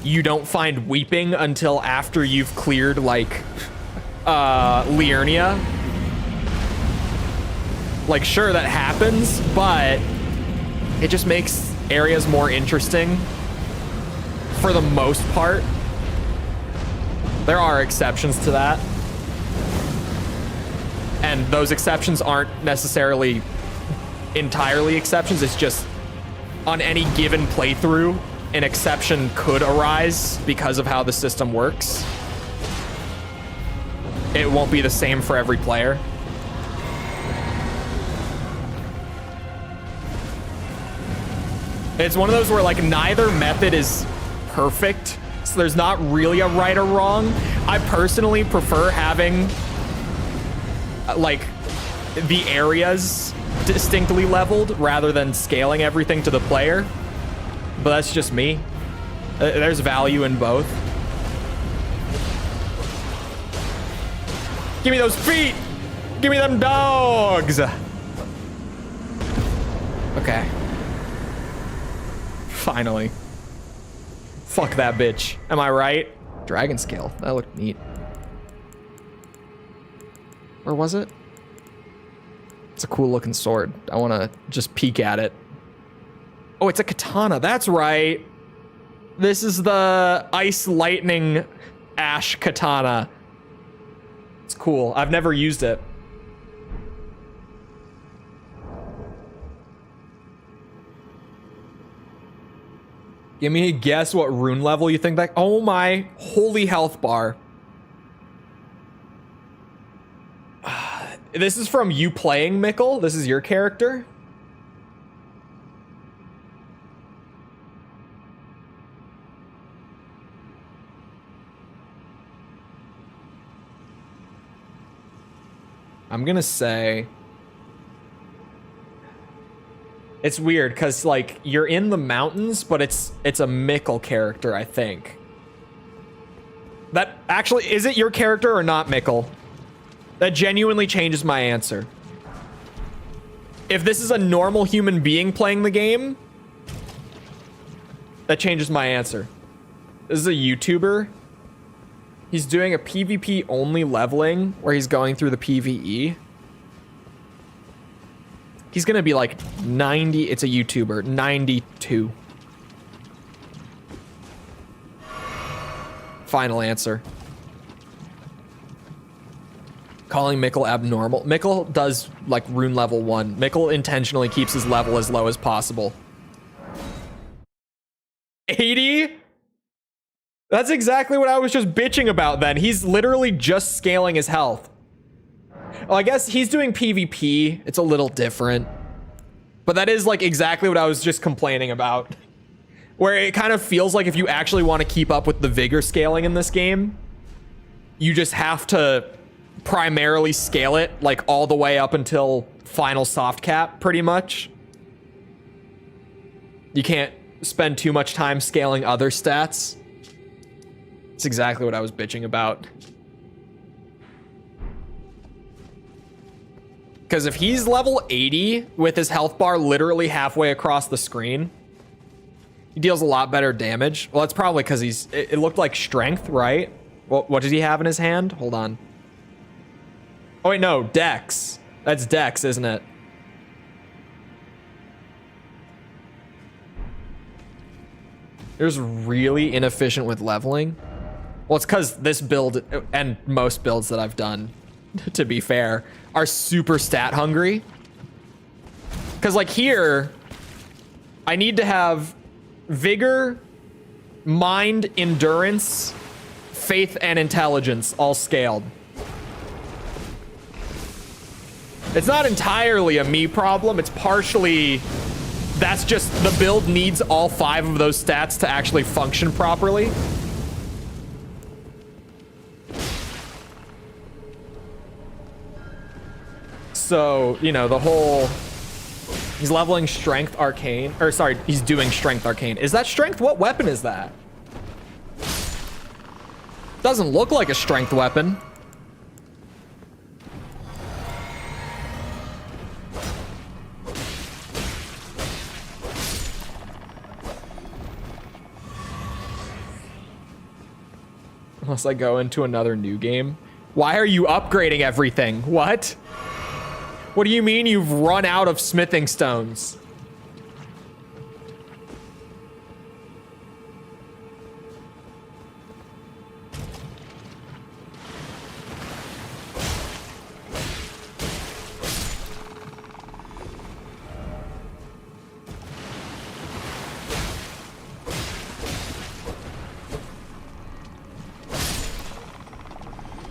you don't find weeping until after you've cleared like Liurnia. Like sure, that happens, but it just makes areas more interesting for the most part. There are exceptions to that, and those exceptions aren't necessarily entirely exceptions. It's just on any given playthrough, an exception could arise because of how the system works. It won't be the same for every player. It's one of those where like neither method is perfect, so there's not really a right or wrong. I personally prefer having like the areas distinctly leveled rather than scaling everything to the player, but that's just me. There's value in both. Give me those feet! Give me them dogs! Okay. Finally. Fuck that bitch. Am I right? Dragon scale. That looked neat. Or was it? It's a cool looking sword. I want to just peek at it. Oh, it's a katana. That's right. This is the ice lightning ash katana. It's cool. I've never used it. Give me a guess what rune level you think that... Oh my holy health bar. This is from you playing Mikkel. This is your character. I'm gonna say... It's weird, because, like, you're in the mountains, but it's a Mikkel character, I think. That... Actually, is it your character or not Mikkel? That genuinely changes my answer. If this is a normal human being playing the game, that changes my answer. This is a YouTuber. He's doing a PvP only leveling where he's going through the PvE. He's gonna be like 90, it's a YouTuber, 92. Final answer. Calling Mikkel abnormal. Mikkel does like rune level 1. Mikkel intentionally keeps his level as low as possible. 80? That's exactly what I was just bitching about then. He's literally just scaling his health. Well, I guess he's doing PvP. It's a little different. But that is like exactly what I was just complaining about. Where it kind of feels like if you actually want to keep up with the vigor scaling in this game, you just have to primarily scale it like all the way up until final soft cap, pretty much. You can't spend too much time scaling other stats. It's exactly what I was bitching about. Because if he's level 80 with his health bar literally halfway across the screen, he deals a lot better damage. Well, it's probably because it looked like strength, right? What did he have in his hand? Hold on. Oh, wait, no, Dex. That's Dex, isn't it? It was really inefficient with leveling. Well, it's because this build, and most builds that I've done, to be fair, are super stat hungry. Because like here, I need to have vigor, mind, endurance, faith, and intelligence all scaled. It's not entirely a me problem. It's partially, that's just the build needs all 5 of those stats to actually function properly. So, you know, the whole, he's leveling strength arcane, or sorry, he's doing strength arcane. Is that strength? What weapon is that? Doesn't look like a strength weapon. Unless I go into another new game. Why are you upgrading everything? What? What do you mean you've run out of smithing stones?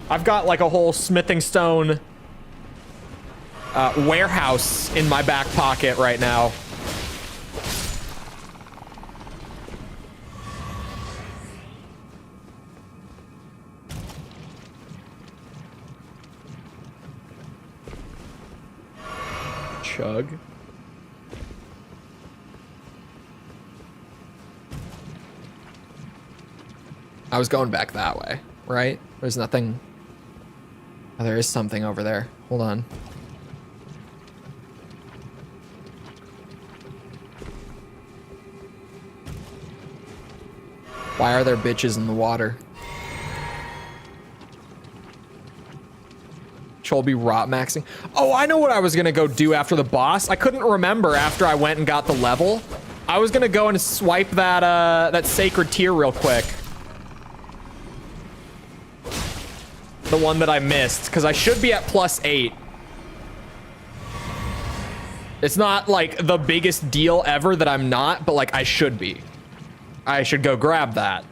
I've got like a whole smithing stone warehouse in my back pocket right now. Chug. I was going back that way, right? There's nothing. Oh, there is something over there. Hold on. Why are there bitches in the water? Chole be rot maxing. Oh, I know what I was gonna go do after the boss. I couldn't remember after I went and got the level. I was gonna go and swipe that that sacred tear real quick. The one that I missed, because I should be at +8. It's not like the biggest deal ever that I'm not, but like I should be. I should go grab that.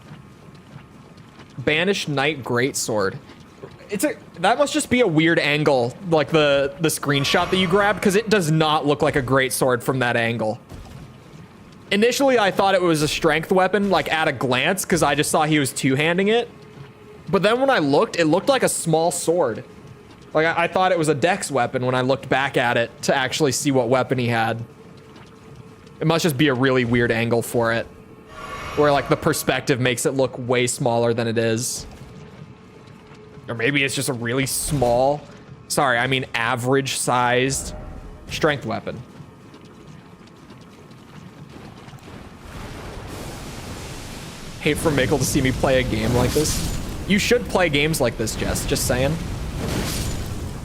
Banished Knight Greatsword. That must just be a weird angle, like the screenshot that you grabbed, because it does not look like a greatsword from that angle. Initially, I thought it was a strength weapon, like at a glance, because I just saw he was two-handing it. But then when I looked, it looked like a small sword. Like I thought it was a dex weapon when I looked back at it to actually see what weapon he had. It must just be a really weird angle for it, where like the perspective makes it look way smaller than it is. Or maybe it's just a really small, sorry, I mean average-sized strength weapon. Hate for Mickle to see me play a game like this. You should play games like this, Jess, just saying.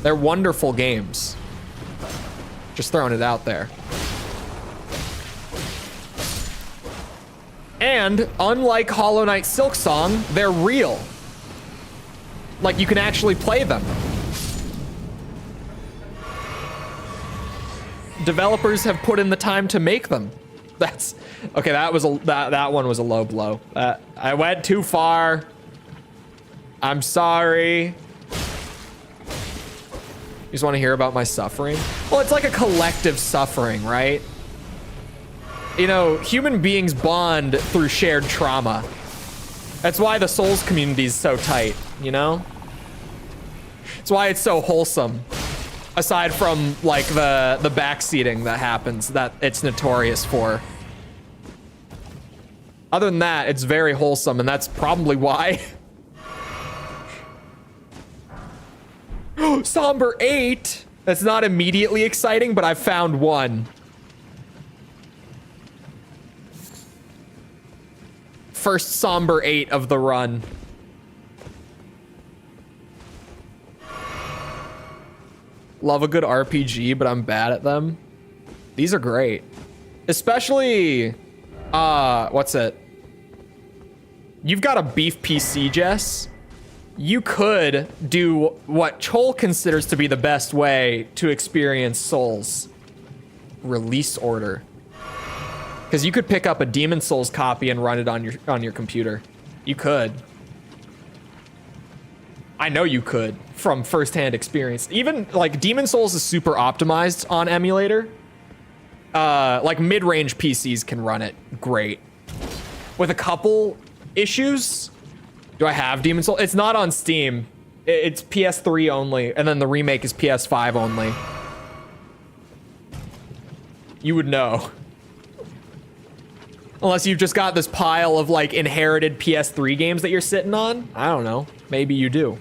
They're wonderful games. Just throwing it out there. And unlike Hollow Knight Silksong, they're real. Like you can actually play them. Developers have put in the time to make them. That's okay. That was that one was a low blow. I went too far. I'm sorry. You just want to hear about my suffering? Well, it's like a collective suffering, right? You know, human beings bond through shared trauma. That's why the Souls community is so tight, you know? It's why it's so wholesome. Aside from, like, the backseating that happens that it's notorious for. Other than that, it's very wholesome, and that's probably why. Somber 8! That's not immediately exciting, but I've found one. First Somber 8 of the run. Love a good RPG, but I'm bad at them. These are great. Especially, what's it? You've got a beef PC, Jess. You could do what Chole considers to be the best way to experience Souls. Release order. Because you could pick up a Demon Souls copy and run it on your computer. You could. I know you could from firsthand experience. Even like Demon Souls is super optimized on emulator. Like mid-range PCs can run it great. With a couple issues. Do I have Demon Souls? It's not on Steam. It's PS3 only, and then the remake is PS5 only. You would know. Unless you've just got this pile of like inherited PS3 games that you're sitting on. I don't know. Maybe you do.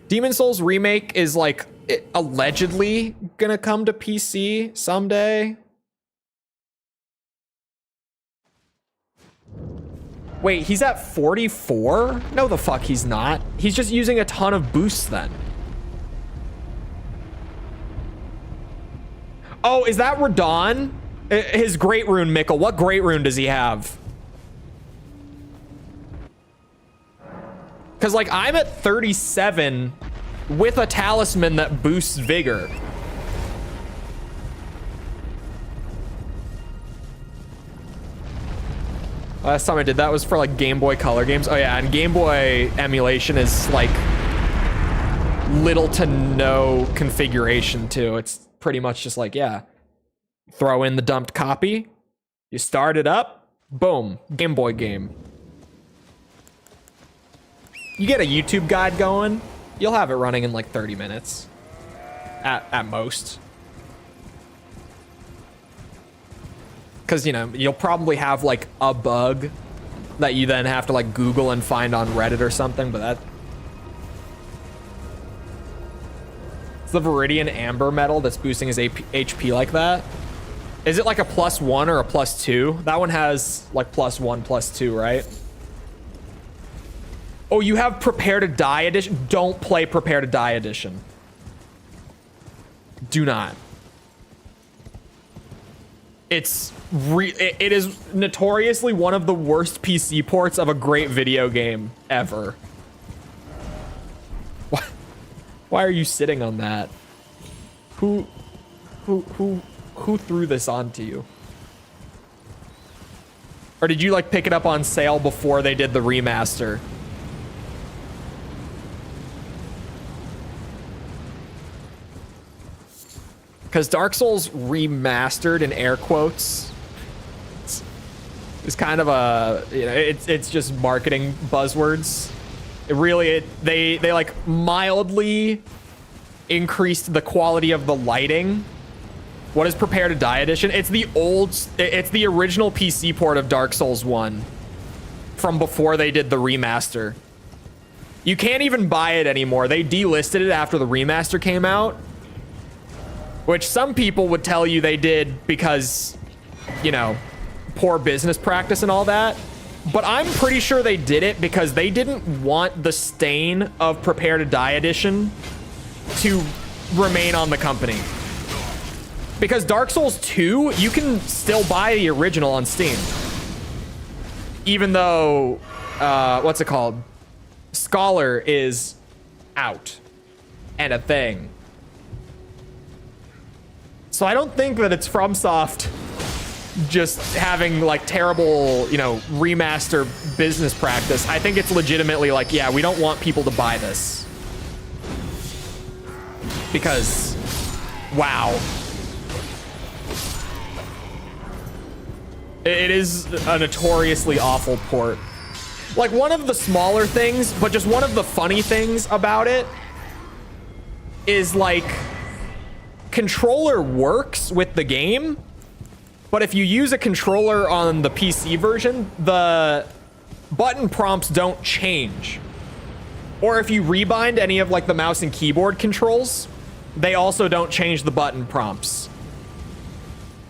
Demon Souls remake is like allegedly gonna come to PC someday. Wait, he's at 44? No, the fuck he's not. He's just using a ton of boosts then. Oh, is that Radon? His Great Rune, Mickle. What Great Rune does he have? Because, like, I'm at 37 with a talisman that boosts vigor. Last time I did that was for, like, Game Boy Color games. Oh, yeah, and Game Boy emulation is, like, little to no configuration, too. It's pretty much just like, yeah, throw in the dumped copy, you start it up, boom, Game Boy game. You get a YouTube guide going, you'll have it running in like 30 minutes at most. Because, you know, you'll probably have like a bug that you then have to like Google and find on Reddit or something, but that... the Viridian Amber metal that's boosting his HP like that. Is it like a +1 or a +2? That one has like +1, +2, right? Oh, you have Prepare to Die edition? Don't play Prepare to Die edition. Do not. It is notoriously one of the worst PC ports of a great video game ever. Why are you sitting on that? Who Who threw this onto you? Or did you like pick it up on sale before they did the remaster? Because Dark Souls remastered in air quotes is kind of a, you know, it's just marketing buzzwords. They like mildly increased the quality of the lighting. What is Prepare to Die edition? It's the original PC port of Dark Souls 1 from before they did the remaster. You can't even buy it anymore. They delisted it after the remaster came out, which some people would tell you they did because, you know, poor business practice and all that. But I'm pretty sure they did it because they didn't want the stain of Prepare to Die edition to remain on the company. Because Dark Souls 2, you can still buy the original on Steam. Even though, what's it called? Scholar is out and a thing. So I don't think that it's FromSoft just having like terrible, you know, remaster business practice. I think it's legitimately like, yeah, we don't want people to buy this. Because, wow. It is a notoriously awful port. Like, one of the smaller things, but just one of the funny things about it is, like, controller works with the game, but if you use a controller on the PC version, the button prompts don't change. Or if you rebind any of, like, the mouse and keyboard controls, they also don't change the button prompts.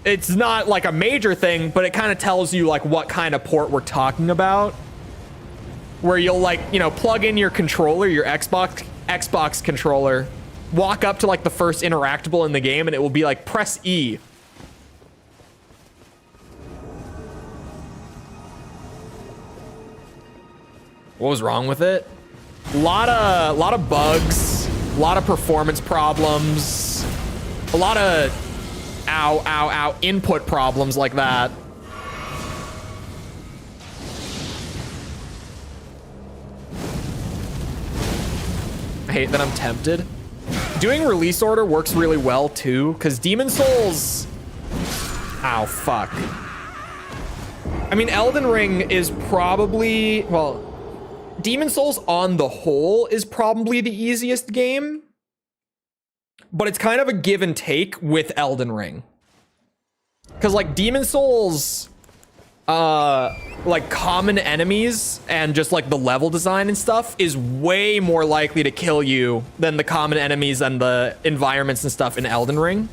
It's not like a major thing, but it kind of tells you like what kind of port we're talking about. Where you'll like, you know, plug in your controller, your Xbox controller, walk up to like the first interactable in the game, and it will be like, press E. What was wrong with it? A lot of bugs, a lot of performance problems, a lot of input problems like that. I hate that I'm tempted. Doing release order works really well too, because Demon Souls... Ow, fuck. I mean, Elden Ring is probably... Well, Demon Souls on the whole is probably the easiest game. But it's kind of a give and take with Elden Ring. Because, like, Demon Souls, like, common enemies and just, like, the level design and stuff is way more likely to kill you than the common enemies and the environments and stuff in Elden Ring.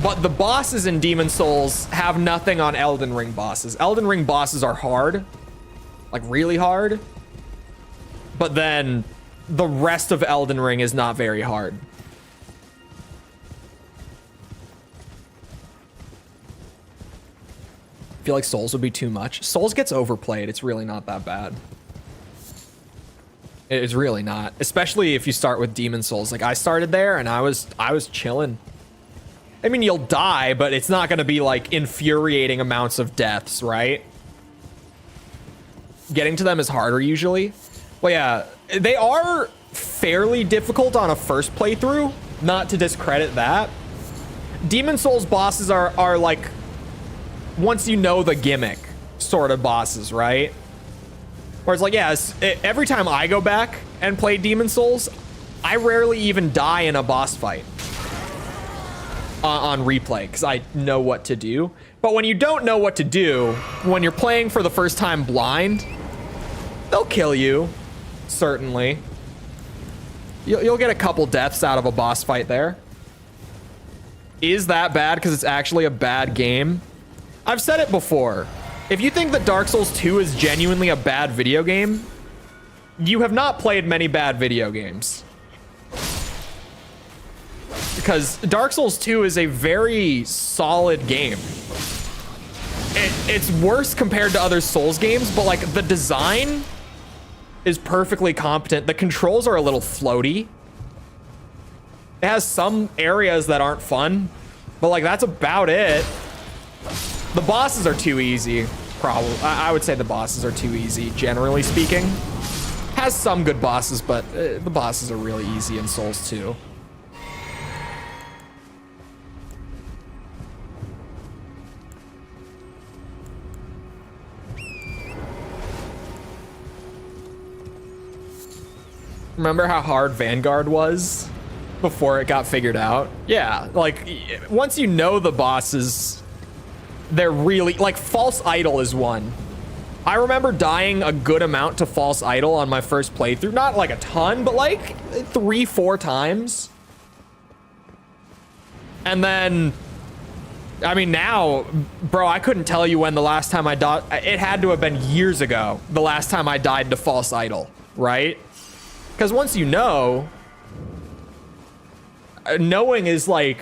But the bosses in Demon Souls have nothing on Elden Ring bosses. Elden Ring bosses are hard. Like, really hard. But then... the rest of Elden Ring is not very hard. I feel like Souls would be too much. Souls gets overplayed. It's really not that bad. It's really not. Especially if you start with Demon Souls. Like, I started there and I was chilling. I mean, you'll die, but it's not going to be like infuriating amounts of deaths, right? Getting to them is harder usually. Well, yeah, they are fairly difficult on a first playthrough, not to discredit that. Demon Souls bosses are like, once you know the gimmick sort of bosses, right? Where it's like, yeah, every time I go back and play Demon Souls, I rarely even die in a boss fight on replay because I know what to do. But when you don't know what to do, when you're playing for the first time blind, they'll kill you, certainly. You'll get a couple deaths out of a boss fight there. Is that bad because it's actually a bad game? I've said it before. If you think that Dark Souls 2 is genuinely a bad video game, you have not played many bad video games. Because Dark Souls 2 is a very solid game. It's worse compared to other Souls games, but like the design is perfectly competent. The controls are a little floaty. It has some areas that aren't fun. But like, that's about it. The bosses are too easy, probably. I would say the bosses are too easy, generally speaking. Has some good bosses, but the bosses are really easy in Souls 2. Remember how hard Vanguard was before it got figured out? Yeah, like, once you know the bosses, they're really, like, False Idol is one. I remember dying a good amount to False Idol on my first playthrough. Not like a ton, but like 3-4 times. And then, I mean, now, bro, I couldn't tell you when the last time I died. It had to have been years ago, the last time I died to False Idol, right? Because once you know, knowing is like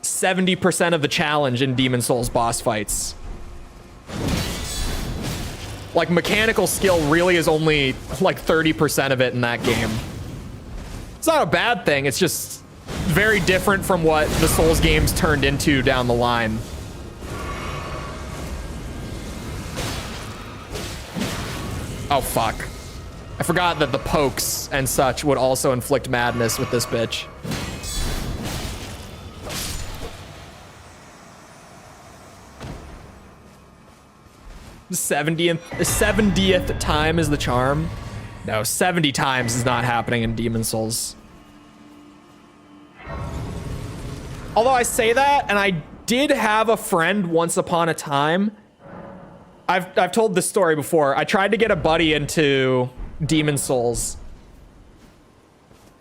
70% of the challenge in Demon Souls boss fights. Like, mechanical skill really is only like 30% of it in that game. It's not a bad thing, it's just very different from what the Souls games turned into down the line. Oh, fuck. I forgot that the pokes and such would also inflict madness with this bitch. The 70th time is the charm. No, 70 times is not happening in Demon Souls. Although I say that, and I did have a friend once upon a time. I've told this story before. I tried to get a buddy into Demon Souls.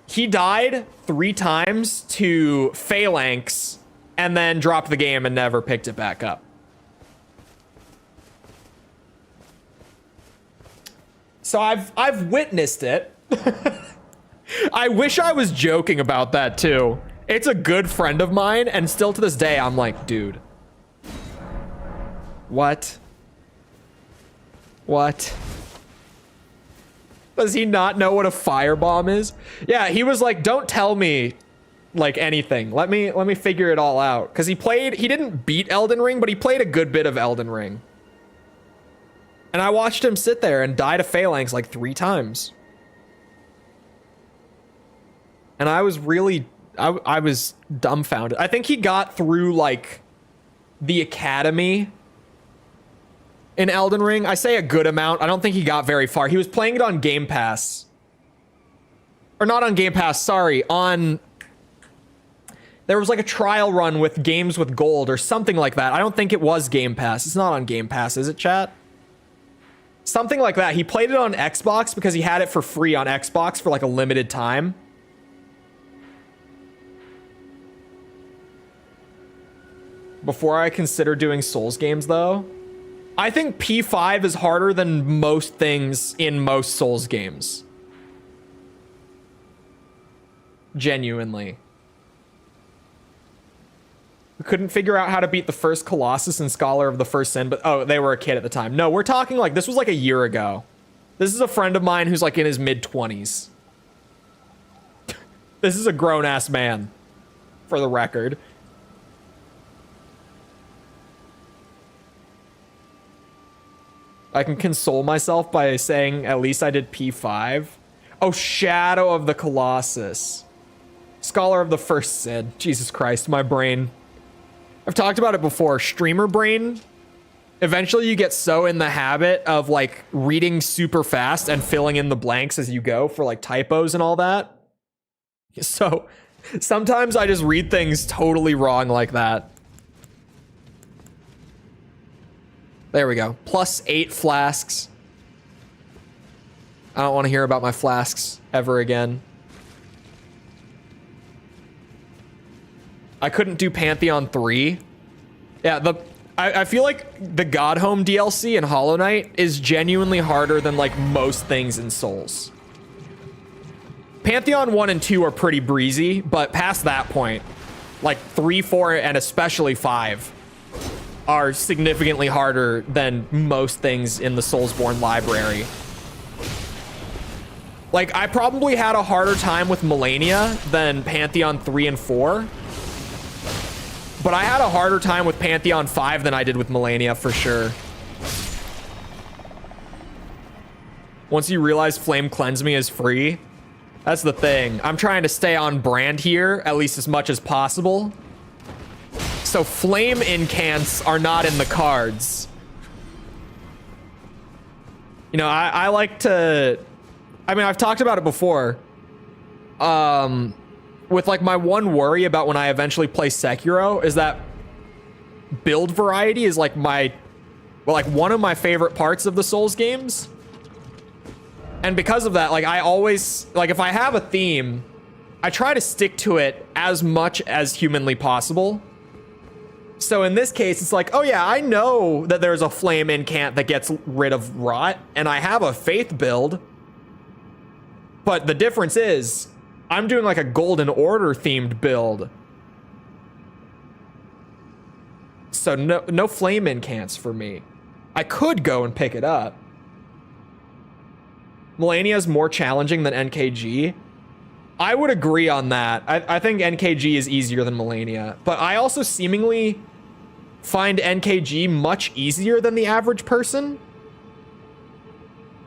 He died 3 times to Phalanx and then dropped the game and never picked it back up. So I've witnessed it. I wish I was joking about that too. It's a good friend of mine, and still to this day I'm like, dude. What? What? Does he not know what a firebomb is? Yeah, he was like, don't tell me like anything. Let me figure it all out. Because he didn't beat Elden Ring, but he played a good bit of Elden Ring. And I watched him sit there and die to Phalanx like 3 times. And I was really, I was dumbfounded. I think he got through like the academy in Elden Ring. I say a good amount. I don't think he got very far. He was playing it on Game Pass. Or not on Game Pass, sorry. There was like a trial run with games with gold or something like that. I don't think it was Game Pass. It's not on Game Pass, is it, chat? Something like that. He played it on Xbox because he had it for free on Xbox for like a limited time. Before I consider doing Souls games, though, I think P5 is harder than most things in most Souls games. Genuinely. We couldn't figure out how to beat the first Colossus and Scholar of the First Sin, but oh, they were a kid at the time. No, we're talking like, this was like a year ago. This is a friend of mine who's like in his mid-20s. This is a grown-ass man, for the record. I can console myself by saying at least I did P5. Oh, Shadow of the Colossus. Scholar of the First Sin. Jesus Christ, my brain. I've talked about it before. Streamer brain. Eventually you get so in the habit of like reading super fast and filling in the blanks as you go for like typos and all that. So sometimes I just read things totally wrong like that. There we go. +8 flasks. I don't want to hear about my flasks ever again. I couldn't do Pantheon 3. Yeah, I feel like the God Home DLC in Hollow Knight is genuinely harder than like most things in Souls. Pantheon 1 and 2 are pretty breezy, but past that point, like 3, 4, and especially 5 are significantly harder than most things in the Soulsborne library. Like, I probably had a harder time with Melania than Pantheon 3 and 4. But I had a harder time with Pantheon 5 than I did with Millennia, for sure. Once you realize Flame Cleanse Me is free, that's the thing. I'm trying to stay on brand here, at least as much as possible. So Flame Incants are not in the cards. You know, I like to... I mean, I've talked about it before. With like my one worry about when I eventually play Sekiro is that build variety is like one of my favorite parts of the Souls games. And because of that, like I always, like if I have a theme, I try to stick to it as much as humanly possible. So in this case, it's like, oh yeah, I know that there's a flame incant that gets rid of rot, and I have a faith build. But the difference is, I'm doing like a Golden Order themed build. So no flame incants for me. I could go and pick it up. Millennia is more challenging than NKG. I would agree on that. I think NKG is easier than Millennia, but I also seemingly find NKG much easier than the average person.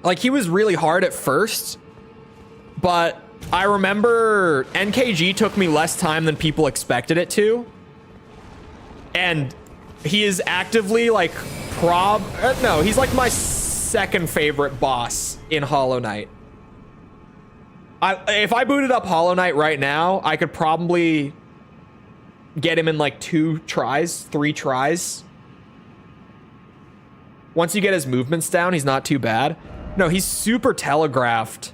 Like, he was really hard at first, but I remember NKG took me less time than people expected it to. And he is actively like no, he's like my second favorite boss in Hollow Knight. If I booted up Hollow Knight right now, I could probably get him in like 3 tries. Once you get his movements down, he's not too bad. No, he's super telegraphed.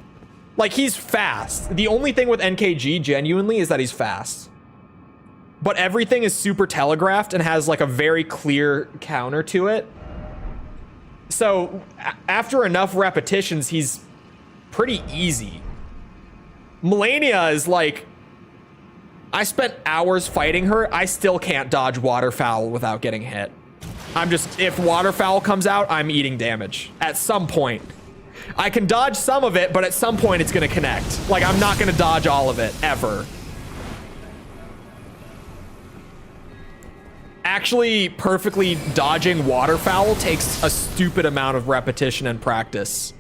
Like, he's fast. The only thing with NKG genuinely is that he's fast. But everything is super telegraphed and has like a very clear counter to it. So after enough repetitions, he's pretty easy. Millennia is like, I spent hours fighting her. I still can't dodge waterfowl without getting hit. If waterfowl comes out, I'm eating damage at some point. I can dodge some of it, but at some point it's going to connect. Like, I'm not going to dodge all of it, ever. Actually, perfectly dodging waterfowl takes a stupid amount of repetition and practice.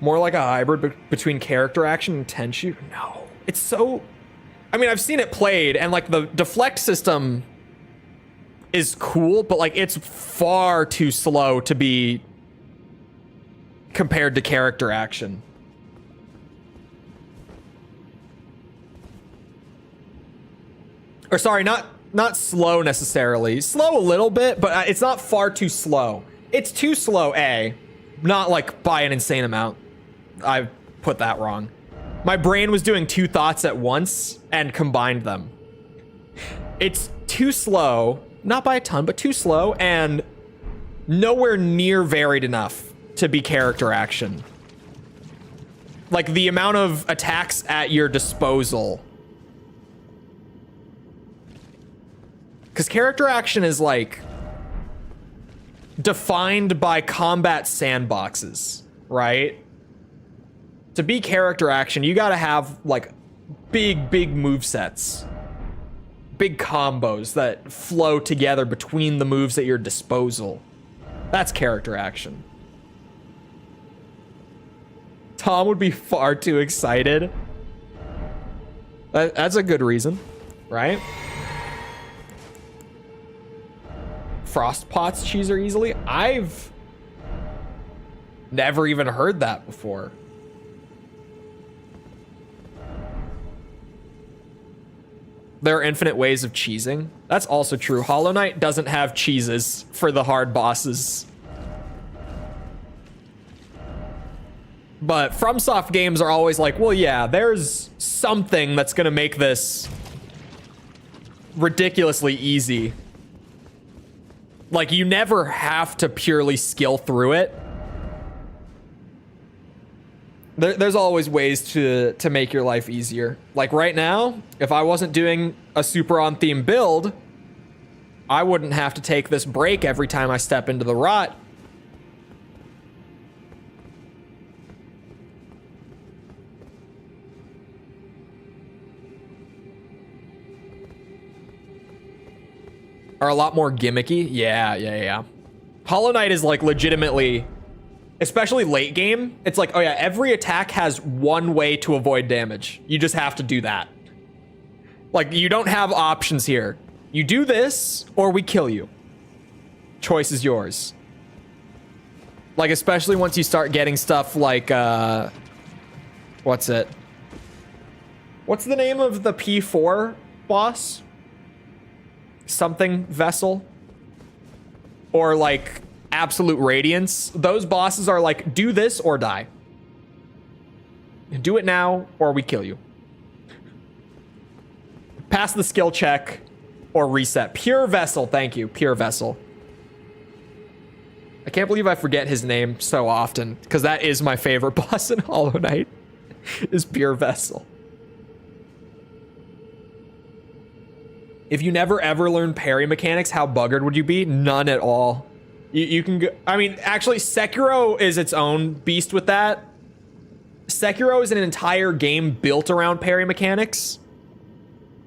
More like a hybrid between character action and Tenchu? No. It's so... I mean, I've seen it played, and like the deflect system is cool, but like it's far too slow to be compared to character action. Or sorry, not slow necessarily. Slow a little bit, but it's not far too slow. It's too slow, not like by an insane amount. I put that wrong. My brain was doing 2 thoughts at once and combined them. It's too slow, not by a ton, but too slow, and nowhere near varied enough to be character action. Like, the amount of attacks at your disposal. Because character action is like defined by combat sandboxes, right? To be character action, you gotta have like big movesets. Big combos that flow together between the moves at your disposal. That's character action. Tom would be far too excited. That's a good reason, right? Frostpots cheese her easily? I've never even heard that before. There are infinite ways of cheesing. That's also true. Hollow Knight doesn't have cheeses for the hard bosses. But FromSoft games are always like, well, yeah, there's something that's gonna make this ridiculously easy. Like, you never have to purely skill through it. There's always ways to make your life easier. Like right now, if I wasn't doing a super on theme build, I wouldn't have to take this break every time I step into the rot. are a lot more gimmicky. Yeah. Hollow Knight is like legitimately, especially late game, it's like, oh yeah, every attack has one way to avoid damage. You just have to do that. Like, you don't have options here. You do this, or we kill you. Choice is yours. Like, especially once you start getting stuff like, what's it? What's the name of the P4 boss? Something Vessel? Or like Absolute Radiance. Those bosses are like, do this or die. Do it now or we kill you. Pass the skill check or reset. Pure Vessel, thank you. Pure Vessel. I can't believe I forget his name so often, because that is my favorite boss in Hollow Knight, is Pure Vessel. If you never ever learned parry mechanics, how buggered would you be? None at all. You can go, I mean, actually, Sekiro is its own beast with that. Sekiro is an entire game built around parry mechanics.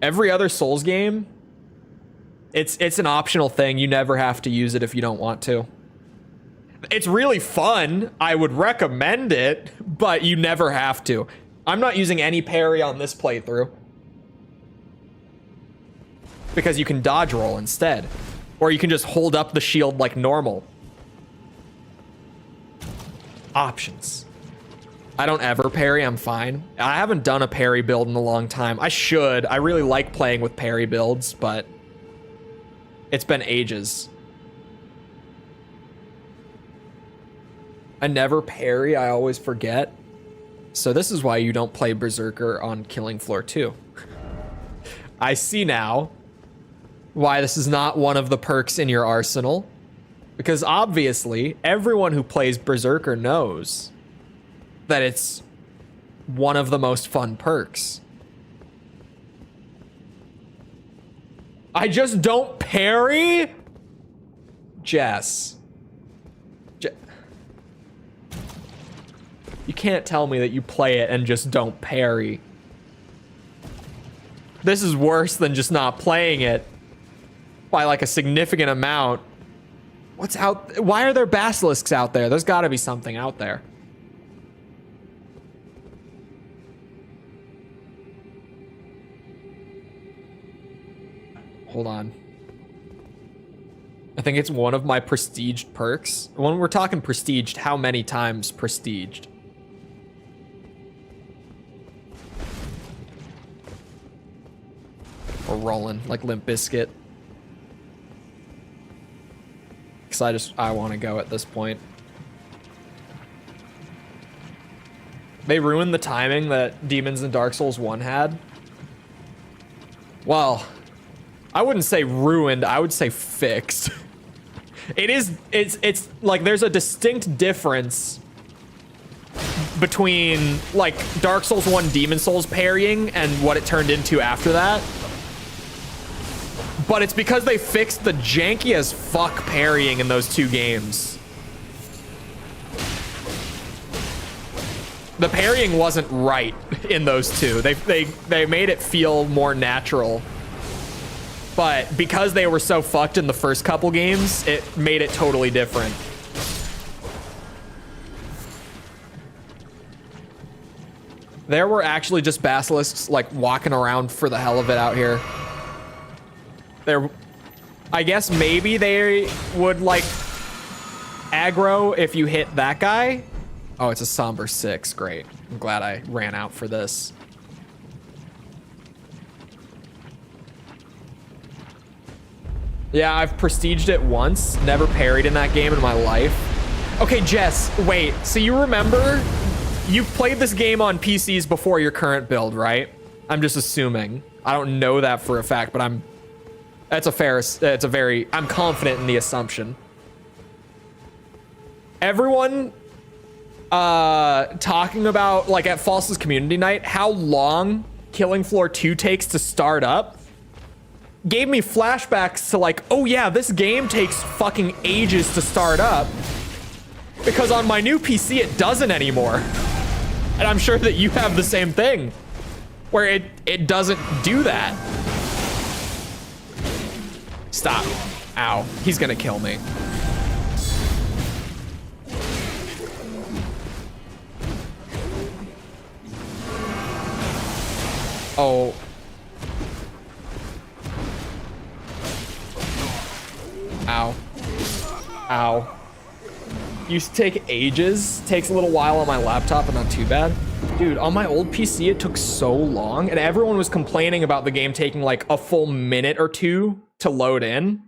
Every other Souls game, it's an optional thing. You never have to use it if you don't want to. It's really fun. I would recommend it, but you never have to. I'm not using any parry on this playthrough, because you can dodge roll instead. Or you can just hold up the shield like normal. Options. I don't ever parry, I'm fine. I haven't done a parry build in a long time. I should. I really like playing with parry builds, but it's been ages. I never parry, I always forget. So this is why you don't play Berserker on Killing Floor 2. I see now why this is not one of the perks in your arsenal. Because obviously, everyone who plays Berserker knows that it's one of the most fun perks. I just don't parry? Jess. You can't tell me that you play it and just don't parry. This is worse than just not playing it by like a significant amount. What's out? Why are there basilisks out there? There's gotta be something out there. Hold on. I think it's one of my prestiged perks. When we're talking prestiged, how many times prestiged? Or rolling like Limp Bizkit. Because I want to go at this point. They ruined the timing that Demons in Dark Souls 1 had. Well, I wouldn't say ruined, I would say fixed. It's like there's a distinct difference between like Dark Souls 1 Demon Souls parrying and what it turned into after that. But it's because they fixed the janky as fuck parrying in those two games. The parrying wasn't right in those two. They made it feel more natural. But because they were so fucked in the first couple games, it made it totally different. There were actually just basilisks like walking around for the hell of it out here. I guess maybe they would like aggro if you hit that guy. Oh, it's a somber 6. Great. I'm glad I ran out for this. Yeah, I've prestiged it once. Never parried in that game in my life. Okay, Jess, wait. So you remember you've played this game on PCs before your current build, right? I'm just assuming. I don't know that for a fact, but I'm confident in the assumption. Everyone talking about, like at False's community night, how long Killing Floor 2 takes to start up gave me flashbacks to like, oh yeah, this game takes fucking ages to start up. Because on my new PC, it doesn't anymore. And I'm sure that you have the same thing, where it doesn't do that. Stop. Ow. He's gonna kill me. Oh. Ow. Ow. Used to take ages. Takes a little while on my laptop, but not too bad. Dude, on my old PC, it took so long, and everyone was complaining about the game taking like a full minute or two to load in,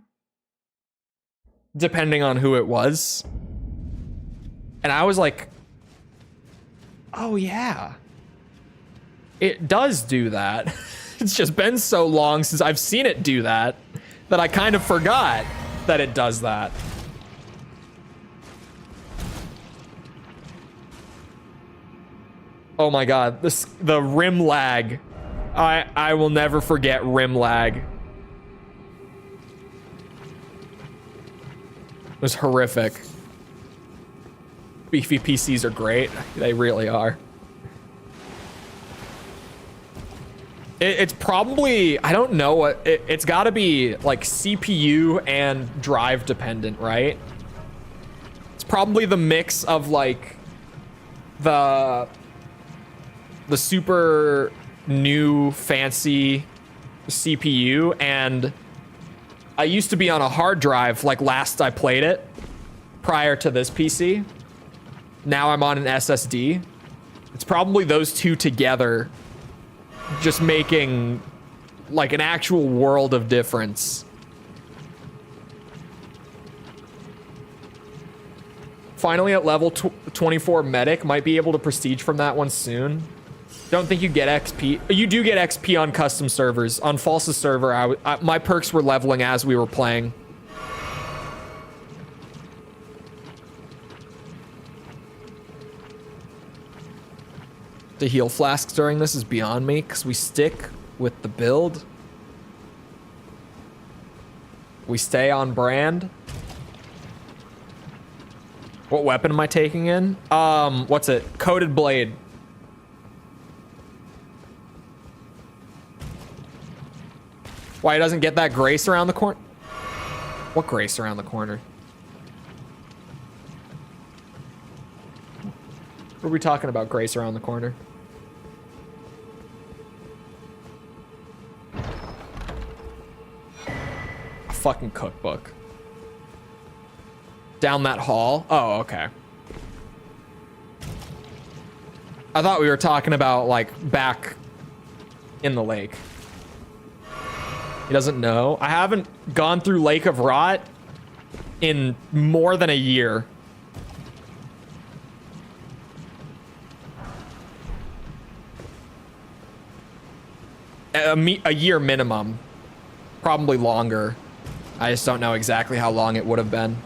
depending on who it was. And I was like, oh yeah, it does do that. It's just been so long since I've seen it do that that I kind of forgot that it does that. Oh my god, the rim lag. I will never forget rim lag. It was horrific. Beefy PCs are great. They really are. It's probably, I don't know what, it's gotta be like CPU and drive dependent, right? It's probably the mix of like the super new fancy CPU, and I used to be on a hard drive like last I played it prior to this PC. Now I'm on an SSD. It's probably those two together just making like an actual world of difference. Finally at level 24 medic, might be able to prestige from that one soon. Don't think you get XP. You do get XP on custom servers. On False's server, my perks were leveling as we were playing. The heal flasks during this is beyond me, because we stick with the build. We stay on brand. What weapon am I taking in? What's it? Coated blade. Why he doesn't get that grace around the corner? What grace around the corner? What are we talking about, grace around the corner? A fucking cookbook. Down that hall? Oh, okay. I thought we were talking about like back in the lake. He doesn't know. I haven't gone through Lake of Rot in more than a year. A year minimum. Probably longer. I just don't know exactly how long it would have been.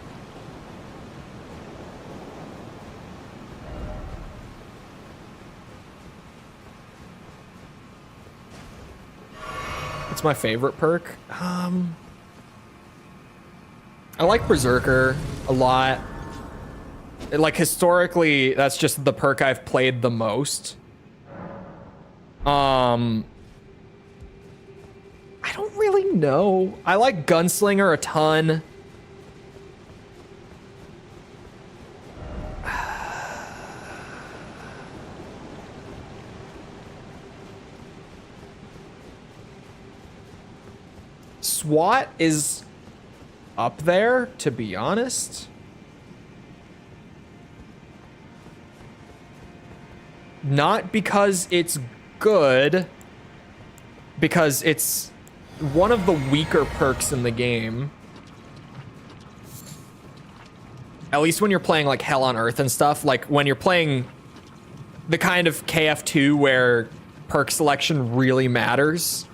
What's my favorite perk? I like Berserker a lot. Like historically, that's just the perk I've played the most. I don't really know. I like Gunslinger a ton. SWAT is up there, to be honest. Not because it's good, because it's one of the weaker perks in the game. At least when you're playing like Hell on Earth and stuff, like when you're playing the kind of KF2 where perk selection really matters.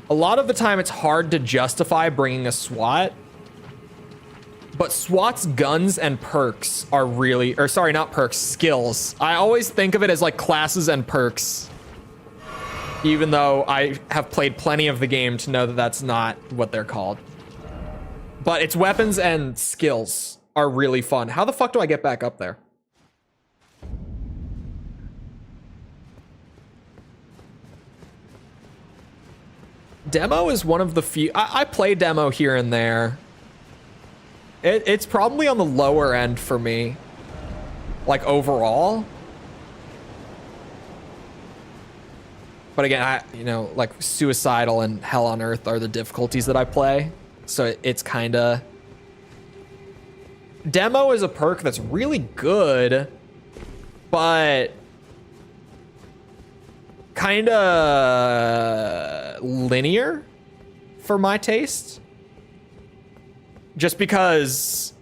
A lot of the time it's hard to justify bringing a SWAT, but SWAT's guns and perks are really, or sorry, not perks, skills. I always think of it as like classes and perks, even though I have played plenty of the game to know that that's not what they're called. But its weapons and skills are really fun. How the fuck do I get back up there? Demo is one of the few... I play demo here and there. It's probably on the lower end for me. Like, overall. But again, you know, like, Suicidal and Hell on Earth are the difficulties that I play. So it's kind of... Demo is a perk that's really good, but kind of linear for my taste. Just because,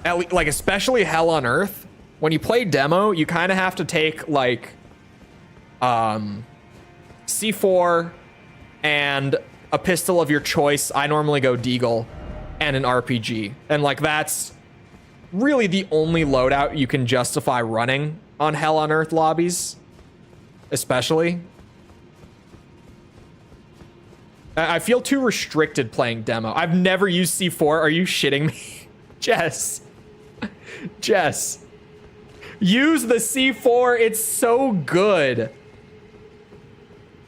like, especially Hell on Earth, when you play demo, you kind of have to take, like, C4 and a pistol of your choice. I normally go Deagle and an RPG. And, like, that's really the only loadout you can justify running on Hell on Earth lobbies, especially. I feel too restricted playing demo. I've never used C4. Are you shitting me? Jess. Jess. Use the C4. It's so good.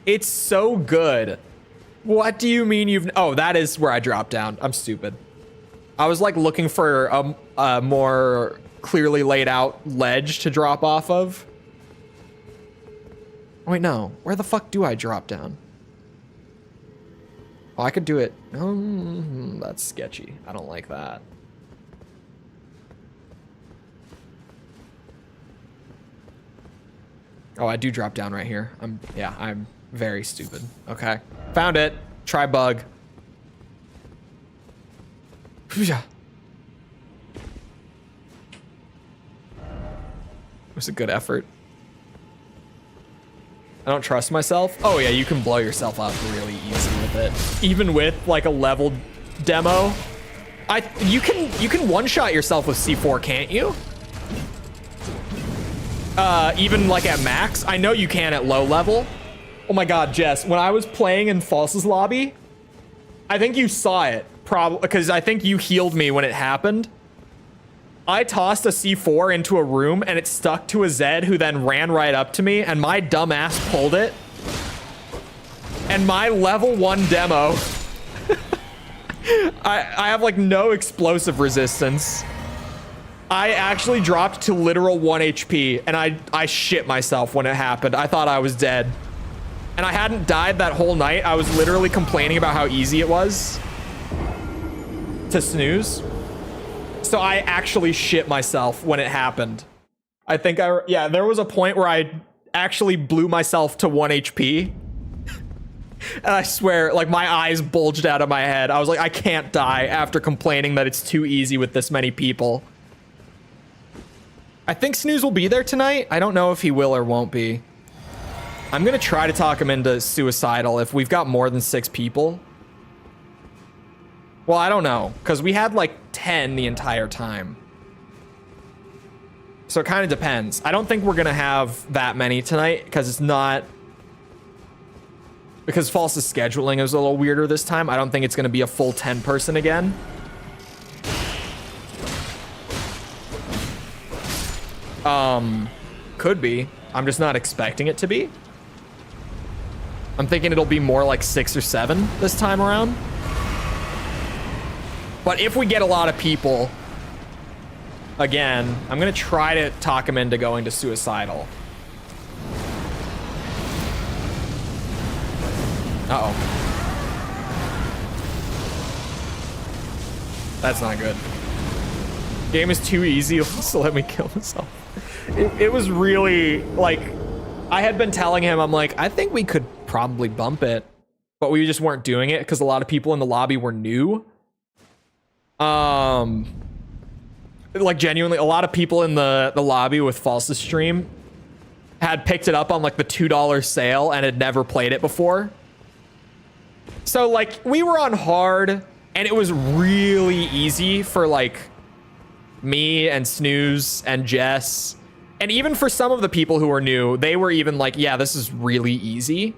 It's so good. What do you mean you've... Oh, that is where I dropped down. I'm stupid. I was like looking for a more clearly laid out ledge to drop off of. Oh, wait, no. Where the fuck do I drop down? Oh, I could do it. That's sketchy. I don't like that. Oh, I do drop down right here. I'm very stupid. Okay. Found it. Try bug. It was a good effort. I don't trust myself. Oh yeah, you can blow yourself up really easy with it. Even with like a leveled demo. You can one-shot yourself with C4, can't you? Even like at max. I know you can at low level. Oh my god, Jess, when I was playing in False's lobby, I think you saw it. Probably because I think you healed me when it happened. I tossed a C4 into a room and it stuck to a Zed who then ran right up to me and my dumb ass pulled it. And my level 1 demo, I have like no explosive resistance. I actually dropped to literal 1 HP and I shit myself when it happened. I thought I was dead. And I hadn't died that whole night. I was literally complaining about how easy it was to snooze. So I actually shit myself when it happened. I think yeah, there was a point where I actually blew myself to 1 HP. And I swear, like my eyes bulged out of my head. I was like, I can't die after complaining that it's too easy with this many people. I think Snooze will be there tonight. I don't know if he will or won't be. I'm gonna try to talk him into Suicidal if we've got more than 6 people. Well, I don't know, because we had like 10 the entire time. So it kind of depends. I don't think we're gonna have that many tonight, because it's not... Because False's scheduling is a little weirder this time. I don't think it's gonna be a full 10 person again. Could be. I'm just not expecting it to be. I'm thinking it'll be more like 6 or 7 this time around. But if we get a lot of people, again, I'm gonna try to talk him into going to Suicidal. Uh-oh. That's not good. Game is too easy, so let me kill myself. It was really, like, I had been telling him, I'm like, I think we could probably bump it, but we just weren't doing it because a lot of people in the lobby were new. Like, genuinely, a lot of people in the lobby with False's stream had picked it up on, like, the $2 sale and had never played it before. So, like, we were on hard, and it was really easy for, like, me and Snooze and Jess. And even for some of the people who were new, they were even like, yeah, this is really easy.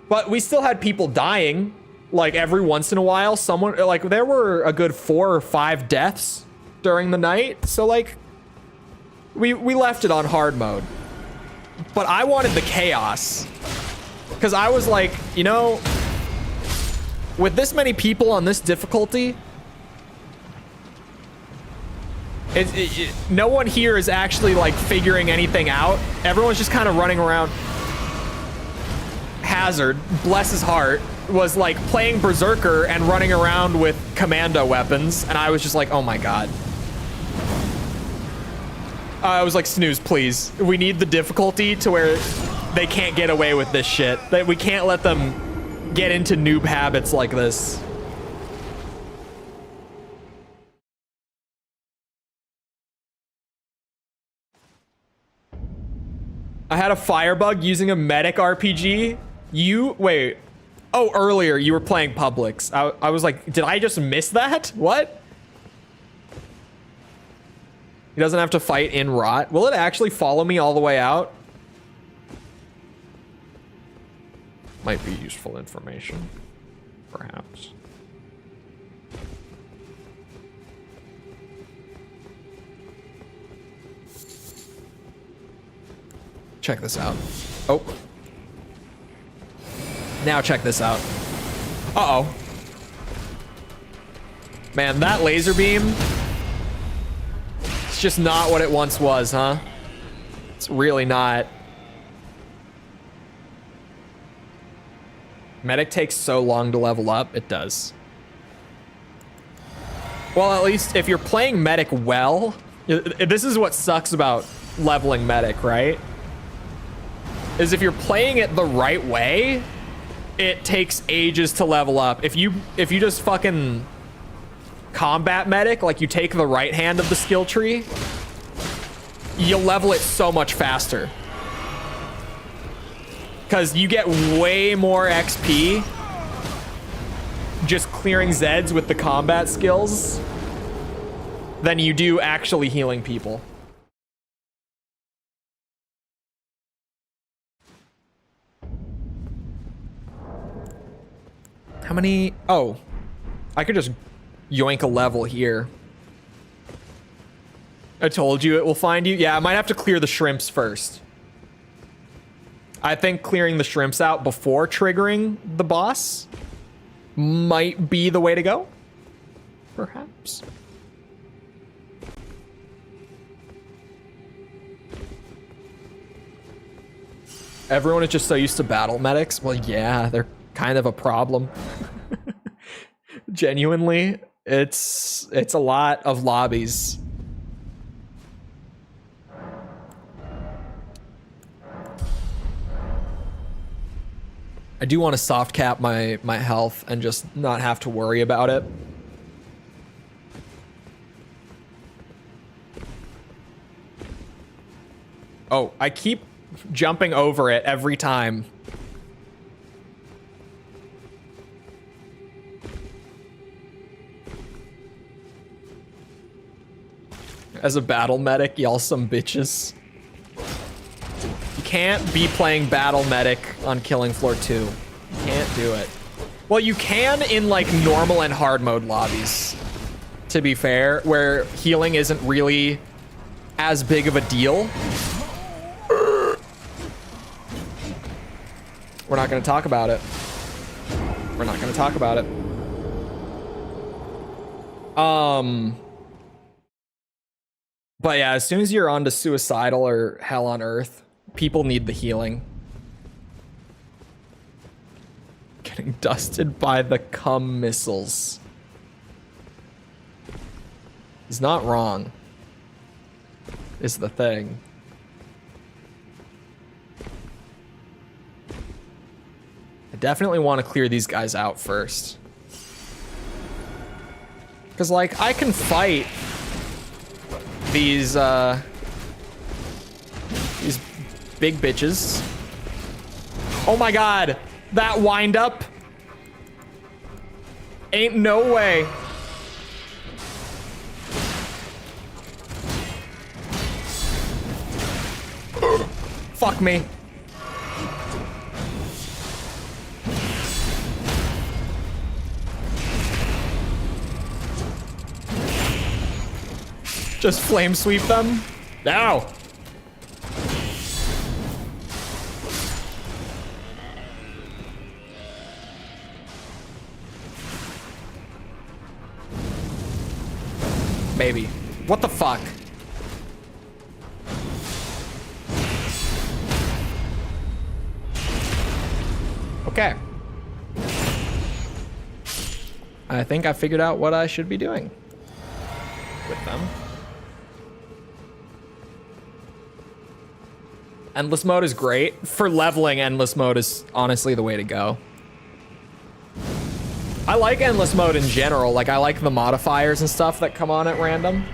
But we still had people dying, like, every once in a while. Someone, like, there were a good 4 or 5 deaths during the night. So, like, we left it on hard mode. But I wanted the chaos. Because I was like, you know, with this many people on this difficulty, no one here is actually like figuring anything out. Everyone's just kind of running around. Hazard, bless his heart, was like playing Berserker and running around with commando weapons, and I was just like, oh my god. I was like, snooze, please. We need the difficulty to where they can't get away with this shit. That we can't let them get into noob habits like this. I had a firebug using a medic RPG. Wait. Oh, earlier you were playing Publix. I was like, did I just miss that? What? He doesn't have to fight in Rot. Will it actually follow me all the way out? Might be useful information, perhaps. Check this out. Oh. Now check this out. Uh-oh. Man, that laser beam, it's just not what it once was, huh? It's really not. Medic takes so long to level up. It does. Well, at least if you're playing Medic well, this is what sucks about leveling Medic, right? Is if you're playing it the right way, it takes ages to level up. If you just fucking combat Medic, like you take the right hand of the skill tree, you'll level it so much faster. Because you get way more XP just clearing Zeds with the combat skills than you do actually healing people. How many? Oh, I could just yoink a level here. I told you it will find you. Yeah, I might have to clear the shrimps first. I think clearing the shrimps out before triggering the boss might be the way to go. Perhaps. Everyone is just so used to battle medics. Well, yeah, they're kind of a problem. Genuinely, it's a lot of lobbies. I do want to soft cap my health and just not have to worry about it. Oh, I keep jumping over it every time. As a battle medic, y'all some bitches. You can't be playing battle medic on Killing Floor 2. You can't do it. Well, you can in like normal and hard mode lobbies, to be fair, where healing isn't really as big of a deal. We're not going to talk about it. We're not going to talk about it. But yeah, as soon as you're onto Suicidal or Hell on Earth, people need the healing. Getting dusted by the cum missiles. He's not wrong, is the thing. I definitely want to clear these guys out first. Because, like, I can fight these big bitches. Oh my god, that wind up. Ain't no way. Fuck me. Just flame sweep them? No. baby. What the fuck? Okay. I think I figured out what I should be doing with them. Endless mode is great. For leveling, endless mode is honestly the way to go. I like endless mode in general. Like, I like the modifiers and stuff that come on at random.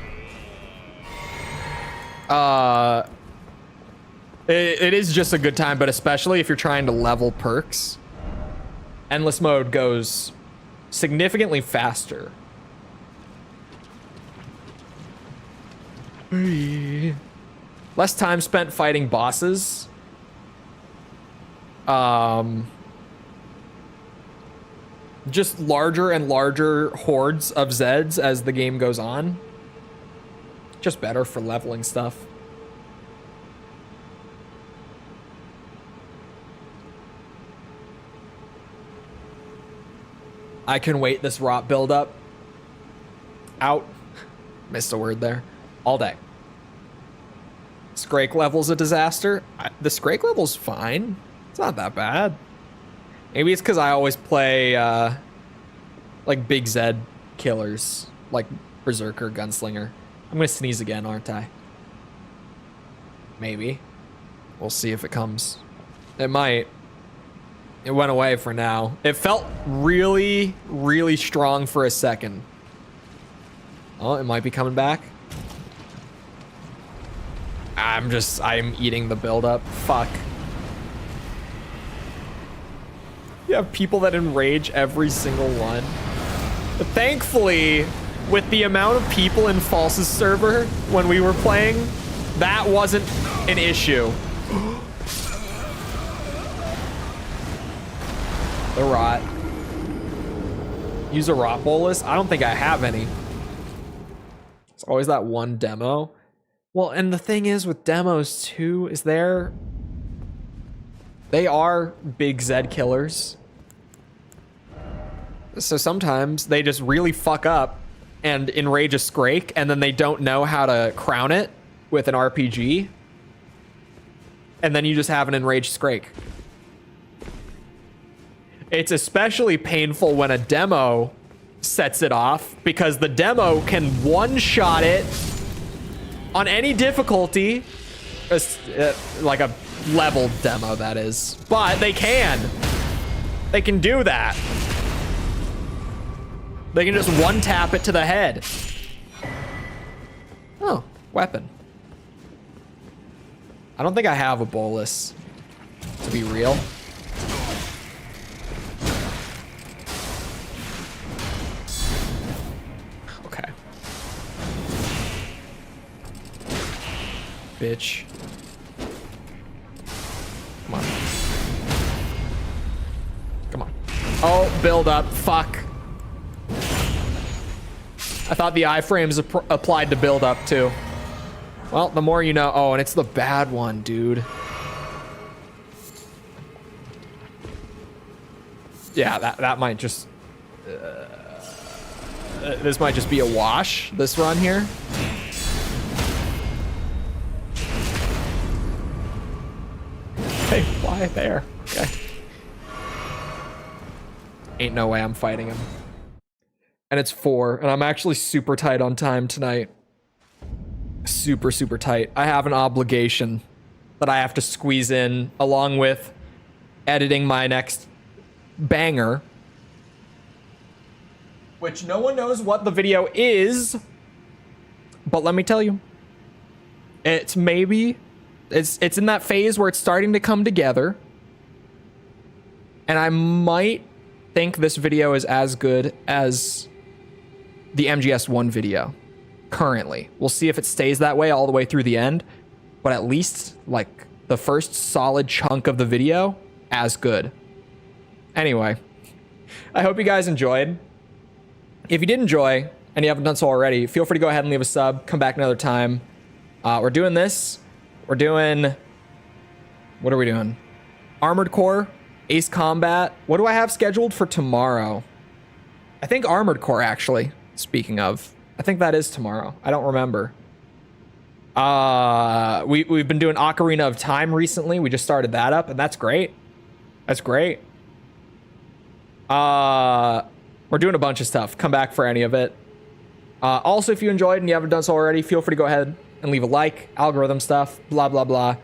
It is just a good time, but especially if you're trying to level perks, endless mode goes significantly faster. Less time spent fighting bosses. Just larger and larger hordes of Zeds as the game goes on. Just better for leveling stuff. I can wait this rot buildup out. Missed a word there. All day. Scrake level's a disaster. The Scrake level's fine. It's not that bad. Maybe it's because I always play like big Zed killers, like Berserker, Gunslinger. I'm gonna sneeze again, aren't I? Maybe. We'll see if it comes. It might. It went away for now. It felt really, really strong for a second. Oh, it might be coming back. I'm eating the buildup. Fuck. You have people that enrage every single one. But thankfully, with the amount of people in False's server when we were playing, that wasn't an issue. The rot. Use a rot bolus? I don't think I have any. It's always that one demo. Well, and the thing is with demos too, is they are big Zed killers. So sometimes they just really fuck up and enrage a Scrake, and then they don't know how to crown it with an RPG. And then you just have an enraged Scrake. It's especially painful when a demo sets it off, because the demo can one-shot it on any difficulty. Like a leveled demo, that is. But they can. They can do that. They can just one-tap it to the head. Oh, weapon. I don't think I have a bolus, to be real. Okay. Bitch. Come on. Come on. Oh, build up. Fuck. I thought the iframes applied to build up too. Well, the more you know. Oh, and it's the bad one, dude. Yeah, that might just... this might just be a wash, this run here. Hey, why there? Okay. Ain't no way I'm fighting him. And it's 4, and I'm actually super tight on time tonight. Super, super tight. I have an obligation that I have to squeeze in along with editing my next banger. Which no one knows what the video is, but let me tell you. It's maybe... It's in that phase where it's starting to come together. And I might think this video is as good as the MGS1 video currently. We'll see if it stays that way all the way through the end, but at least like the first solid chunk of the video, as good. Anyway, I hope you guys enjoyed. If you did enjoy and you haven't done so already, feel free to go ahead and leave a sub. Come back another time. We're doing this. We're doing... What are we doing? Armored Core, Ace Combat. What do I have scheduled for tomorrow? I think Armored Core, actually. Speaking of, I think that is tomorrow. I don't remember. We've been doing Ocarina of Time recently. We just started that up, and that's great. That's great. We're doing a bunch of stuff. Come back for any of it. Also, if you enjoyed and you haven't done so already, feel free to go ahead and leave a like, algorithm stuff, blah, blah, blah.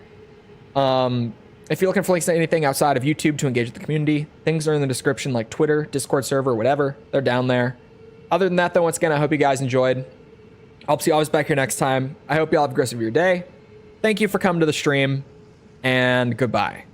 If you're looking for links to anything outside of YouTube to engage with the community, things are in the description, like Twitter, Discord server, whatever. They're down there. Other than that, though, once again, I hope you guys enjoyed. I'll see you always back here next time. I hope you all have a great rest of your day. Thank you for coming to the stream, and goodbye.